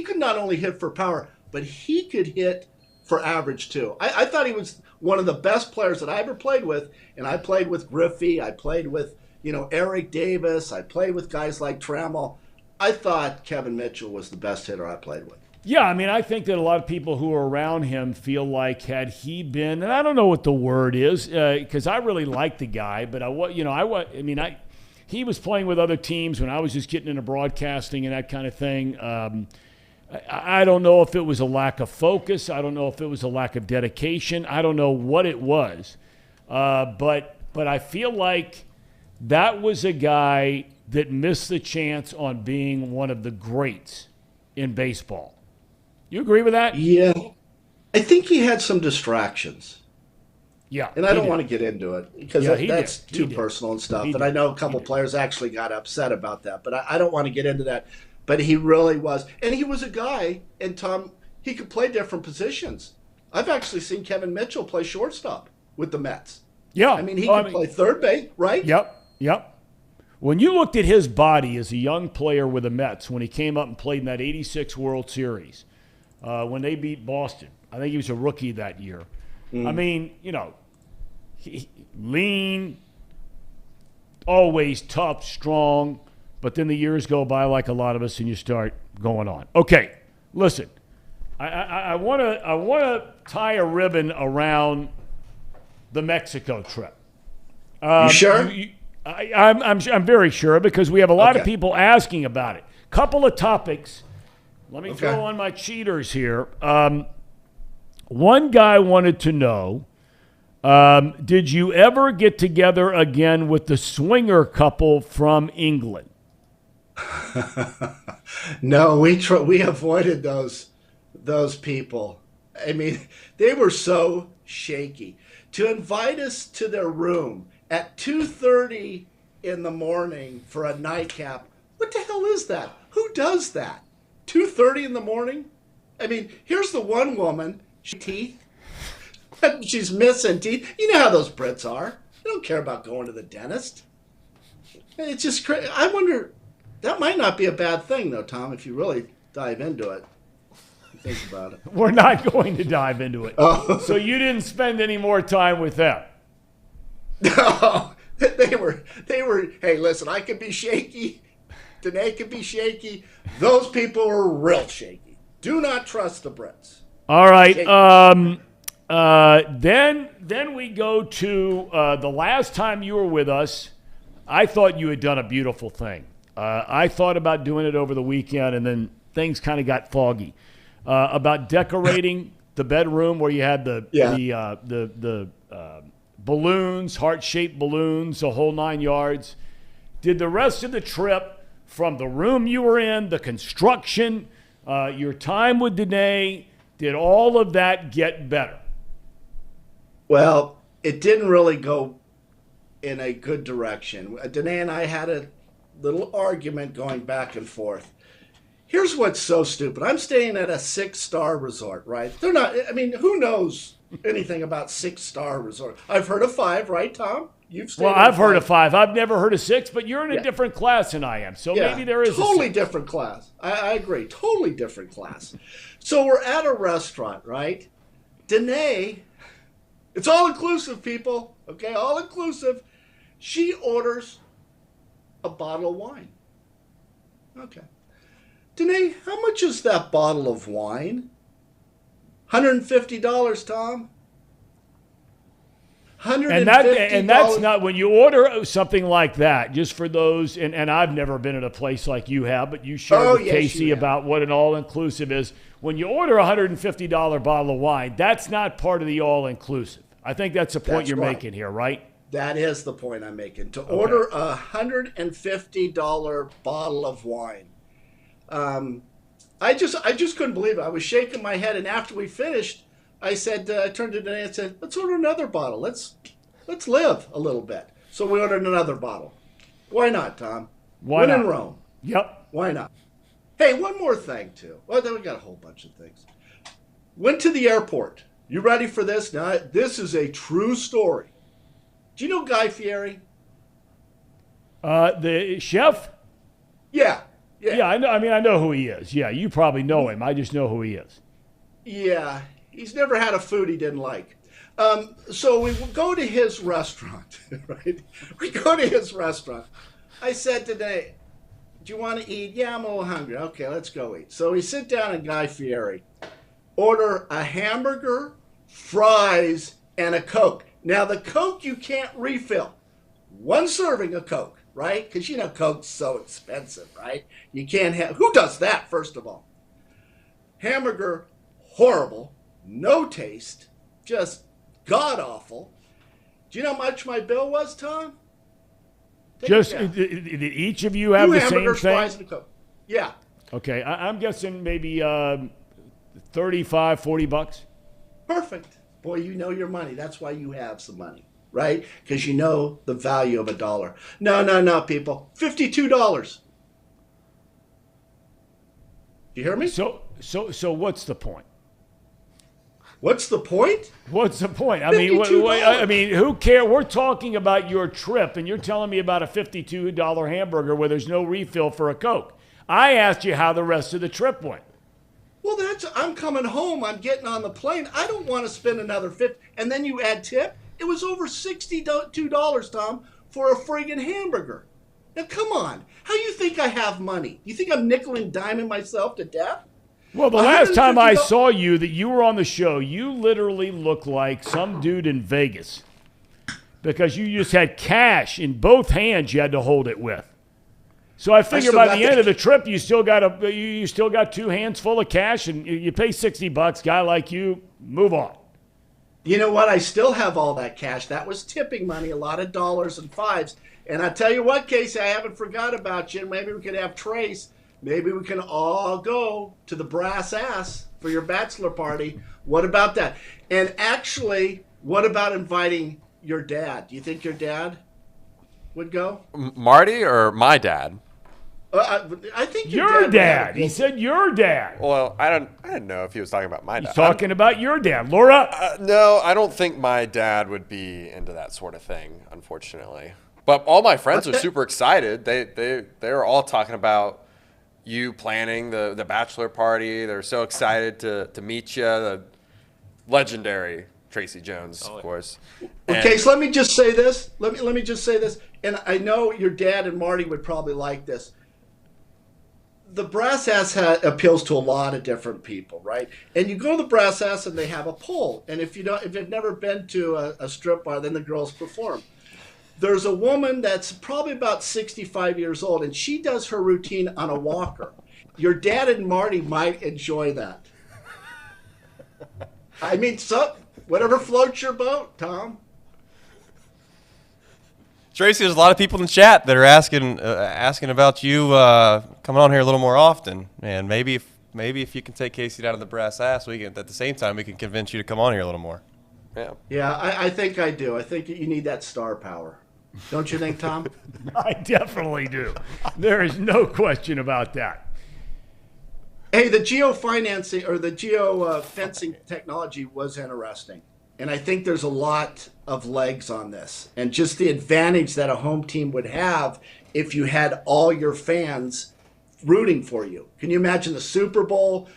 could not only hit for power, but he could hit for average too. I thought he was one of the best players that I ever played with, and I played with Griffey. I played with, Eric Davis. I played with guys like Trammell. I thought Kevin Mitchell was the best hitter I played with. Yeah, I mean, I think that a lot of people who are around him feel like had he been, and I don't know what the word is, because I really like the guy, but he was playing with other teams when I was just getting into broadcasting and that kind of thing. I don't know if it was a lack of focus. I don't know if it was a lack of dedication. I don't know what it was, but I feel like that was a guy that missed the chance on being one of the greats in baseball. You agree with that? Yeah. I think he had some distractions. Yeah. And I don't want to get into it because that's too personal and stuff. And I know a couple players actually got upset about that, but I don't want to get into that. But he really was. And he was a guy, and Tom, he could play different positions. I've actually seen Kevin Mitchell play shortstop with the Mets. Yeah. I mean, he could play third base, right? Yep. When you looked at his body as a young player with the Mets, when he came up and played in that 86 World Series, when they beat Boston, I think he was a rookie that year. I mean, lean, always tough, strong, but then the years go by like a lot of us and you start going on. Okay, listen, I want to tie a ribbon around the Mexico trip. You sure? I'm very sure because we have a lot of people asking about it. Couple of topics. Let me throw on my cheaters here. One guy wanted to know, did you ever get together again with the swinger couple from England? No, we avoided those people. I mean, they were so shaky. To invite us to their room at 2:30 in the morning for a nightcap. What the hell is that? Who does that? 2:30 in the morning? I mean, here's the one woman, teeth. She's missing teeth. You know how those Brits are. They don't care about going to the dentist. It's just crazy. I wonder, that might not be a bad thing, though, Tom, if you really dive into it. Think about it. We're not going to dive into it. Oh. So you didn't spend any more time with them? No. They were, hey, listen, I could be shaky. Danae could be shaky. Those people were real shaky. Do not trust the Brits. All right. Then we go to the last time you were with us. I thought you had done a beautiful thing. I thought about doing it over the weekend, and then things kind of got foggy. About decorating the bedroom where you had the balloons, heart-shaped balloons, the whole 9 yards. Did the rest of the trip, from the room you were in, the construction, your time with Danae, did all of that get better? Well, it didn't really go in a good direction. Danae and I had a little argument going back and forth. Here's what's so stupid. I'm staying at a 6-star resort, right? They're not, I mean, who knows anything about 6-star resort? I've heard of 5, right, Tom? You've stayed I've heard of 5. I've never heard of 6, but you're in a different class than I am. So Yeah, maybe there is totally different class. I agree. Totally different class. So we're at a restaurant, right? Danae, it's all inclusive, people. Okay, all inclusive. She orders a bottle of wine. Okay. Danae, how much is that bottle of wine? $150, Tom. $150. And that's not, when you order something like that, just for those, and I've never been at a place like you have, but you shared with Casey about what an all-inclusive is. When you order a $150 bottle of wine, that's not part of the all-inclusive. I think that's the point you're making here, right? That is the point I'm making. To order a $150 bottle of wine. I just couldn't believe it. I was shaking my head, and after we finished, I said, I turned to Danae and said, let's order another bottle. Let's live a little bit. So we ordered another bottle. Why not, Tom? Why When not? in Rome. Yep. Why not? Hey, one more thing, too. Well, then we got a whole bunch of things. Went to the airport. You ready for this? Now, this is a true story. Do you know Guy Fieri? The chef? Yeah. I know. I mean, I know who he is. Yeah, you probably know him. I just know who he is. Yeah, he's never had a food he didn't like. So we go to his restaurant, right? We go to his restaurant. I said today, do you want to eat? Yeah, I'm a little hungry. Okay, let's go eat. So we sit down at Guy Fieri, order a hamburger, fries, and a Coke. Now, the Coke you can't refill. One serving of Coke, right? Because, you know, Coke's so expensive, right? You can't have... Who does that, first of all? Hamburger, horrible, no taste, just god-awful. Do you know how much my bill was, Tom? Did each of you have the same thing? Fries, and a Coke. Yeah. Okay, I'm guessing maybe $35, $40. Perfect. Boy, you know your money. That's why you have some money, right? Because you know the value of a dollar. No, people. $52. You hear me? So what's the point? What's the point? What's the point? I mean, who cares? We're talking about your trip, and you're telling me about a $52 hamburger where there's no refill for a Coke. I asked you how the rest of the trip went. Well, I'm coming home. I'm getting on the plane. I don't want to spend another $50. And then you add tip. It was over $62, Tom, for a friggin' hamburger. Now, come on. How you think I have money? You think I'm nickel and diming myself to death? Well, the last time I saw you that you were on the show, you literally looked like some dude in Vegas because you just had cash in both hands you had to hold it with. So I figure by the end of the trip, you still got 2 hands full of cash, and you pay $60. Guy like you, move on. You know what? I still have all that cash. That was tipping money, a lot of dollars and fives. And I tell you what, Casey, I haven't forgot about you. Maybe we could have Trace. Maybe we can all go to the Brass Ass for your bachelor party. What about that? And actually, what about inviting your dad? Do you think your dad would go? Marty or my dad? I think your dad. He said your dad. Well, I didn't know if he was talking about my dad. He's talking about your dad, Laura. No, I don't think my dad would be into that sort of thing, unfortunately. But all my friends are super excited. They were all talking about you planning the bachelor party. They're so excited to meet you. The legendary Tracy Jones, of course. Okay, so let me just say this. Let me just say this. And I know your dad and Marty would probably like this. The Brass Ass appeals to a lot of different people, right? And you go to the Brass Ass and they have a poll. And if you've never been to a strip bar, then the girls perform. There's a woman that's probably about 65 years old, and she does her routine on a walker. Your dad and Marty might enjoy that. I mean, whatever floats your boat, Tom. Tracy, there's a lot of people in the chat that are asking about you coming on here a little more often, and maybe if you can take Casey down to the Brass Ass, we can at the same time we can convince you to come on here a little more. Yeah, I think I do. I think you need that star power. Don't you think, Tom? I definitely do. There is no question about that. Hey, the geofinancing or the geofencing technology was interesting. And I think there's a lot of legs on this. And just the advantage that a home team would have if you had all your fans rooting for you. Can you imagine the Super Bowl,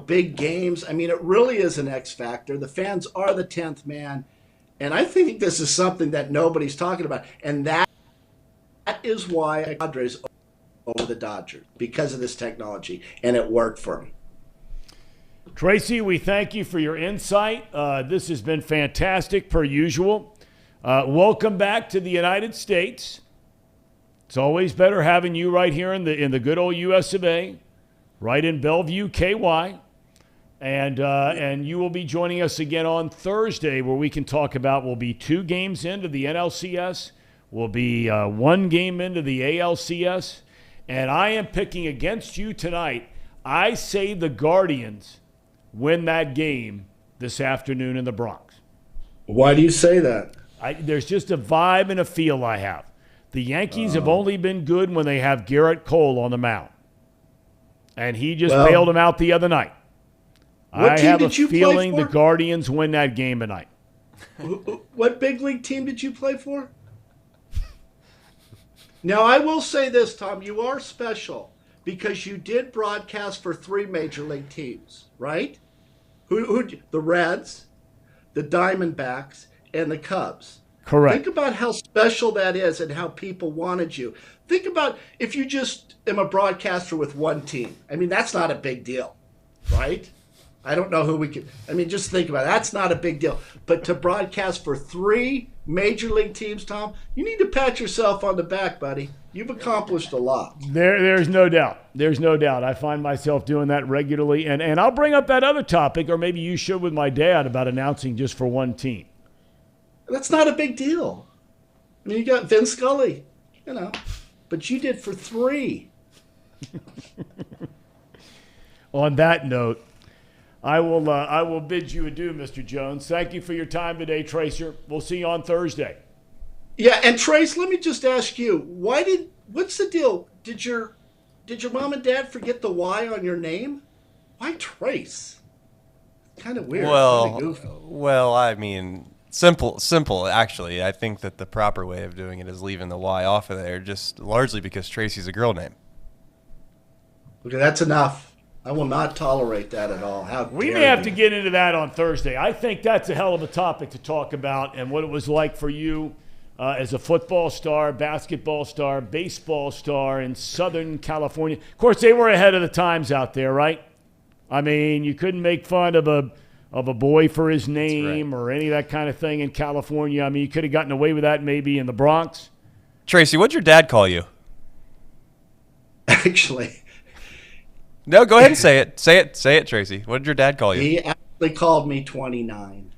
big games? I mean, it really is an X factor. The fans are the 10th man. And I think this is something that nobody's talking about. And that is why the Padres over the Dodgers, because of this technology. And it worked for them. Tracy, we thank you for your insight. This has been fantastic, per usual. Welcome back to the United States. It's always better having you right here in the good old US of A, right in Bellevue, KY. And you will be joining us again on Thursday, where we can talk about, we'll be 2 games into the NLCS. We'll be 1 game into the ALCS. And I am picking against you tonight. I say the Guardians win that game this afternoon in the Bronx. Why do you say that? There's just a vibe and a feel I have. The Yankees have only been good when they have Garrett Cole on the mound. And he just bailed them out the other night. I have a feeling the Guardians win that game tonight. What big league team did you play for? Now, I will say this, Tom. You are special because you did broadcast for 3 major league teams, right? Who? The Reds, the Diamondbacks, and the Cubs. Correct. Think about how special that is and how people wanted you. Think about if you just am a broadcaster with 1 team. I mean, that's not a big deal, right? I don't know who we could. I mean, just think about it. That's not a big deal. But to broadcast for 3 major league teams, Tom, you need to pat yourself on the back, buddy. You've accomplished a lot. There's no doubt. There's no doubt. I find myself doing that regularly. And I'll bring up that other topic, or maybe you should with my dad, about announcing just for 1 team. That's not a big deal. I mean, you got Vince Scully, but you did for 3. On that note, I will bid you adieu, Mr. Jones. Thank you for your time today, Tracer. We'll see you on Thursday. Yeah, and Trace, let me just ask you, what's the deal? Did your mom and dad forget the Y on your name? Why Trace? Kind of weird. Well, I mean, simple actually. I think that the proper way of doing it is leaving the Y off of there, just largely because Tracy's a girl name. Okay, that's enough. I will not tolerate that at all. We may have to get into that on Thursday. I think that's a hell of a topic to talk about, and what it was like for you as a football star, basketball star, baseball star in Southern California. Of course, they were ahead of the times out there, right? I mean, you couldn't make fun of a boy for his name or any of that kind of thing in California. I mean, you could have gotten away with that maybe in the Bronx. Tracy, what'd your dad call you? Actually. No, go ahead and say it. Say it, Tracy. What did your dad call you? He actually called me 29.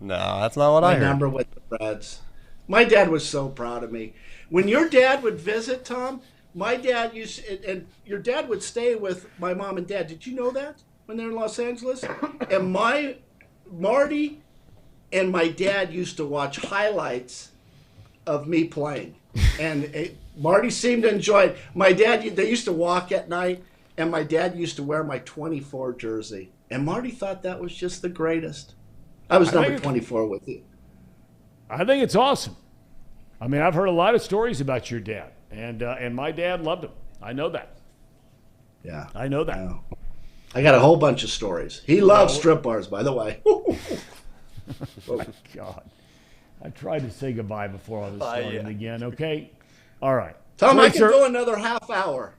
No, that's not what I heard. My number with the Reds. My dad was so proud of me. When your dad would visit, Tom, my dad and your dad would stay with my mom and dad. Did you know that when they were in Los Angeles? And Marty and my dad used to watch highlights of me playing. And Marty seemed to enjoy it. My dad, they used to walk at night, and my dad used to wear my 24 jersey. And Marty thought that was just the greatest. I was number 24 with you. I think it's awesome. I mean, I've heard a lot of stories about your dad, and my dad loved him. I know that. Yeah. I know that. I got a whole bunch of stories. He loves strip bars, by the way. Oh, my God. I tried to say goodbye before all this started again, okay? All right. Thom, I can go another half hour.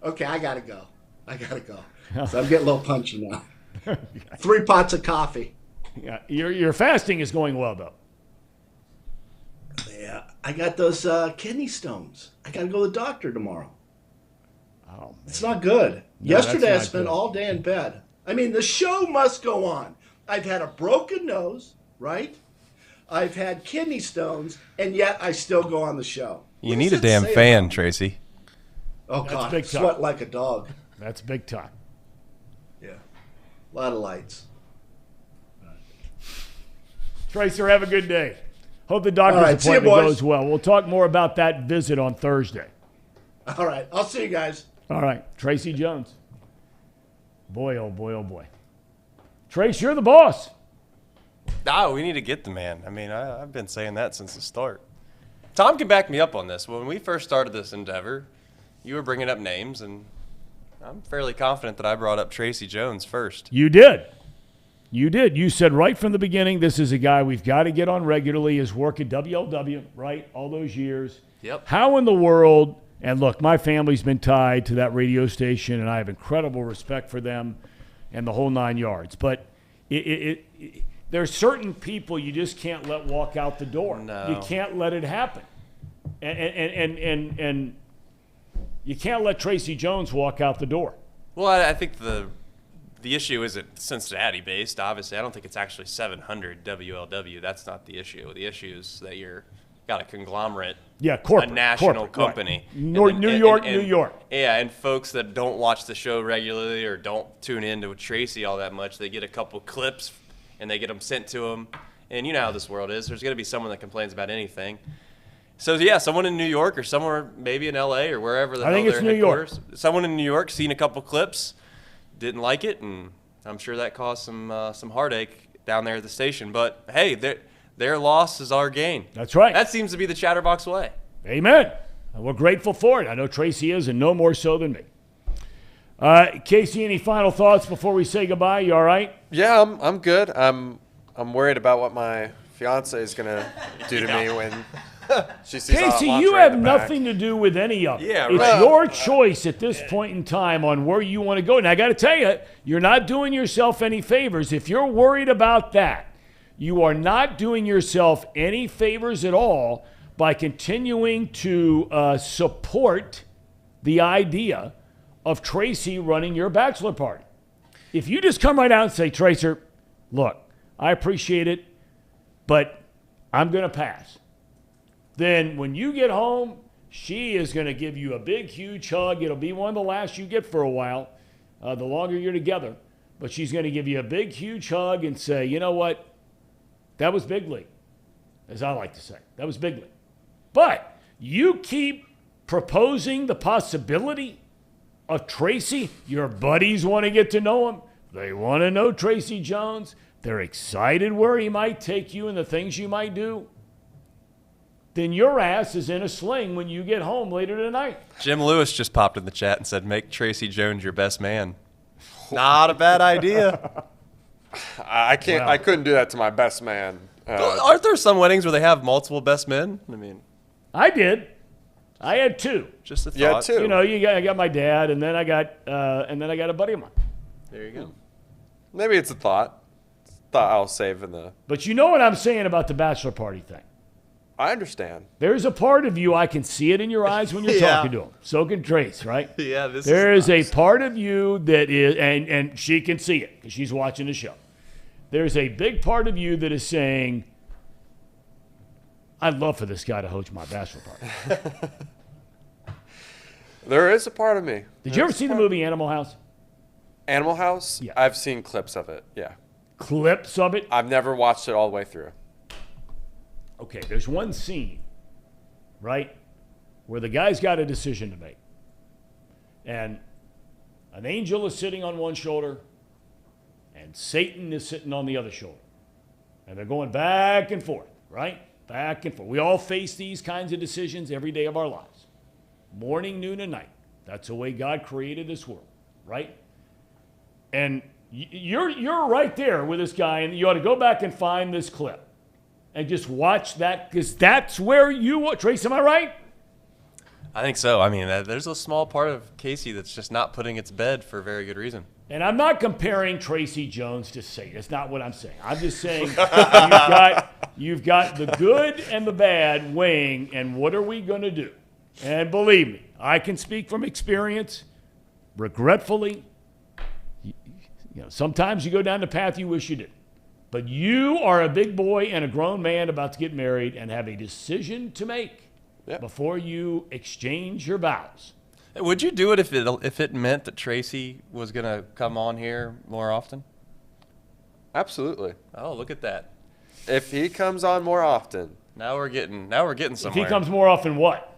Okay, I got to go. So I'm getting a little punchy now. 3 pots of coffee. Yeah, your fasting is going well, though. Yeah, I got those kidney stones. I got to go to the doctor tomorrow. Oh, man. It's not good. No, Yesterday I not spent good. all day in bed. I mean, the show must go on. I've had a broken nose, right? I've had kidney stones, and yet I still go on the show. You need a damn fan, Tracy. Oh, That's God, big time. sweat like a dog. That's big time. Yeah, a lot of lights. Tracer, have a good day. Hope the doctor's All right, see you, appointment boys. goes well. We'll talk more about that visit on Thursday. All right, I'll see you guys. All right, Tracy Jones. Boy, oh boy, oh boy. Trace, you're the boss. No, we need to get the man. I mean, I've been saying that since the start. Thom can back me up on this. When we first started this endeavor, you were bringing up names, and I'm fairly confident that I brought up Tracy Jones first. You did. You did. You said right from the beginning, this is a guy we've got to get on regularly. His work at WLW, right, all those years. Yep. How in the world, and look, my family's been tied to that radio station, and I have incredible respect for them and the whole 9 yards. But there's certain people you just can't let walk out the door. No. You can't let it happen. And you can't let Tracy Jones walk out the door. Well, I think the issue isn't Cincinnati-based. Obviously, I don't think it's actually 700 WLW. That's not the issue. The issue is that you're got a conglomerate, corporate, a national corporate, company. Right. New York. Yeah, and folks that don't watch the show regularly or don't tune in to Tracy all that much, they get a couple clips and they get them sent to them. And you know how this world is. There's going to be someone that complains about anything. So, yeah, someone in New York or somewhere maybe in L.A. or wherever the I hell think it's their New York. headquarters. Someone in New York seen a couple clips, didn't like it, and I'm sure that caused some heartache down there at the station. But, hey, their loss is our gain. That's right. That seems to be the Chatterbox way. Amen. We're grateful for it. I know Tracy is, and no more so than me. Casey, any final thoughts before we say goodbye? You all right? Yeah, I'm good. I'm worried about what my fiance is gonna do to me when she sees all that Casey, lingerie you in have the back. nothing to do with any of it. Yeah, it's right. your choice at this point in time on where you want to go. And I got to tell you, you're not doing yourself any favors. If you're worried about that, you are not doing yourself any favors at all by continuing to support the idea of Tracy running your bachelor party. If you just come right out and say, Tracer, look, I appreciate it, but I'm going to pass. Then when you get home, she is going to give you a big, huge hug. It'll be one of the last you get for a while, the longer you're together. But she's going to give you a big, huge hug and say, you know what? That was big league, as I like to say. That was big league. But you keep proposing the possibility of Tracy. Your buddies want to get to know him. They want to know Tracy Jones. They're excited where he might take you and the things you might do. Then your ass is in a sling when you get home later tonight. Jim Lewis just popped in the chat and said, make Tracy Jones your best man. Not a bad idea. I can't. Wow. I couldn't do that to my best man. Aren't there some weddings where they have multiple best men? I mean, I did. I had two. just a thought. Yeah, two. You know, I got my dad, and then I got a buddy of mine. There you go. Maybe it's a thought. Thought I'll save in the. But you know what I'm saying about the bachelor party thing. I understand. There's a part of you, I can see it in your eyes when you're Yeah. talking to him. So can Trace, right? Yeah, There is a part of you that is, and she can see it because she's watching the show. There's a big part of you that is saying, I'd love for this guy to host my bachelor party. There is a part of me. Did you ever see the movie Animal House? Animal House? Yeah. I've seen clips of it. Yeah. clips of it? I've never watched it all the way through. Okay, there's one scene, right, where the guy's got a decision to make. And an angel is sitting on one shoulder, and Satan is sitting on the other shoulder. And they're going back and forth, right? Back and forth. We all face these kinds of decisions every day of our lives. Morning, noon, and night. That's the way God created this world, right? And you're right there with this guy, and you ought to go back and find this clip and just watch that, because that's where you – Trace, am I right? I think so. I mean, there's a small part of Casey that's just not putting its bed for a very good reason. And I'm not comparing Tracy Jones to Satan. That's not what I'm saying. I'm just saying you've got the good and the bad weighing, and what are we going to do? And believe me, I can speak from experience. Regretfully, sometimes you go down the path you wish you didn't. But you are a big boy and a grown man about to get married and have a decision to make before you exchange your vows. Would you do it if it meant that Tracy was going to come on here more often? Absolutely. Oh, look at that. If he comes on more often. Now we're getting somewhere. If he comes more often, what?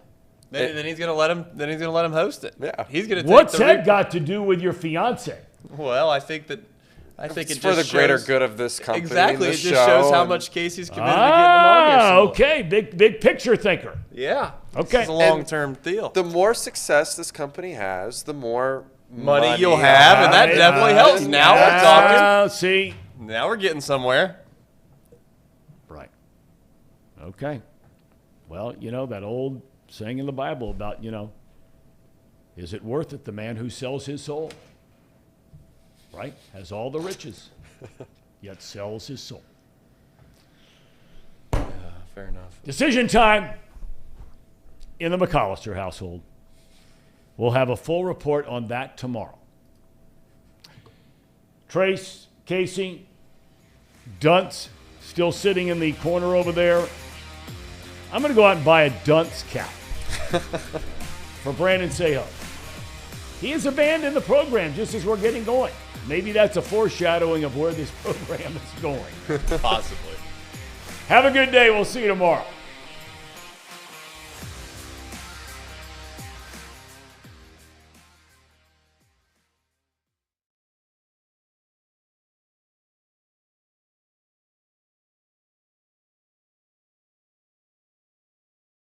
Then he's going to let him. Then he's going to let him host it. Yeah. He's going to. What's that got to do with your fiance? Well, I think it's it for the greater good of this company. Exactly. This it just shows how much Casey's committed to getting him on here. So Okay. Big picture thinker. yeah. Okay. It's a long-term deal. The more success this company has, the more money you'll have, and that definitely helps. Now we're talking. See. Now we're getting somewhere. Right. Okay. Well, that old saying in the Bible about, is it worth it, the man who sells his soul? Right? Has all the riches, yet sells his soul. Yeah, fair enough. Decision time in the McCallister household. We'll have a full report on that tomorrow. Trace, Casey, Dunce still sitting in the corner over there. I'm going to go out and buy a Dunce cap for Brandon Seho. He has abandoned the program just as we're getting going. Maybe that's a foreshadowing of where this program is going. Possibly. Have a good day. We'll see you tomorrow.